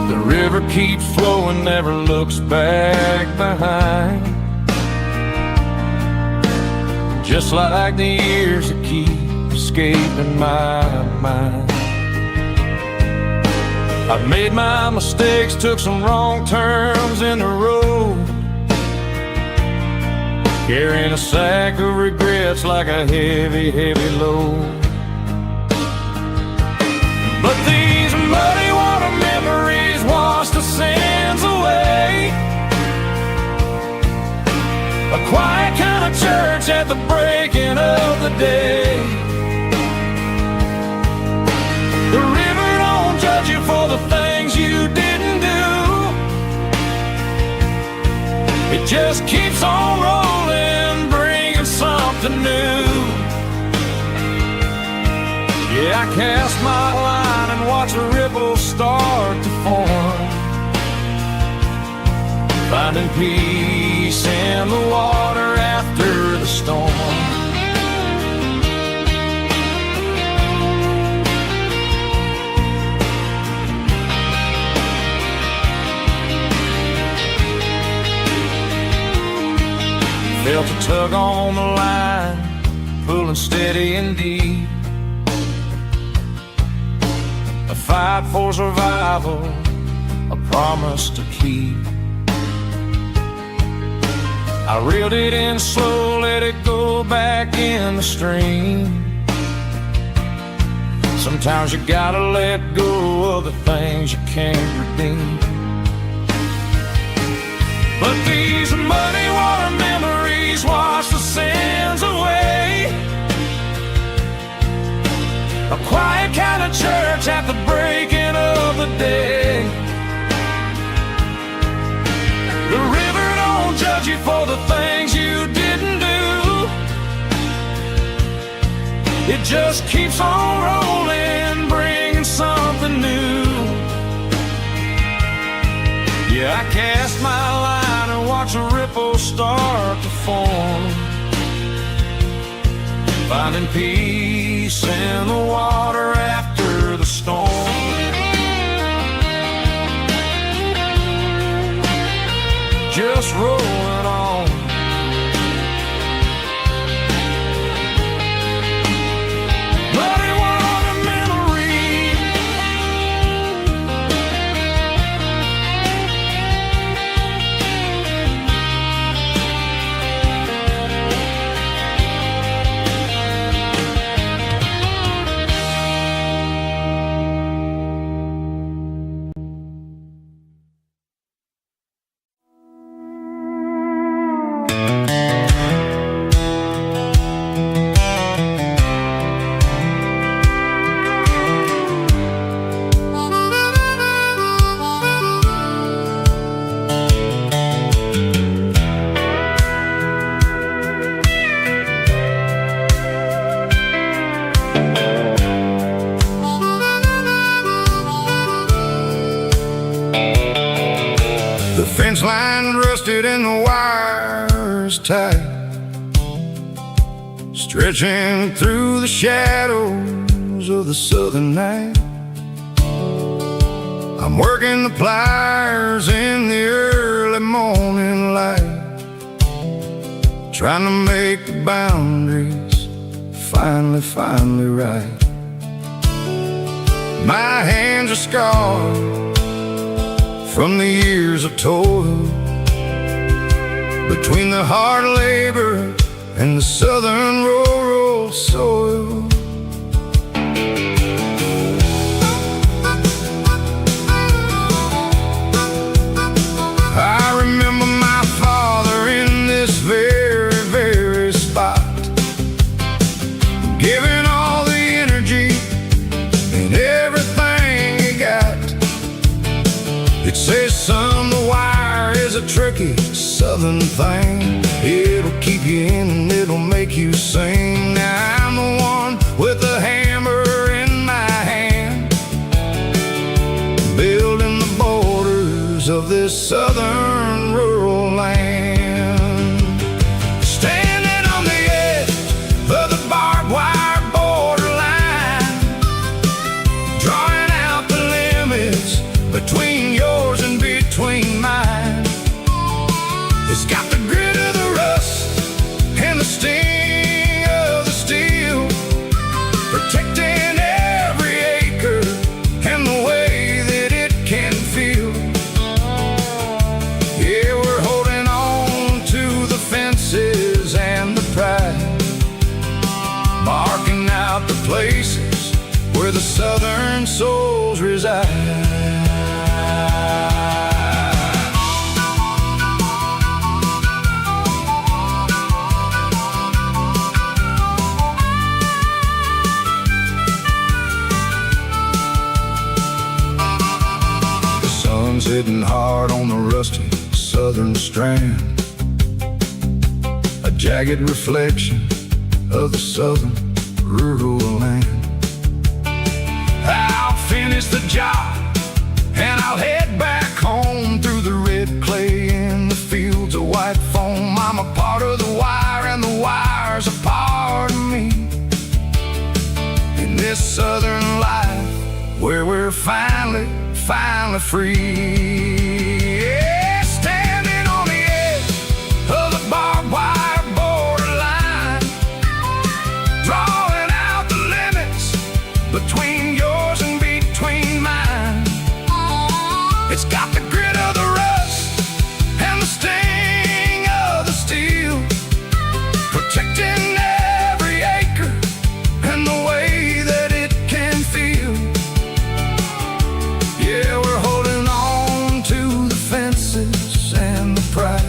The river keeps flowing, never looks back behind, just like the years that keep escaping my mind. I've made my mistakes, took some wrong turns in the road, carrying a sack of regrets like a heavy, heavy load. But these muddy water memories wash the sins away. A quiet kind of church at the breaking of the day. The river don't judge you for the things you didn't do. It just keeps on rolling, bringing something new. Yeah, I cast my line and watch the ripples start to form, finding peace in the water after the storm. Felt a tug on the line, pulling steady and deep. A fight for survival, a promise to keep. I reeled it in slow, let it go back in the stream. Sometimes you gotta let go of the things you can't redeem. But these muddy water memories wash the sins away. A quiet kind of church at the breaking of the day. The river don't judge you for the things you didn't do. It just keeps on rolling, bringing something new. Yeah, I cast my line and watch a ripple start to form, finding peace in the water after the storm. Just rolling on. Muddy water memory. Fence line rusted and the wires tight, stretching through the shadows of the southern night. I'm working the pliers in the early morning light, trying to make the boundaries finally right. My hands are scarred from the years of toil, between the hard labor and the southern rural soil. I remember my father in this very spot, giving all the energy and everything he got. It says, son, the wire is a tricky southern southern thing. It'll keep you in and it'll make you sing. Now I'm the one with the hammer in my hand, building the borders of this southern rural land. Standing on the edge of the barbed wire borderline, drawing out the limits between yours and between mine. It's got the grit of the rust and the sting of the steel, protecting every acre and the way that it can feel. Yeah, we're holding on to the fences and the pride, marking out the places where the southern souls reside. Hitting hard on the rusty southern strand, a jagged reflection of the southern rural land. I'll finish the job and I'll head back home through the red clay in the fields of white foam. I'm a part of the wire and the wire's a part of me, in this southern life where we're finally free. Yeah, standing on the edge of the barbed wire borderline, drawing out the limits between yours and between mine. It's got the grit of the rust and the sting of the steel, protecting every acre and the way that it can feel. Yeah, we're holding on to the fences and the pride,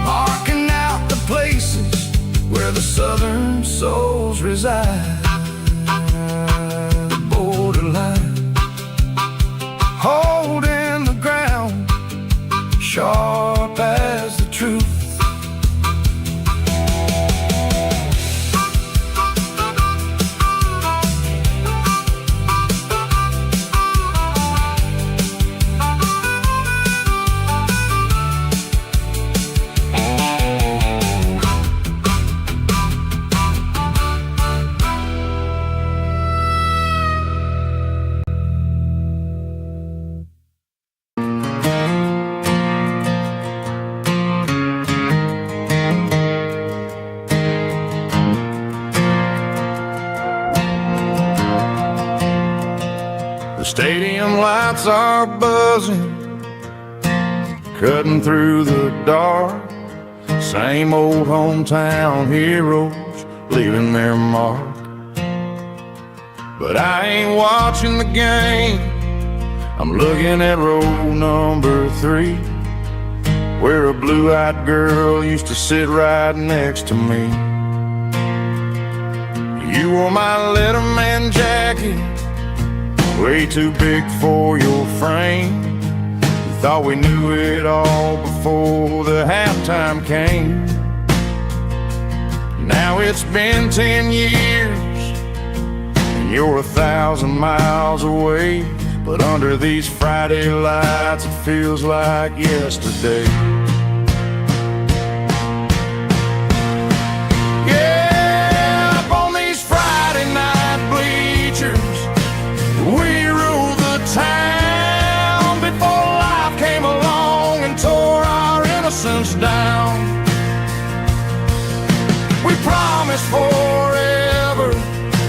marking out the places where the southern souls reside. Borderline, holding the ground, sharp as the truth. Stadium lights are buzzing, cutting through the dark. Same old hometown heroes leaving their mark. But I ain't watching the game, I'm looking at row number 3, where a blue-eyed girl used to sit right next to me. You wore my Letterman jacket, way too big for your frame. We thought we knew it all before the halftime came. Now it's been 10 years and you're 1,000 miles away, but under these Friday lights it feels like yesterday. Yeah, up on these Friday night bleachers, we ruled the town before life came along and tore our innocence down. We promised forever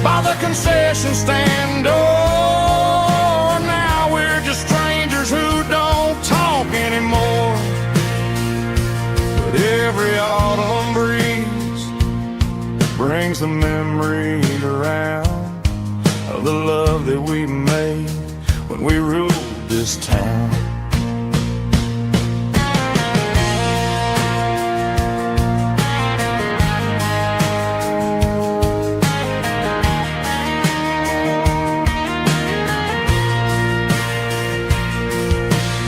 by the concession stand door. Now we're just strangers who don't talk anymore. But every autumn breeze brings the memories around of the love that we made when we ruled this town.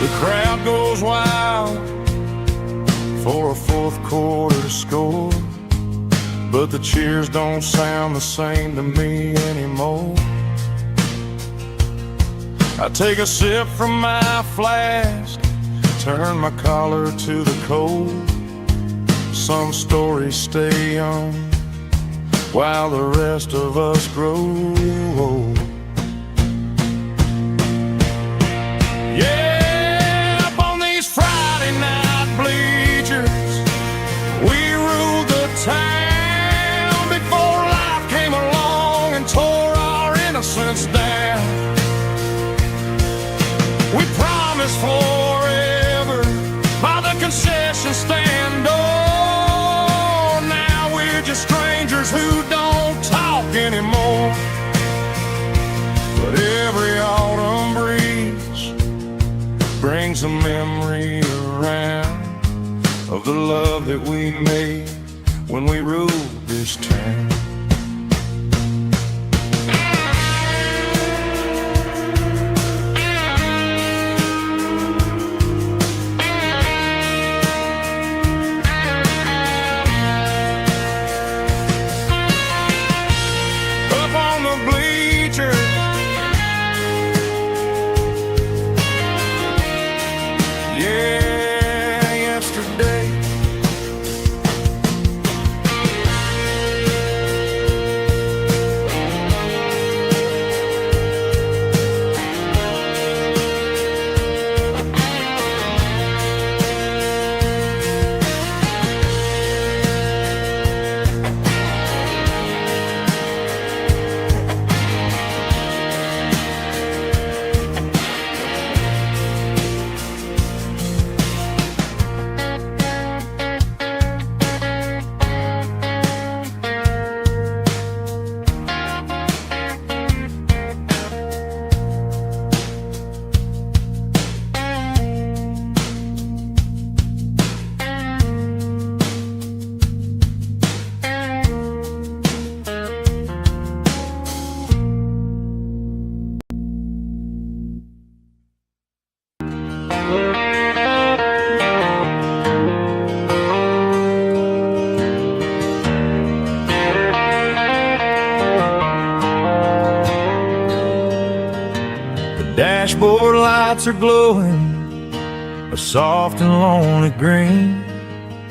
The crowd goes wild score, but the cheers don't sound the same to me anymore. I take a sip from my flask, turn my collar to the cold. Some stories stay young while the rest of us grow old. Yeah, up on these Friday night bleachers, we ruled the town before life came along and tore our innocence down. We promised forever by the concession stand door. Now we're just strangers who don't talk anymore. But every autumn breeze brings a memory around of the love that we made when we ruled this town. Dashboard lights are glowing a soft and lonely green.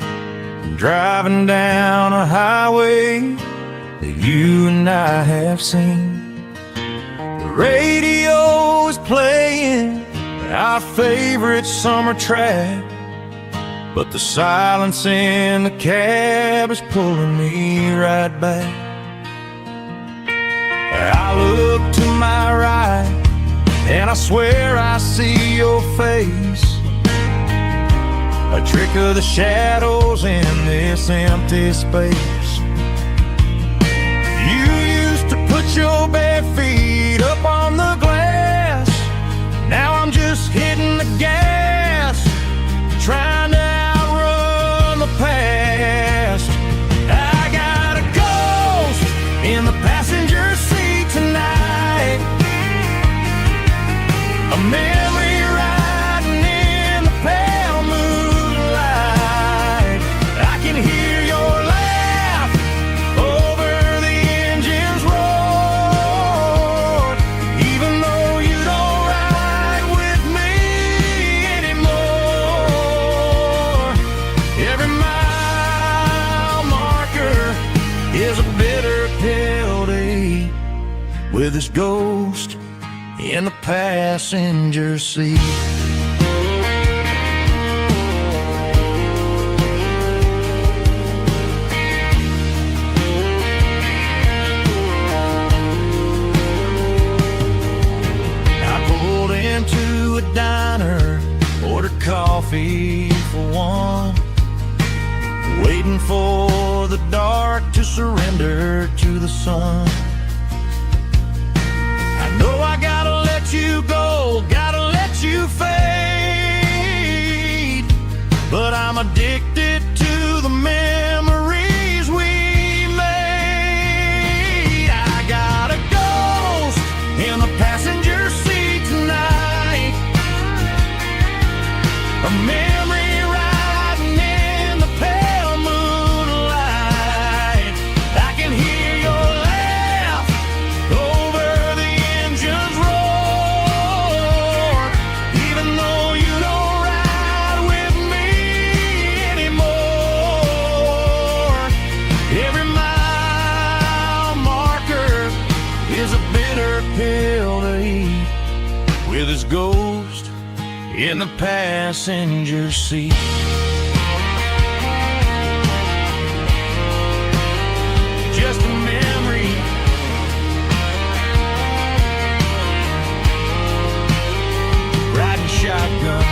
I'm driving down a highway that you and I have seen. The radio is playing our favorite summer track, but the silence in the cab is pulling me right back. I look to my right and I swear I see your face, a trick of the shadows in this empty space. You used to put your bare feet up on the glass. Now I'm just hitting the gas, trying to outrun the past. I got a ghost in the passenger seat tonight, a memory riding in the pale moonlight. I can hear your laugh over the engine's roar, even though you don't ride with me anymore. Every mile marker is a bitter pill to eat with this ghost in the passenger seat. I pulled into a diner, ordered coffee for one, waiting for the dark to surrender to the sun. I know I gotta let you go, gotta let you fade, but I'm addicted to the memories we made. I got a ghost in the passenger seat tonight, a memory riding in the pale moonlight. is a bitter pill to eat, with his ghost in the passenger seat. Just a memory, riding shotgun.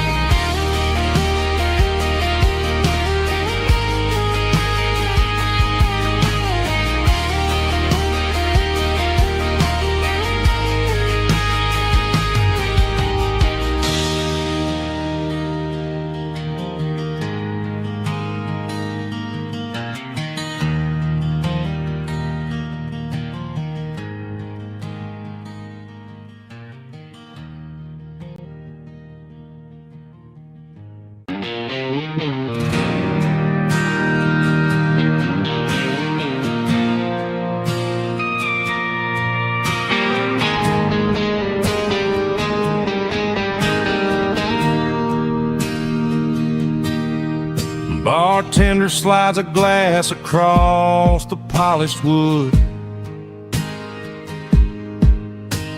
Bartender slides a glass across the polished wood.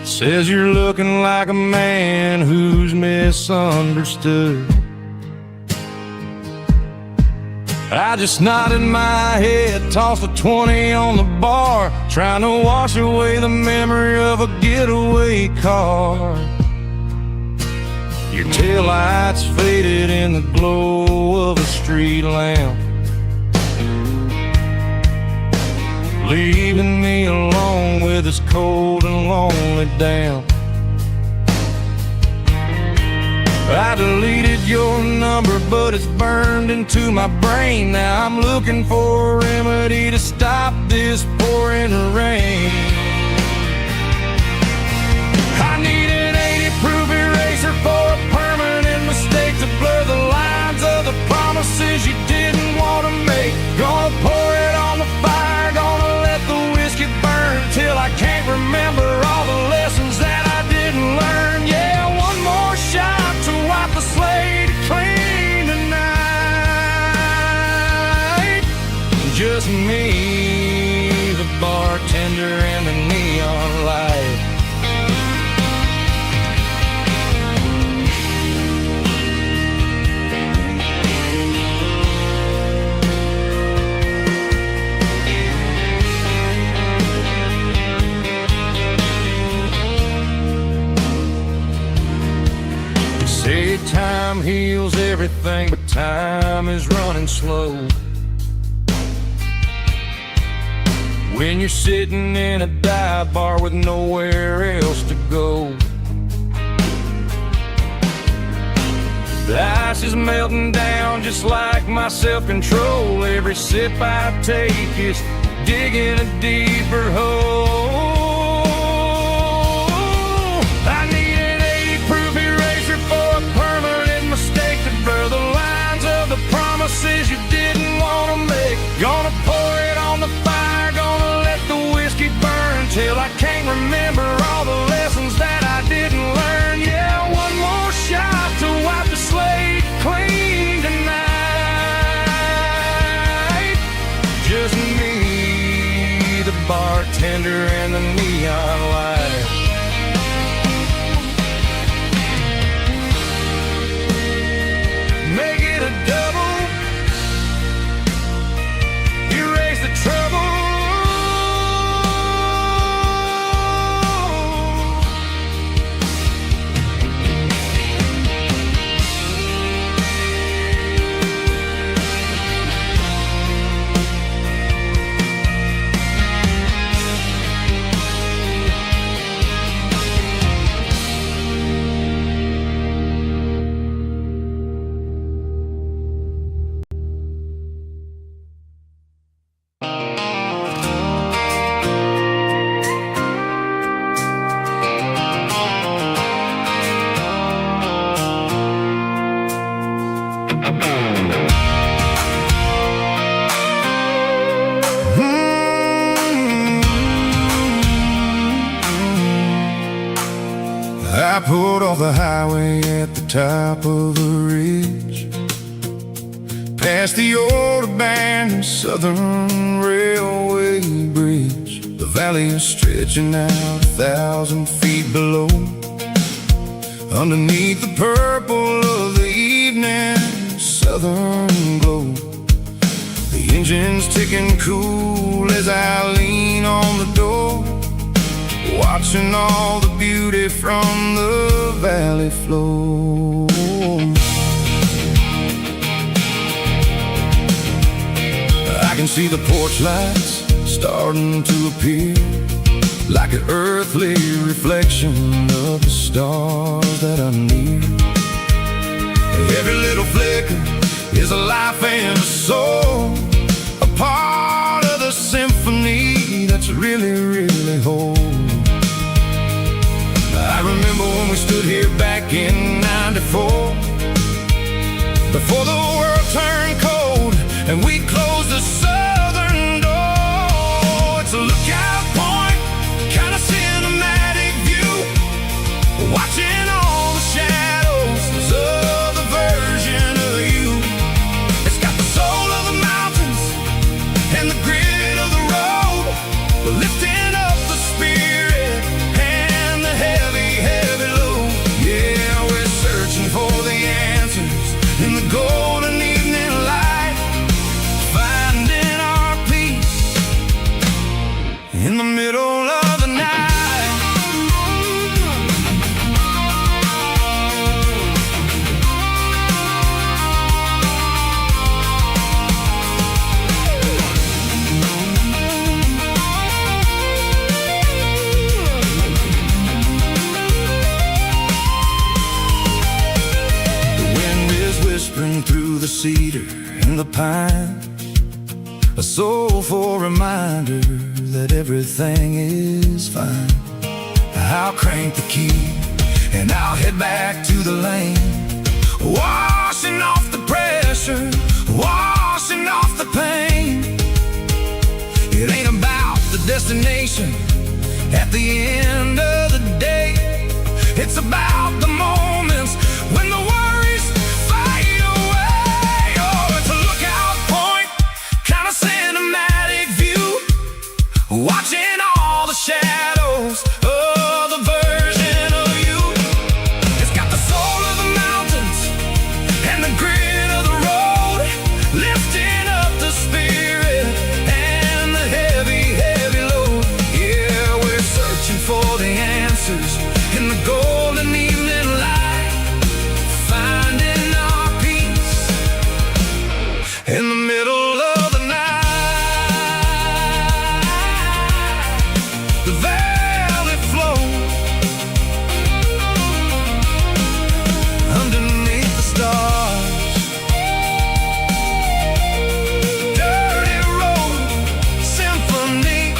Says you're looking like a man who's misunderstood. I just nodded my head, tossed a 20 on the bar, trying to wash away the memory of a getaway car. Your taillights faded in the glow of a street lamp, leaving me alone with this cold and lonely damp. I deleted your number, but it's burned into my brain. Now I'm looking for a remedy to stop this pouring rain. I need an 80-proof eraser for a permanent mistake, to blur the lines of the promises you didn't want to make. Gonna pour it on the fire, gonna let the whiskey burn till I can't remember all the lessons that I didn't learn. Yeah, one more shot to wipe the slate clean tonight. Just me, the bartender, and the neon light. Say time heals everything, but time is running slow. When you're sitting in a dive bar with nowhere else to go, the ice is melting down just like my self-control. Every sip I take is digging a deeper hole. I need an 80-proof eraser for a permanent mistake, to blur the lines of the promises you didn't want to make. Gonna pour it on the fire, gonna let the whiskey burn till I can't remember all the lessons that I didn't learn. Yeah, one more shot to wipe the slate clean tonight. Just me, the bartender, and the neon light. Make it a double, erase the trouble. I pulled off the highway at the top of the ridge, past the old abandoned Southern Railway bridge. The valley is stretching out 1,000 feet below. Underneath the purple of the evening southern glow, the engine's ticking cool as I lean on the door, watching all the beauty from the valley flow. I can see the porch lights starting to appear, like an earthly reflection of the stars that are near. Every little flicker is a life and a soul, a part of the symphony that's really, really whole. I remember when we stood here back in '94, before the world turned cold and we closed the southern door. It's a lookout point, kind of cinematic view, watching all the shadows of the version of you. It's got the soul of the mountains and the grit of the road, lifting up the spirit and the heavy, heavy load. Yeah, we're searching for the answers in the golden evening light, finding our peace in the middle of the night. Whispering through the cedar and the pine, a soulful reminder that everything is fine. I'll crank the key and I'll head back to the lane, washing off the pressure, washing off the pain. It ain't about the destination at the end of the day, it's about the moments when the worries fade away. Oh, it's a lookout point, kind of cinematic view, watching all the shadows of the version of you. It's got the soul of the mountains and the grit of the road, lifting up the spirit and the heavy, heavy load. Yeah, we're searching for the answers in the golden evening light, finding our peace in the middle of the night. The valley flows underneath the stars. Dirty Road Symphony.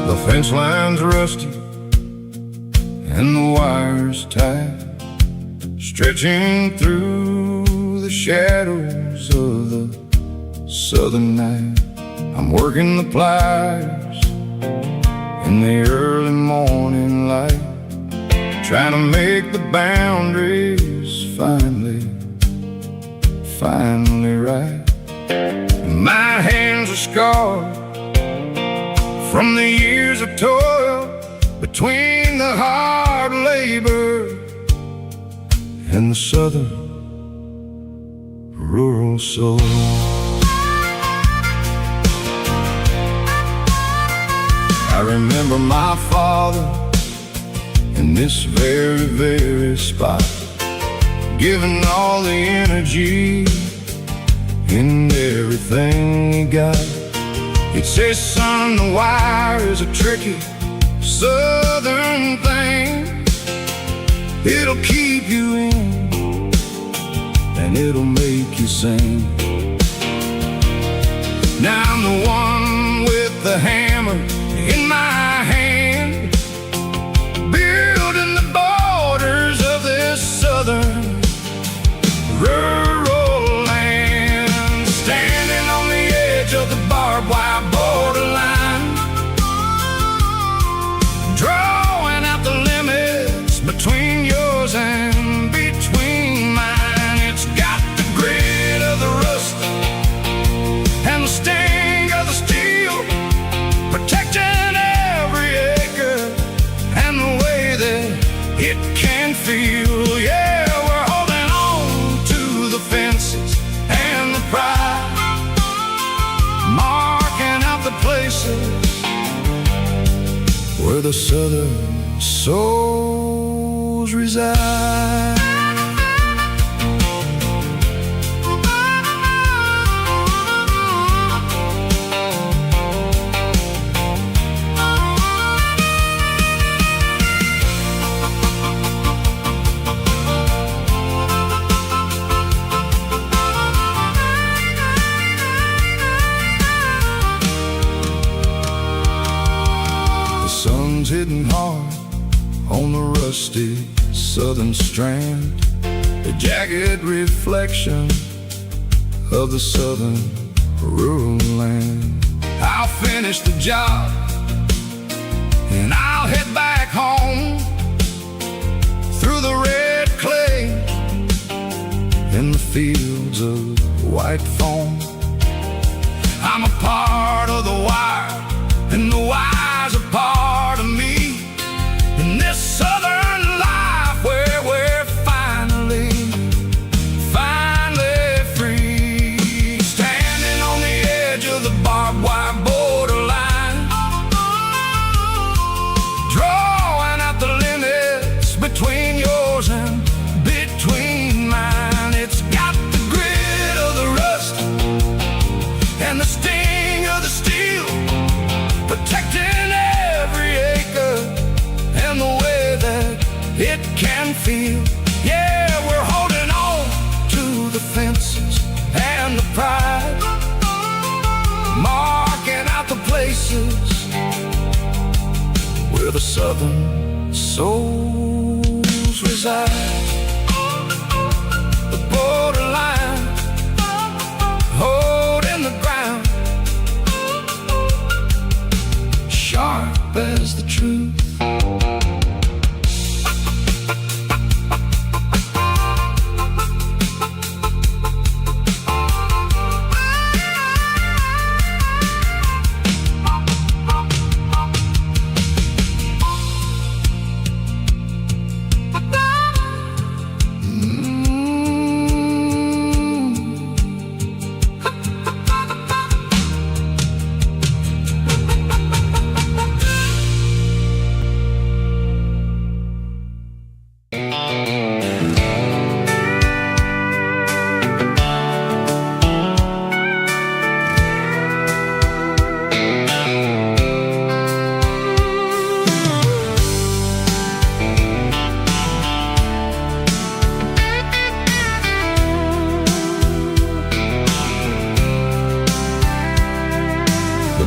The fence line's rusty and the wires tight, stretching through the shadows of the southern night. I'm working the pliers in the early morning light, trying to make the boundaries finally right. My hands are scarred from the years of toil, between the hard labor and the southern rural soul. I remember my father in this very, very spot, giving all the energy in everything he got. He'd say, son, the wire is a tricky southern thing. It'll keep you in and it'll make you sing. Now I'm the one with the hammer in my hand, building the borders of this southern rural land, standing on the edge of the barbed wire borderline, drawing out the limits between yours and between mine. It's got the grit of the rust and the sting of the steel, protecting every acre and the way that it can feel. Yeah, we're holding on to the fences and the pride, marking out the places where the southern souls reside. Hitting hard on the rusty southern strand, a jagged reflection of the southern rural land. I'll finish the job and I'll head back home through the red clay in the fields of white foam. I'm a part of the wire and the wire's a part of me in this southern life where we're finally free, standing on the edge of the barbed wire borderline, drawing out the limits between yours and between mine. It's got the grit of the rust and the sting of the steel, protecting every acre and the way that it can feel. Yeah, we're holding on to the fences and the pride, marking out the places where the southern souls reside. The borderline, holding the ground, sharp as the truth.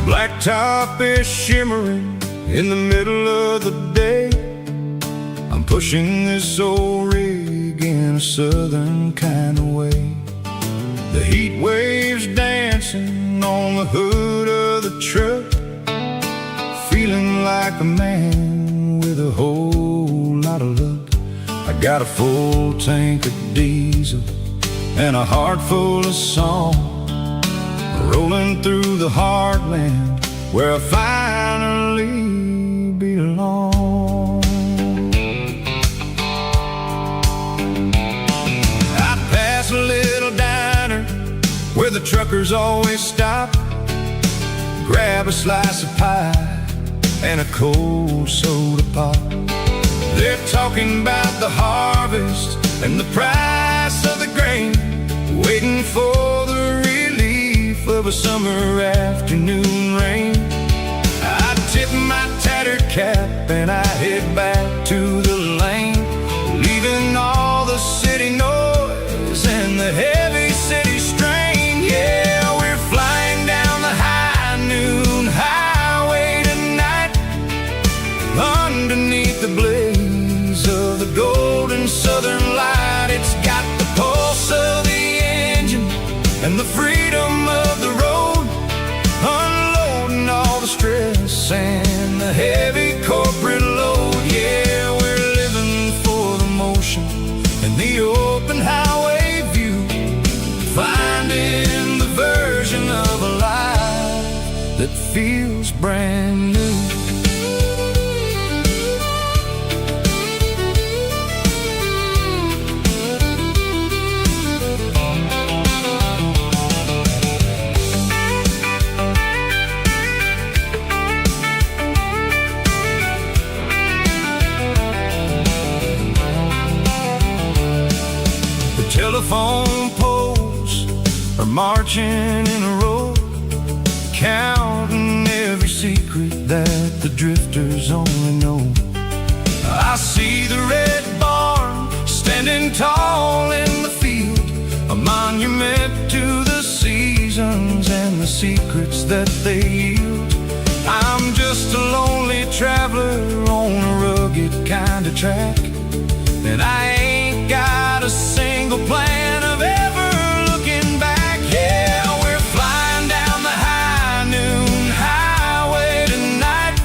Blacktop is shimmering in the middle of the day. I'm pushing this old rig in a southern kind of way. The heat waves dancing on the hood of the truck, feeling like a man with a whole lot of luck. I got a full tank of diesel and a heart full of song, rolling through the heartland where I finally belong. I'd pass a little diner where the truckers always stop, grab a slice of pie and a cold soda pop. They're talking about the harvest and the price of the grain, waiting for the relief of a summer afternoon rain. I tip my tattered cap and I head back to the lane, leaving all the city noise and the heavy city strain. Yeah, we're flying down the high noon highway tonight, underneath the blaze of the golden southern light. It's got the pulse of the engine and the freedom of the road, unloading all the stress and the heavy corporate load. Yeah, we're living for the motion and the open highway view, finding the version of a life that feels brand new. Telephone poles are marching in a row, counting every secret that the drifters only know. I see the red barn standing tall in the field, a monument to the seasons and the secrets that they yield. I'm just a lonely traveler on a rugged kind of track, and I ain't got a single plan of ever looking back. Yeah, we're flying down the high noon highway tonight,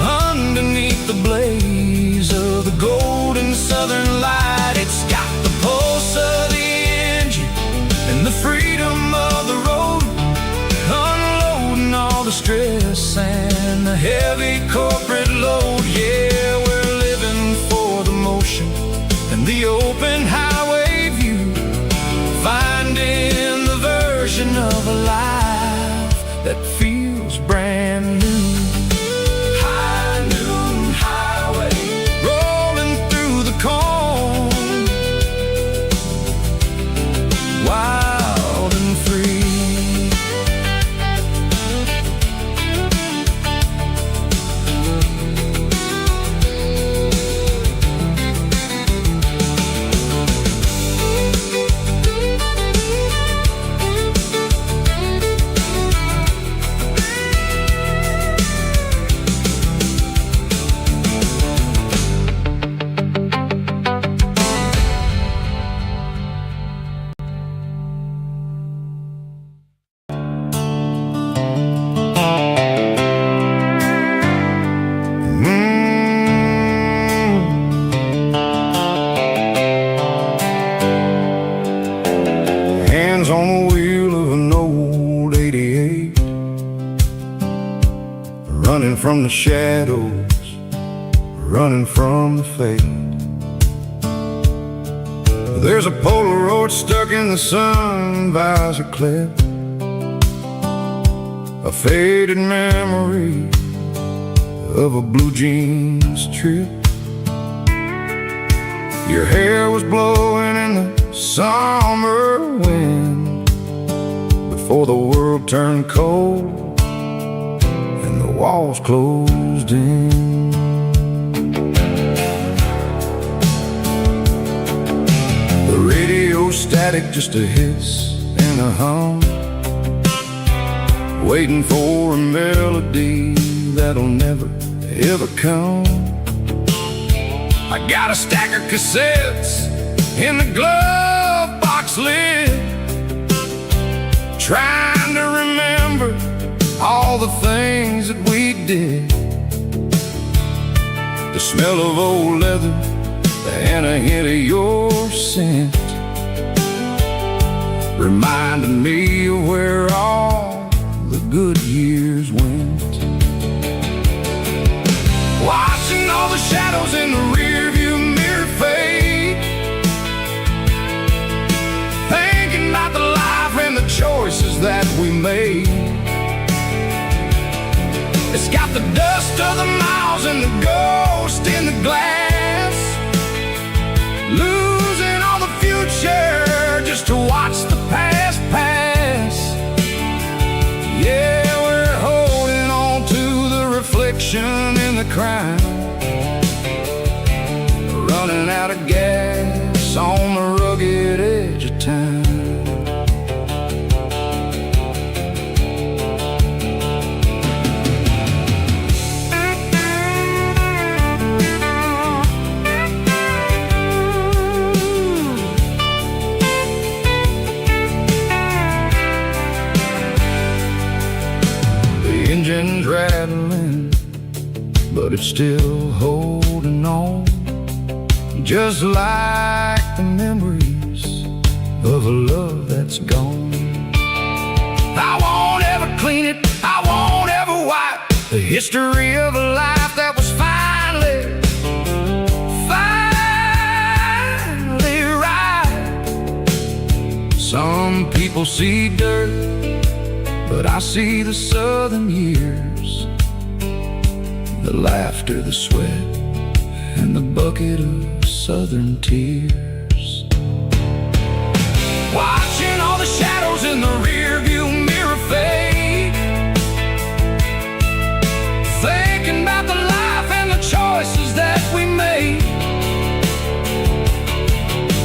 underneath the blaze of the golden southern light. It's got the pulse of the engine and the freedom of the road, unloading all the stress and the heavy corporate load. Yeah, we're living for the motion and the open highway view, finding the version of a life that feels brand new. High noon highway, rolling through the corn, wild and free. On the wheel of an old 88, running from the shadows, running from the fate. There's a Polaroid stuck in the sun visor clip, a faded memory of a blue jeans trip. Your hair was blowing in the summer wind before the world turned cold and the walls closed in. The radio static, just a hiss and a hum, waiting for a melody that'll never ever come. I got a stack of cassettes in the glove box lid, trying to remember all the things that we did. The smell of old leather and a hint of your scent reminded me of where all the good years went. Watching all the shadows in the rearview mirror fade, thinking about the life and the choices that we made. It's got the dust of the miles and the ghost in the glass, losing all the future just to watch the past pass. Yeah, we're holding on to the reflection in the crowd, running out of gas on the rugged edge of town. The engine's rattling, but it's still holding on, just like the memories of a love that's gone. I won't ever clean it, I won't ever wipe the history of a life that was finally right. Some people see dirt, but I see the southern years, the laughter, the sweat, and the bucket of southern tears. Watching all the shadows in the rear view mirror fade, thinking about the life and the choices that we made.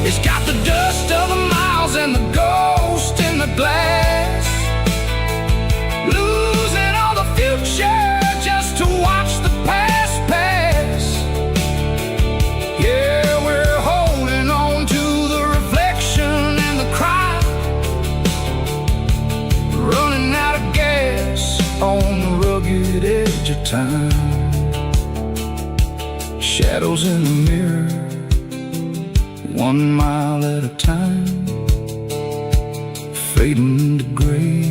It's got the dust of the miles and the ghost in the glass, losing all the future just to watch the past pass. Yeah, we're holding on to the reflection in the crowd, running out of gas on the rugged edge of time. Shadows in the mirror, 1 mile at a time, fading to gray.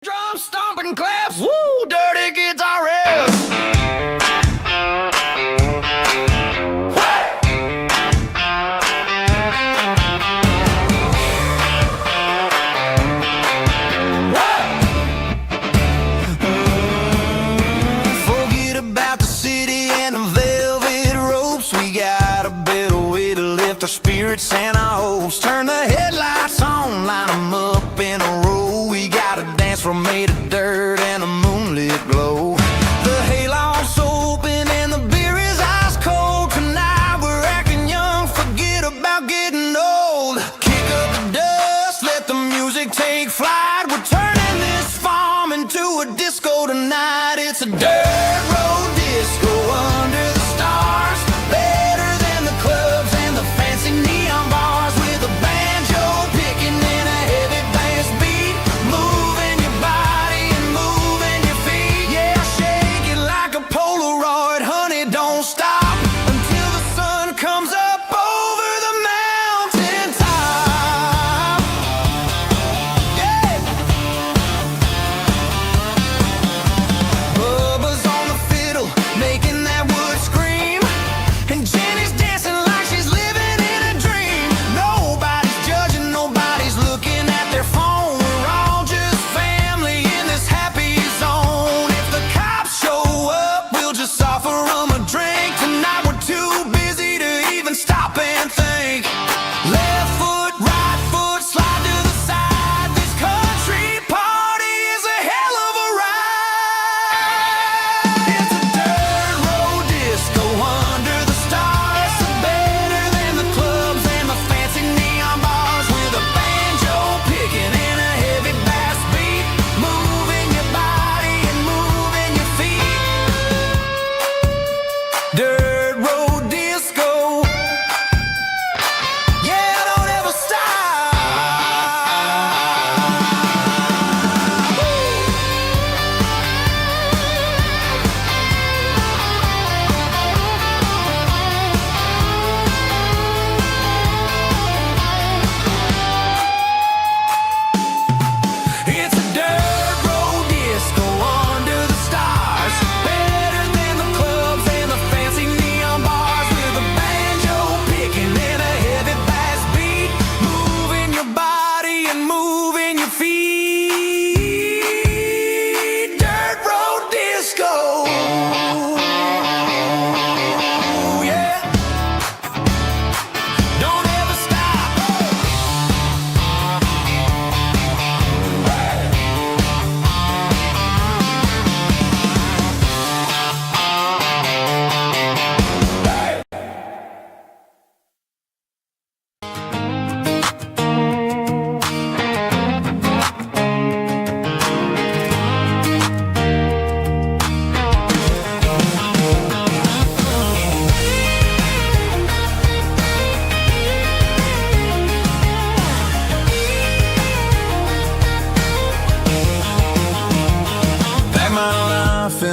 Drum stomping claps, woo, dirty guitar riffs.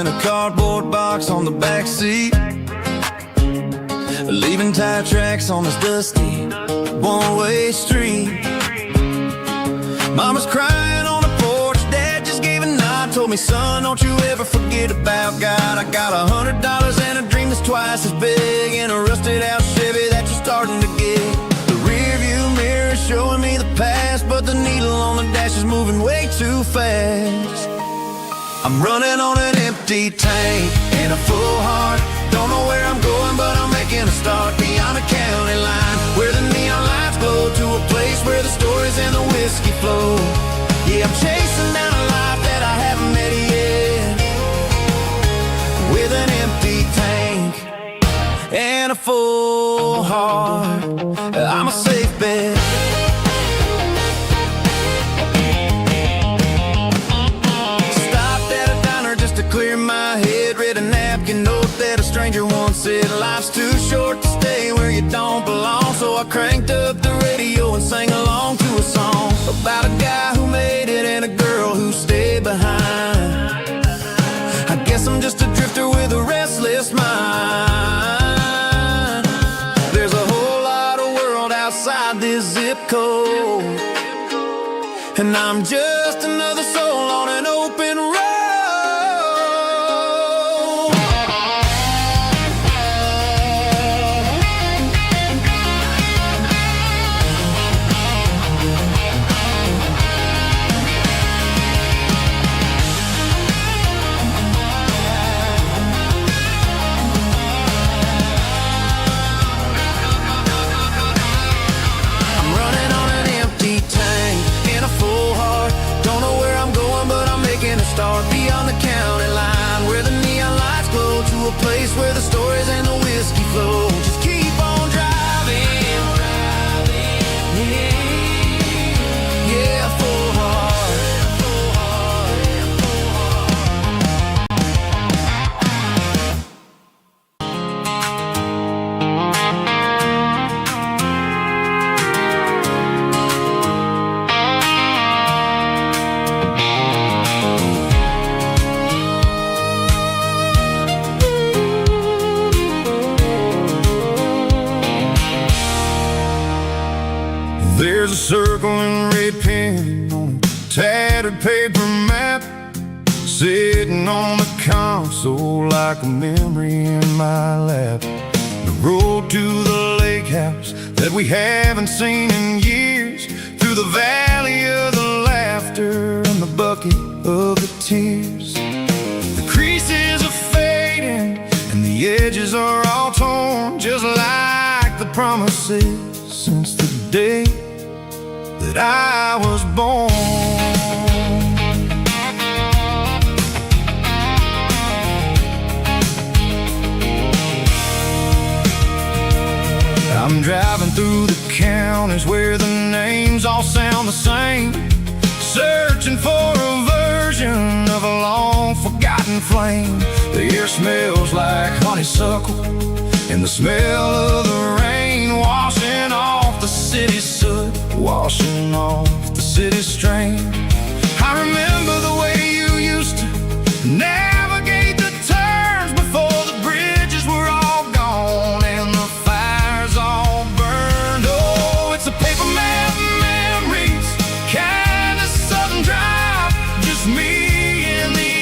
in a cardboard box on the back seat, leaving tire tracks on this dusty one-way street. Mama's crying on the porch, Dad just gave a nod, told me, son, don't you ever forget about God. I got $100 and a dream that's twice as big, and a rusted out Chevy that you're starting to get. The rear view mirror is showing me the past, but the needle on the dash is moving way too fast. I'm running on an empty tank and a full heart. Don't know where I'm going, but I'm making a start beyond the county line, where the neon lights glow, to a place where the stories and the whiskey flow. Yeah, I'm chasing down a life that I haven't met yet, with an empty tank and a full heart. I'm a safe bet. Clear my head, read a napkin note that a stranger once said, life's too short to stay where you don't belong. So I cranked up the radio and sang along to a song about a guy who made it and a girl who stayed behind. I guess I'm just a drifter with a restless mind. There's a whole lot of world outside this zip code, and I'm just another soul on an open road. Start beyond the county line, where the neon lights glow, to a place where the stories and the whiskey flow. Just keep on driving, yeah, full heart. There's a circle and red pen on a tattered paper map, sitting on the console like a memory in my lap. The road to the lake house that we haven't seen in years, through the valley of the laughter and the bucket of the tears. The creases are fading and the edges are all torn, just like the promises since the day that I was born. I'm driving through the counties where the names all sound the same, searching for a version of a long forgotten flame. The air smells like honeysuckle, and the smell of the rain washing off the city's soot, washing off the city's strain. I remember the way you used to navigate the turns before the bridges were all gone and the fires all burned. Oh, it's a paper map memories, kind of southern drive, just me and the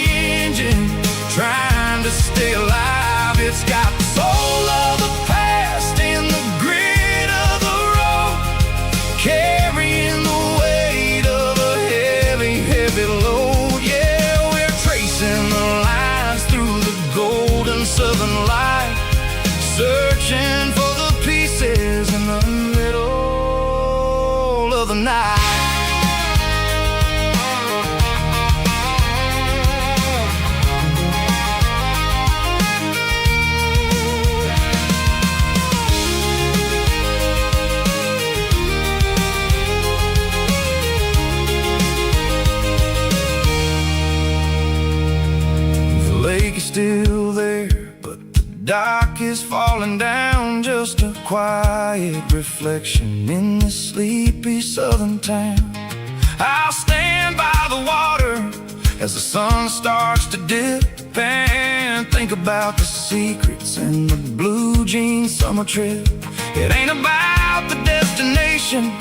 engine trying to stay alive. It's got the soul of the past and the grit of the road, carrying the weight of a heavy, heavy load. Yeah, we're tracing the lines through the golden southern light, searching for the pieces in the middle of the night. Still there, but the dock is falling down, just a quiet reflection in this sleepy southern town. I'll stand by the water as the sun starts to dip, and think about the secrets and the blue jean summer trip. It ain't about the destination.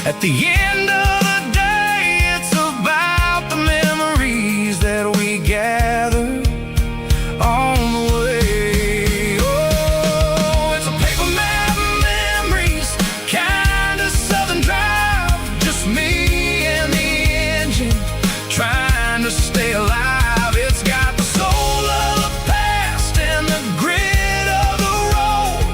At the end of the day, it's about the memories that we gather on the way. Oh, it's a paper map of memories, kind of southern drive. Just me and the engine, trying to stay alive. It's got the soul of the past and the grit of the road,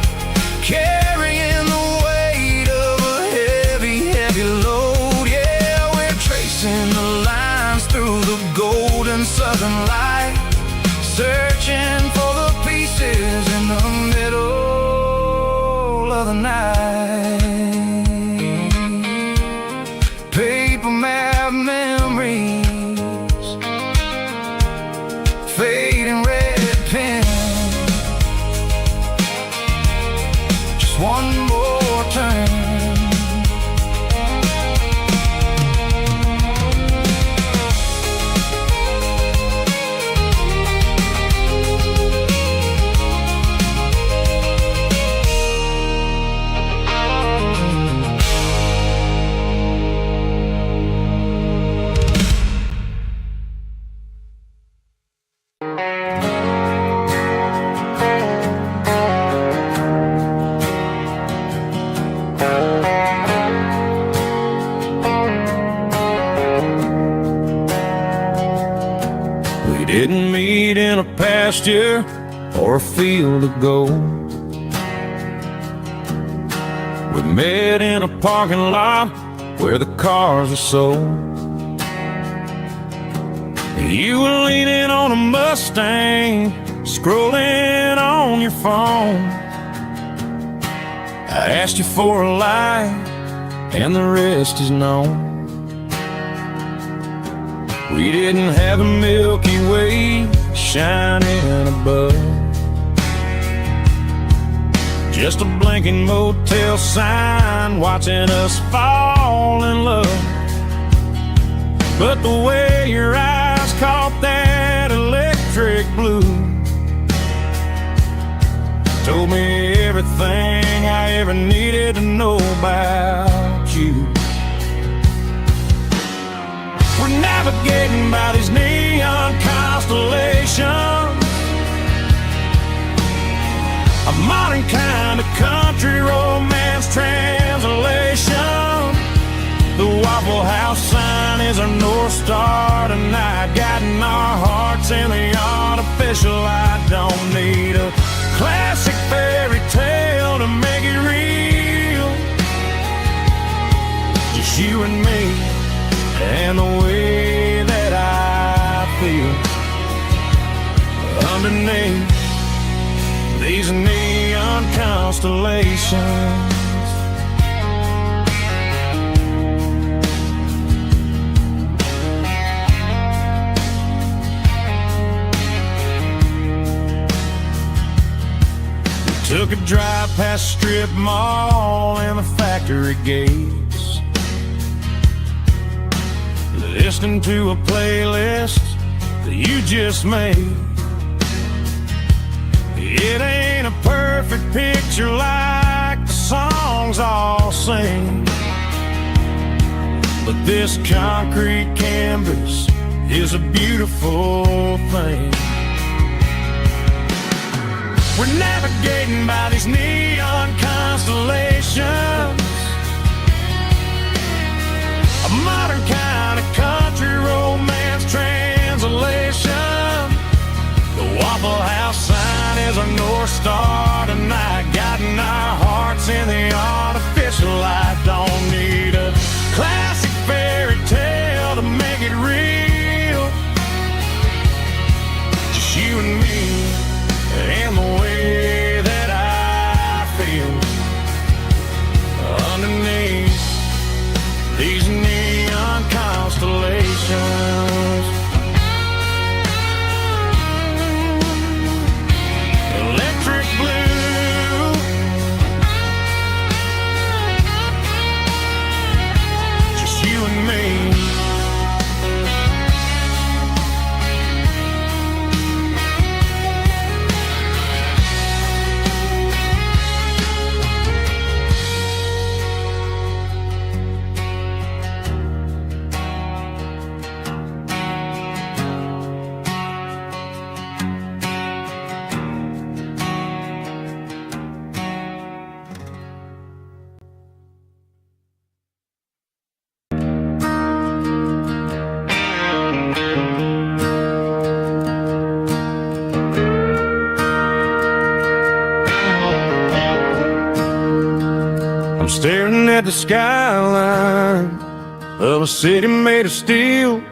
carrying the weight of a heavy, heavy load. Yeah, we're tracing the lines through the golden southern light, searching for the pieces in the middle of the night. Paper map memories, fading red pen. Just one more turn. We didn't meet in a pasture or a field of gold. We met in a parking lot where the cars were sold. You were leaning on a Mustang, scrolling on your phone. I asked you for a light, and the rest is known. We didn't have a Milky Way shining above, just a blinking motel sign watching us fall in love. But the way your eyes caught that electric blue told me everything I ever needed to know about you. We're navigating by these neon constellations, a modern kind of country romance translation. The Waffle House sign is our North Star tonight, guiding our hearts in the artificial light. Don't need a classic fairy tale to make it real, just you and me and the way that I feel underneath these neon constellations. We took a drive past strip mall and the factory gates, listening to a playlist that you just made. It ain't a perfect picture like the songs all sing, but this concrete canvas is a beautiful thing. We're navigating by these neon constellations, a modern kind of country romance translation. The Waffle House sign is our North Star tonight, guiding our hearts in the artificial light. Don't need a classic fairy tale to make it real, just you and me and the way that I feel underneath these neon constellations. Electric blue the skyline of a city made of steel,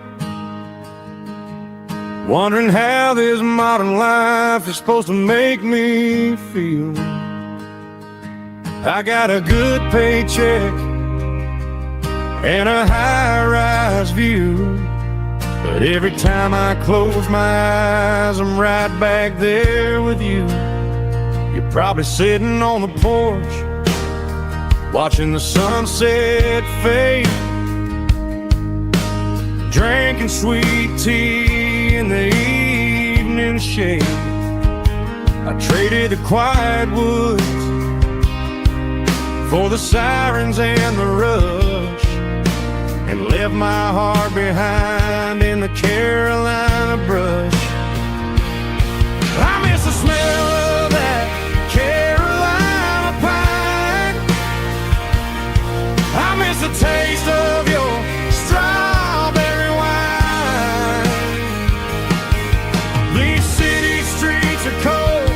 wondering how this modern life is supposed to make me feel. I got a good paycheck and a high-rise view, but every time I close my eyes, I'm right back there with you. You're probably sitting on the porch, watching the sunset fade, drinking sweet tea in the evening shade. I traded the quiet woods for the sirens and the rush, and left my heart behind in the Carolina brush. I miss the smell of that Carolina pine. I miss the taste of your strawberry wine. These city streets are cold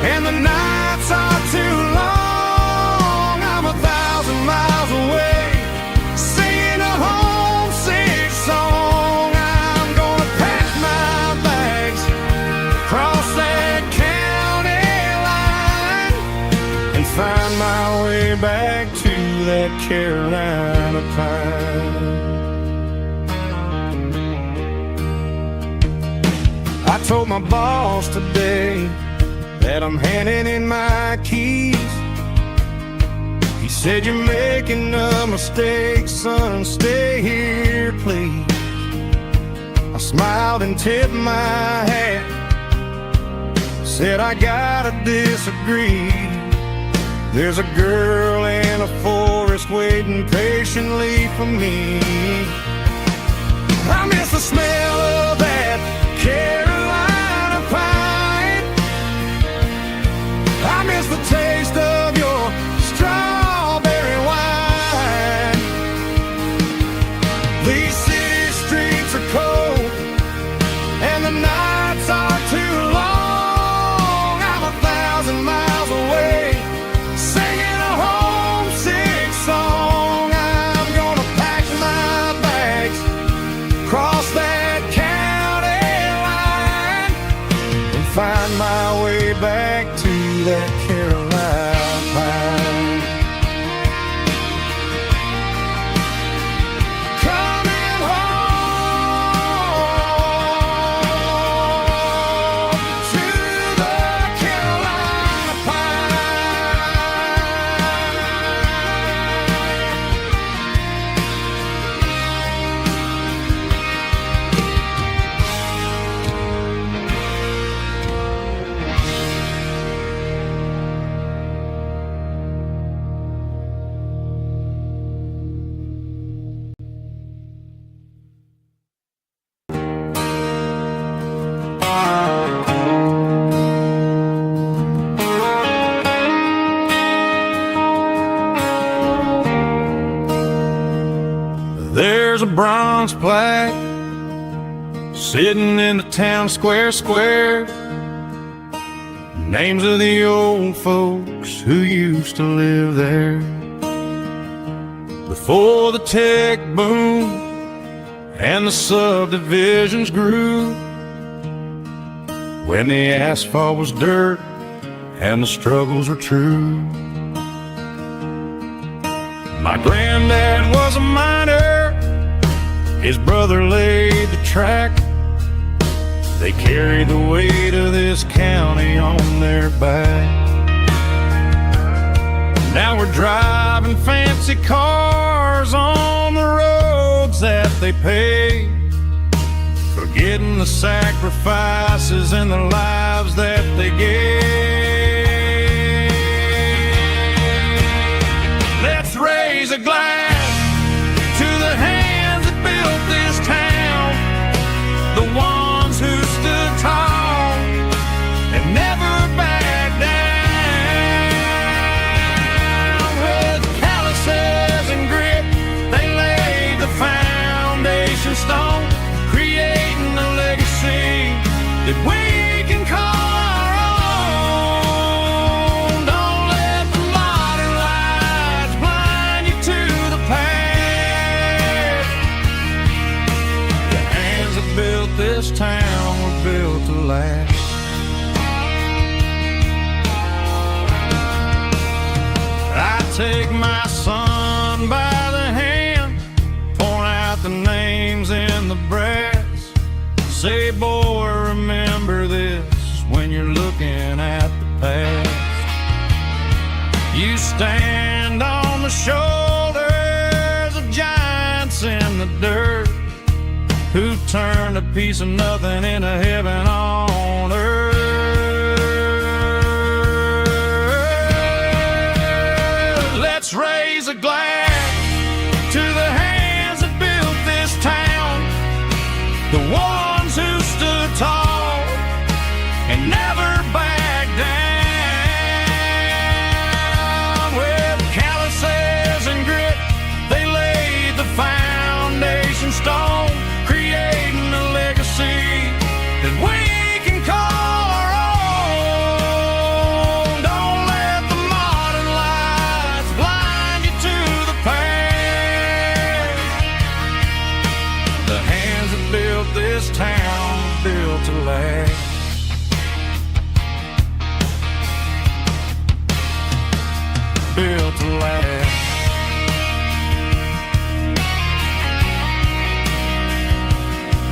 and the nights are too long. I'm 1,000 miles away, singing a homesick song. I'm gonna pack my bags, cross that county line, and find my way back to that Carolina pine. I told my boss today that I'm handing in my keys. He said, "You're making a mistake, son, stay here, please." I smiled and tipped my hat, said, "I gotta disagree. There's a girl in a forest waiting patiently for me." I miss the smell of that Carolina pine. I miss the taste of your strawberry wine. These city streets are cold and the nights are too long. I'm 1,000 miles away, singing a homesick song. I'm gonna pack my bags, cross that county line, and find my way back to that Carolina pine. Coming home to the Carolina There's a bronze plaque sitting in the town square. Names of the old folks who used to live there before the tech boom and the subdivisions grew, when the asphalt was dirt and the struggles were true. My granddad was a miner, his brother laid the track. They carried the weight of this county on their back. Now we're driving fancy cars on the roads that they paved, forgetting the sacrifices and the lives that they gave. Let's raise a glass to the hands that built this town, the ones who stood tall and never backed down. With calluses and grit, they laid the foundation stone, creating a legacy that we can call our own. Don't let the modern lights blind this town were built to last. I take my son by the hand, point out the names in the brass. Say, boy, remember this when you're looking at the past. You stand on the shoulders of giants in the dirt, who turned a piece of nothing into heaven on earth. Let's raise a glass to the hands that built this town, the ones who stood tall and never backed down. With calluses and grit, they laid the foundation stone, creating a legacy that we can call our own. Don't let the modern lights blind you to the past. The hands that built this town built to last. Built to last.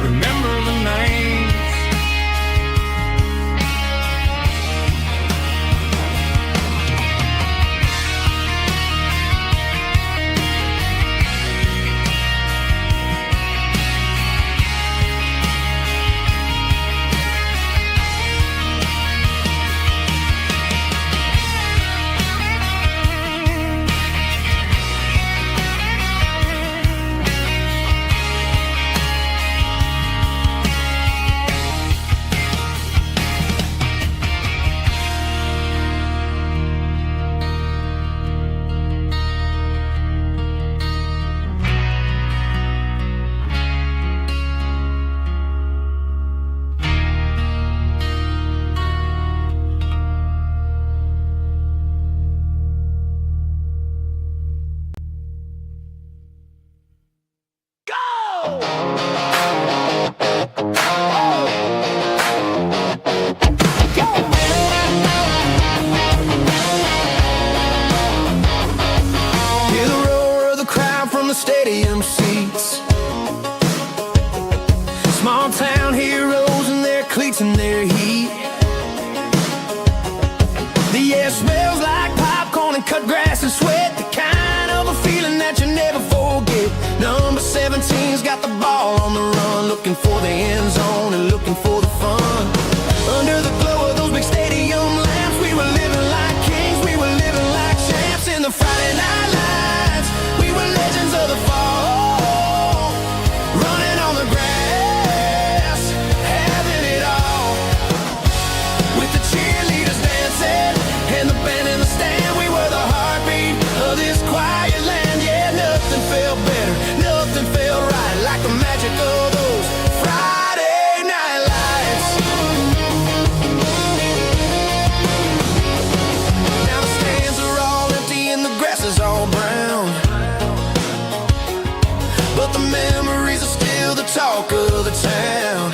Remember the names. Hear the roar of the crowd from the stadium seats. Small town heroes in their cleats and their heat. The air smells like popcorn and cut grass and sweat, the kind of a feeling that you never forget. Number 17's got the ball on the run, looking for the end zone and looking for the fun. Under the glow of those big stadium lamps, we were living like kings, we were living like champs. In the Friday night lights, we were legends of the fall, running on the grass, having it all. With the cheerleaders dancing and the band in the stand, we were the heartbeat of this quiet land. Yeah, nothing felt better, nothing felt right like the magic of those Friday night lights. Now the stands are all empty and the grass is all brown, but the memories are still the talk of the town.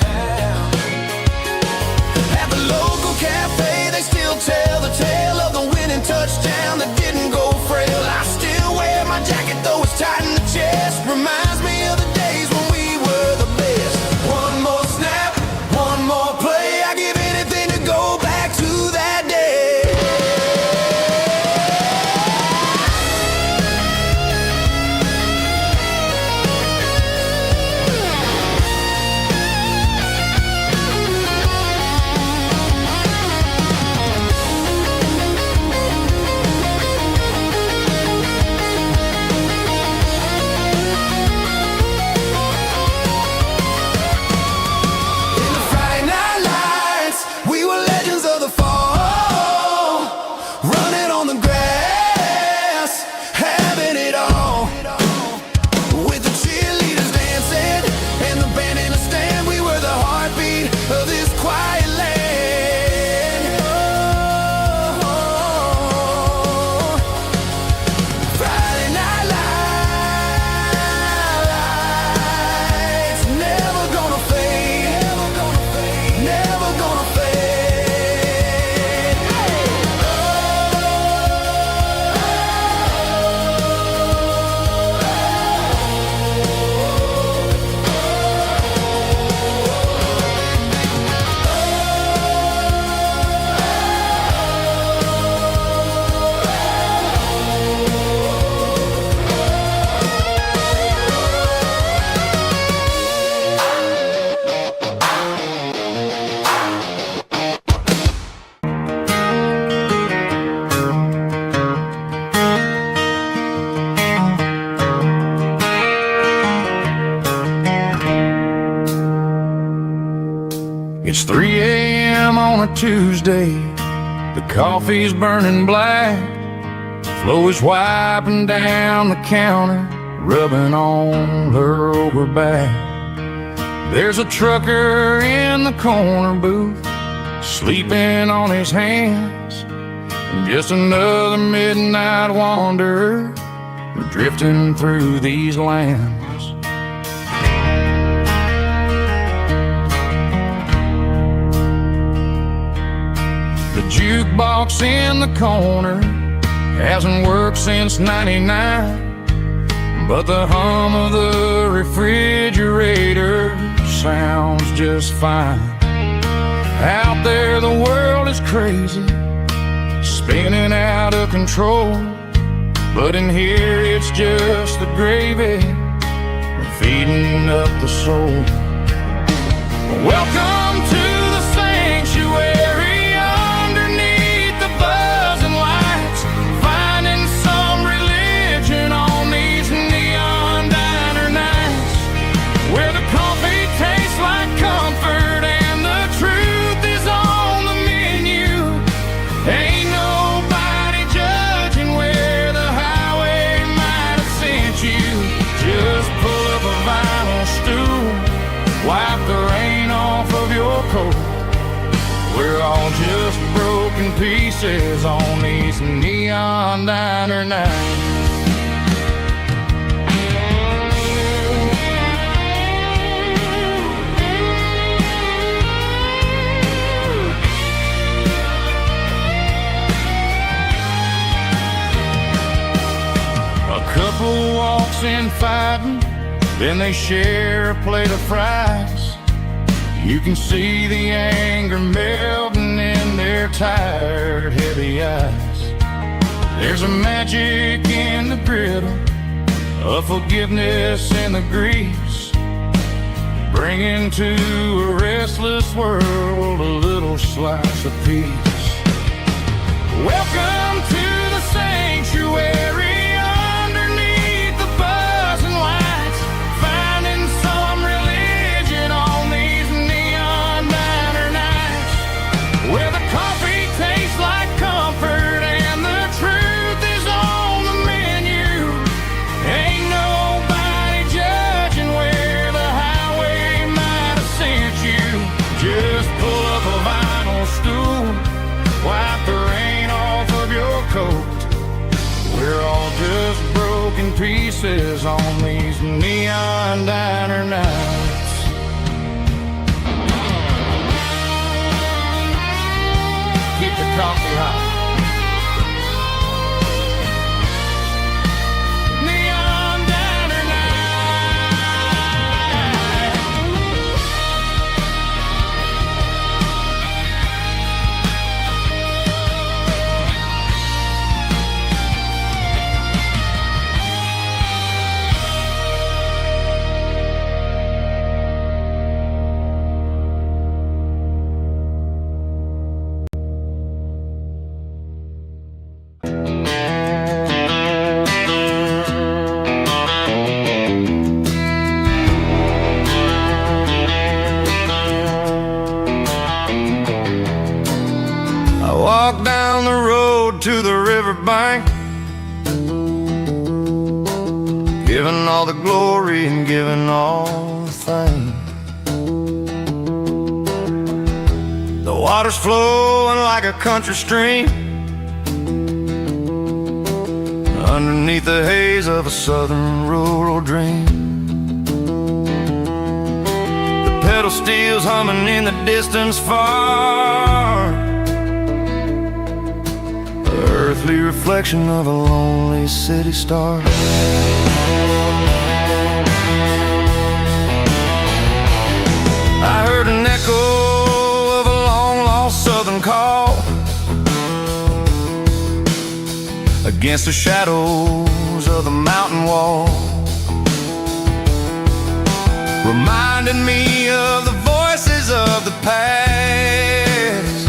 At the local cafe, they still tell the tale of the winning touchdown that didn't go frail. I still wear my jacket though it's tight in the chest. Reminds me of the days when we were the best. One more snap, one more play. I give anything to go back to that day. It's 3 a.m. on a Tuesday. The coffee's burning black. Flo is wiping down the counter, rubbing on her over back. There's a trucker in the corner booth, sleeping on his hands. And just another midnight wanderer, drifting through these lands. The jukebox in the corner hasn't worked since '99, but the hum of the refrigerator sounds just fine. Out there the world is crazy, spinning out of control, but in here it's just the gravy feeding up the soul. Welcome to the sanctuary, underneath the buzzing lights, finding some religion on these neon diner nights, where the coffee tastes like comfort and the truth is on the menu. Ain't nobody judging where the highway might have sent you. Just pull up a vinyl stool, wipe the rain off of your coat. We're all just broken pieces on these neon diner nights. A couple walks in fighting, then they share a plate of fries. You can see the anger melting in their tired, heavy eyes. There's a magic in the griddle, a forgiveness in the grease, bringing to a restless world a little slice of peace. Welcome to the sanctuary, underneath the buzzing lights, finding some religion on these neon diner nights, where the coffee tastes like comfort and the truth is on the menu. Ain't nobody judging where the highway might have sent you. Just pull up a vinyl stool, wipe the rain off of your coat. We're all just broken pieces on these neon diner nights. Keep the coffee hot. Neon diner night. I walk down the road to the riverbank, giving all the glory and giving all the thanks. The water's flowing like a country stream, underneath the haze of a southern rural dream. The pedal steel's humming in the distance far, the earthly reflection of a lonely city star. I heard an echo of a long-lost southern call against the shadows of the mountain wall, reminding me of the voices of the past,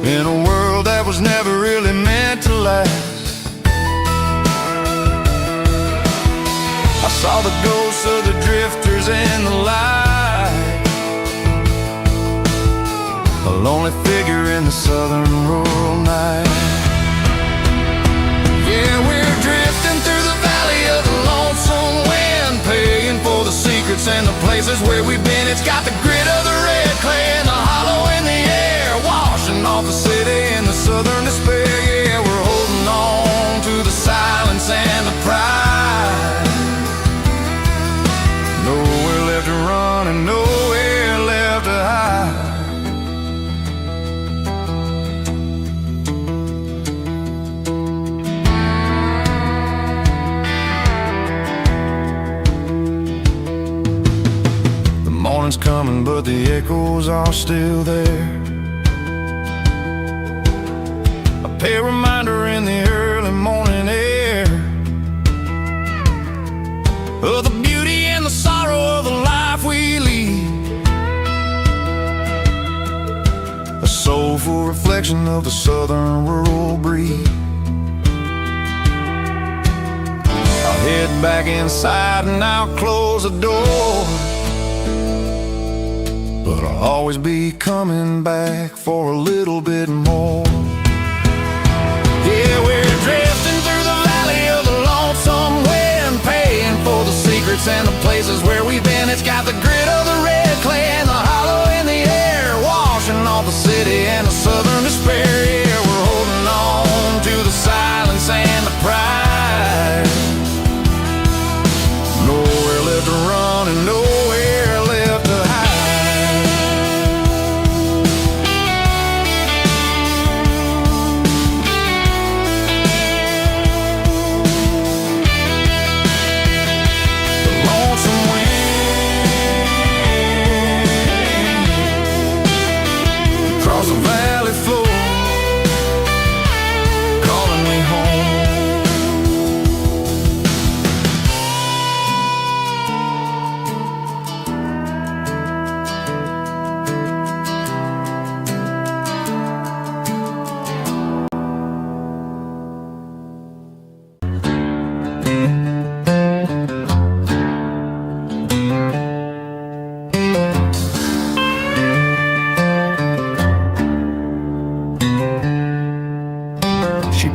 in a world that was never really meant to last. I saw the ghosts of the drifters in the light, lonely figure in the southern rural night. Yeah, we're drifting through the valley of the lonesome wind, paying for the secrets and the places where we've been. It's got the grit of the red clay and the hollow in the air, washing off the city and the southern despair. Yeah, we're holding on to the silence and the pride. Nowhere left to run and nowhere left to hide. Morning's coming, but the echoes are still there. A pale reminder in the early morning air of the beauty and the sorrow of the life we lead. A soulful reflection of the southern rural breed. I'll head back inside and I'll close the door, but I'll always be coming back for a little bit more. Yeah, we're drifting through the valley of the lonesome wind, paying for the secrets and the places where we've been. It's got the grit of the red clay and the hollow in the air, washing off the city and the southern despair. Yeah, we're holding on to the silence and the pride. Nowhere left to run and nowhere left to hide. The valley floor calling me home.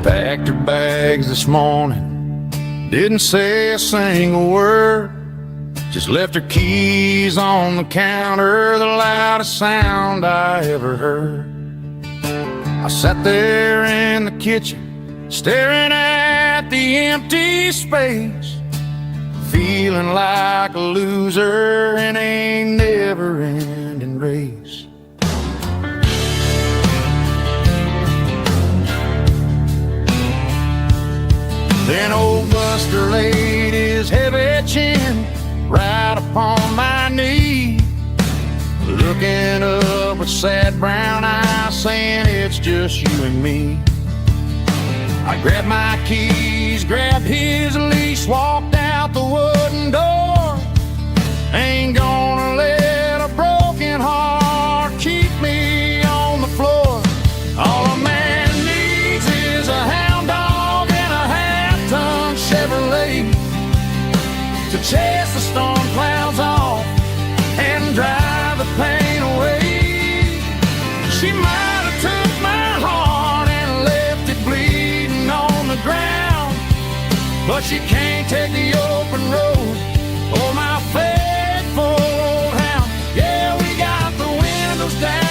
Packed her bags this morning, didn't say a single word, just left her keys on the counter, the loudest sound I ever heard. I sat there in the kitchen, staring at the empty space, feeling like a loser in a never-ending race. Then old Buster laid his heavy chin right upon my knee, looking up with sad brown eyes, saying it's just you and me. I grabbed my keys, grabbed his leash, walked out the wooden door. Ain't gonna let a broken heart keep me on the floor. All a man needs is a hound dog and a half-ton Chevrolet to chase the storm clouds off and drive the pain away. She might have took my heart and left it bleeding on the ground, but she can't take the open road or my faithful old hound. Yeah, we got the windows down,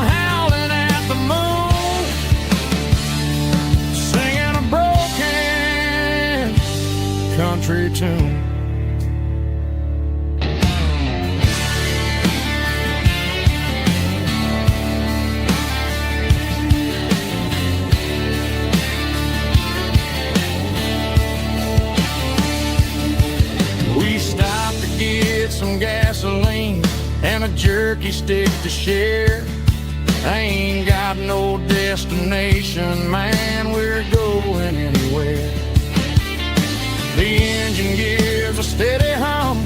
howling at the moon, singing a broken country tune. Some gasoline and a jerky stick to share. I ain't got no destination, man, we're going anywhere. The engine gives a steady hum,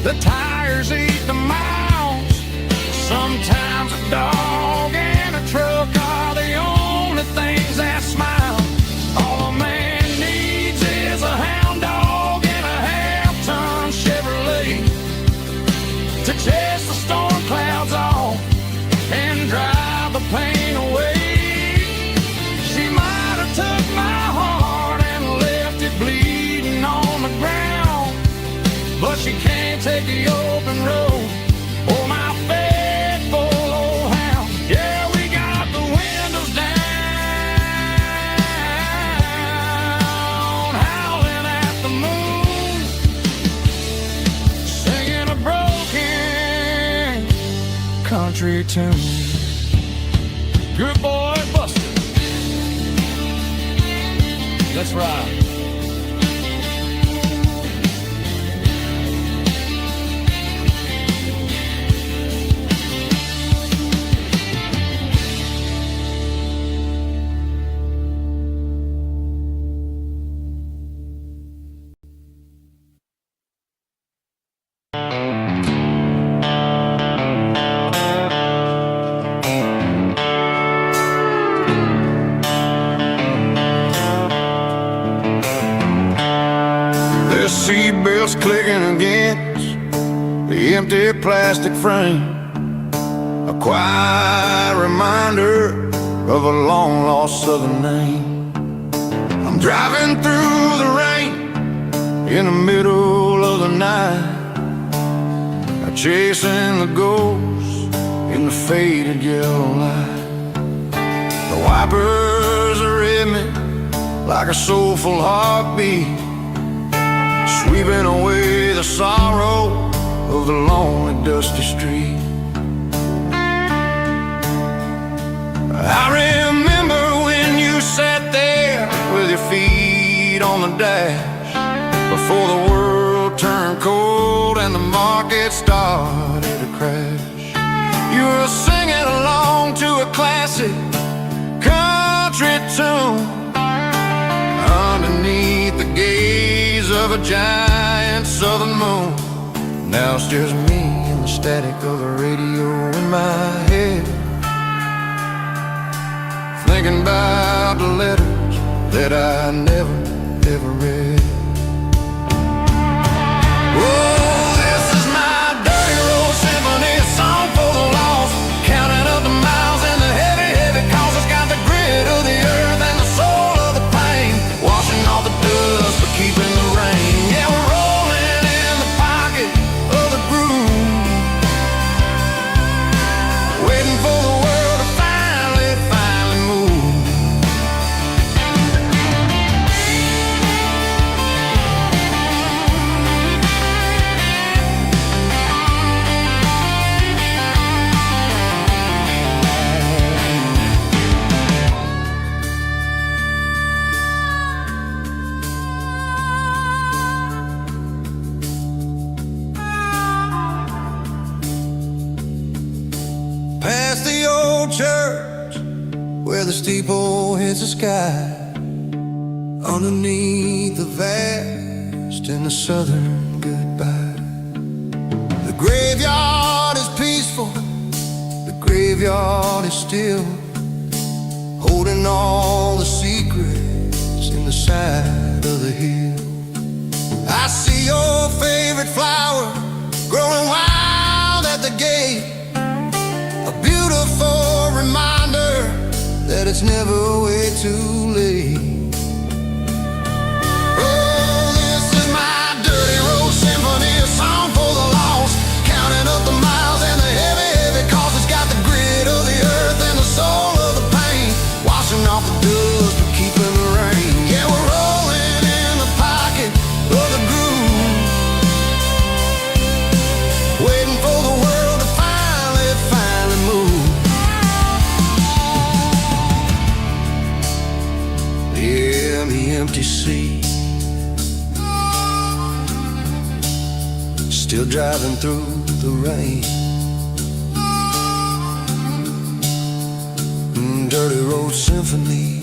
the tires eat the miles. Sometimes a dog and a truck are the only things that smile. All a man needs is a hound dog and a half-ton Chevrolet to take she can't take the open road. Oh, my faithful old hound. Yeah, we got the windows down, howling at the moon, singing a broken country tune. Good boy, Buster. Let's ride. Seatbelts clicking against the empty plastic frame, a quiet reminder of a long-lost southern name. I'm driving through the rain in the middle of the night, chasing the ghosts in the faded yellow light. The wipers are in me like a soulful heartbeat, sweeping away the sorrow of the lonely, dusty street. I remember when you sat there with your feet on the dash, before the world turned cold and the market started to crash. You were singing along to a classic country tune underneath the gaze of a giant southern moon. Now it's just me and the static of the radio in my head, thinking about the letters that I never, ever read. Oh, this is my dirty road symphony, a song for the lost, counting up the miles and the heavy, heavy calls. It's got the grit of the earth and the soul of the pain, washing off the dust but keeping the rain. Yeah, we're rolling in the pocket of the groove, waiting for the world to finally move. Past the old church where the steeple hits the sky, underneath the vast and the southern goodbye. The graveyard is peaceful, the graveyard is still, holding all the secrets in the side of the hill. I see your favorite flower growing wild at the gate, a beautiful reminder that it's never way too late. Oh, this is my dirty road symphony, a song for the lost, counting up the miles and the heavy, heavy cost. It's got the grit of the earth and the soul of the pain, washing off the dust but keeping the rain. Yeah, we're rolling in the pocket of the groove, waiting for the world to finally move. Yeah, the empty seat, still driving through the rain. Dirty road symphony.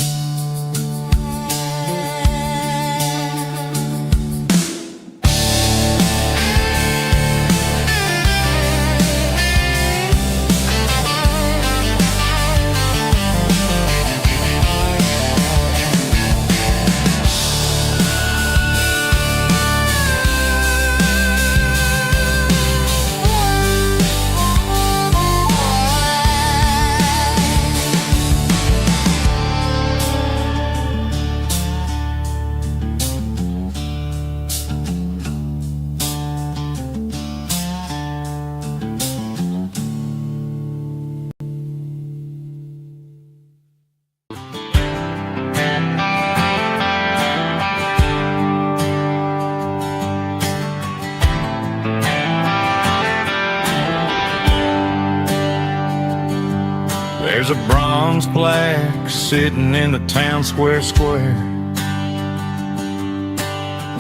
There's a bronze plaque sitting in the town square.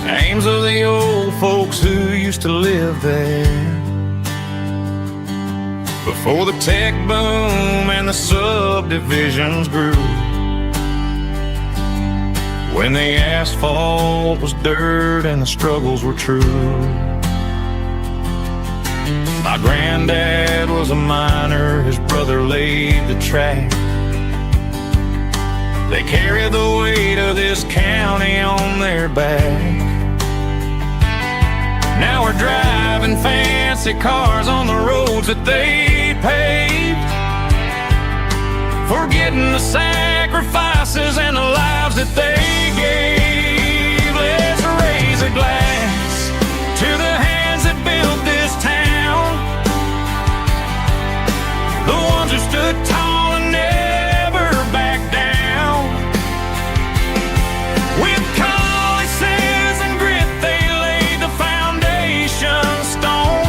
Names of the old folks who used to live there before the tech boom and the subdivisions grew. When the asphalt was dirt and the struggles were true. My granddad was a miner, his brother laid the track. They carried the weight of this county on their back. Now we're driving fancy cars on the roads that they paved, forgetting the sacrifices and the lives that they gave. Let's raise a glass to the hands that built this town, the ones who stood tall and never backed down. With calluses and grit they laid the foundation stone,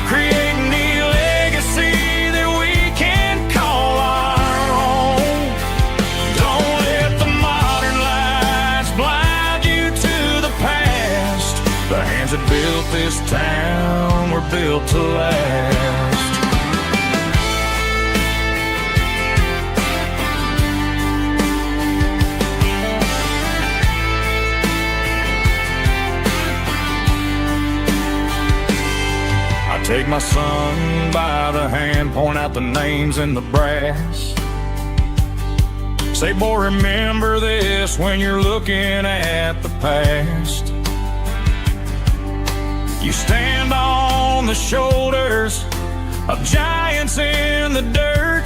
creating the legacy that we can call our own. Don't let the modern lights blind you to the past. The hands that built this town were built to last. Take my son by the hand, point out the names in the brass. Say, boy, remember this when you're looking at the past. You stand on the shoulders of giants in the dirt,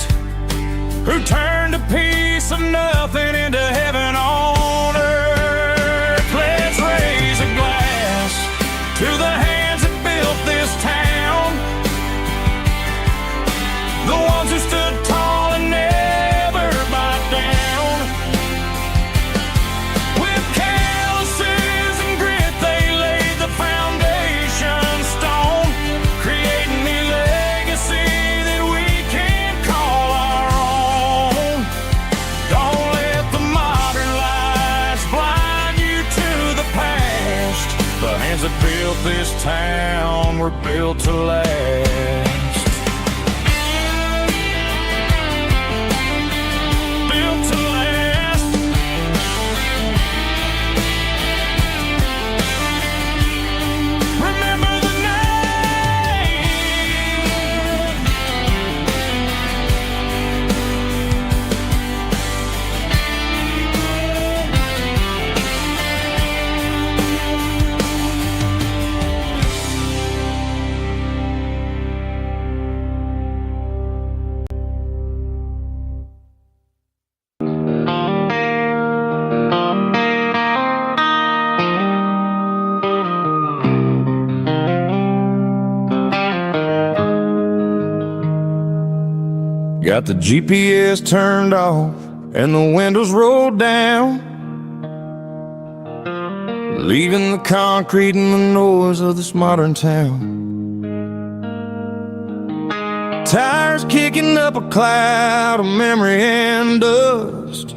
who turned a piece of nothing into heaven on earth. Let's raise a glass to the hands that built this town, the ones who stood tall and never backed down. With calluses and grit they laid the foundation stone, creating the legacy that we can call our own. Don't let the modern lights blind you to the past. The hands that built this town were built to last. Got the GPS turned off and the windows rolled down, leaving the concrete and the noise of this modern town. Tires kicking up a cloud of memory and dust,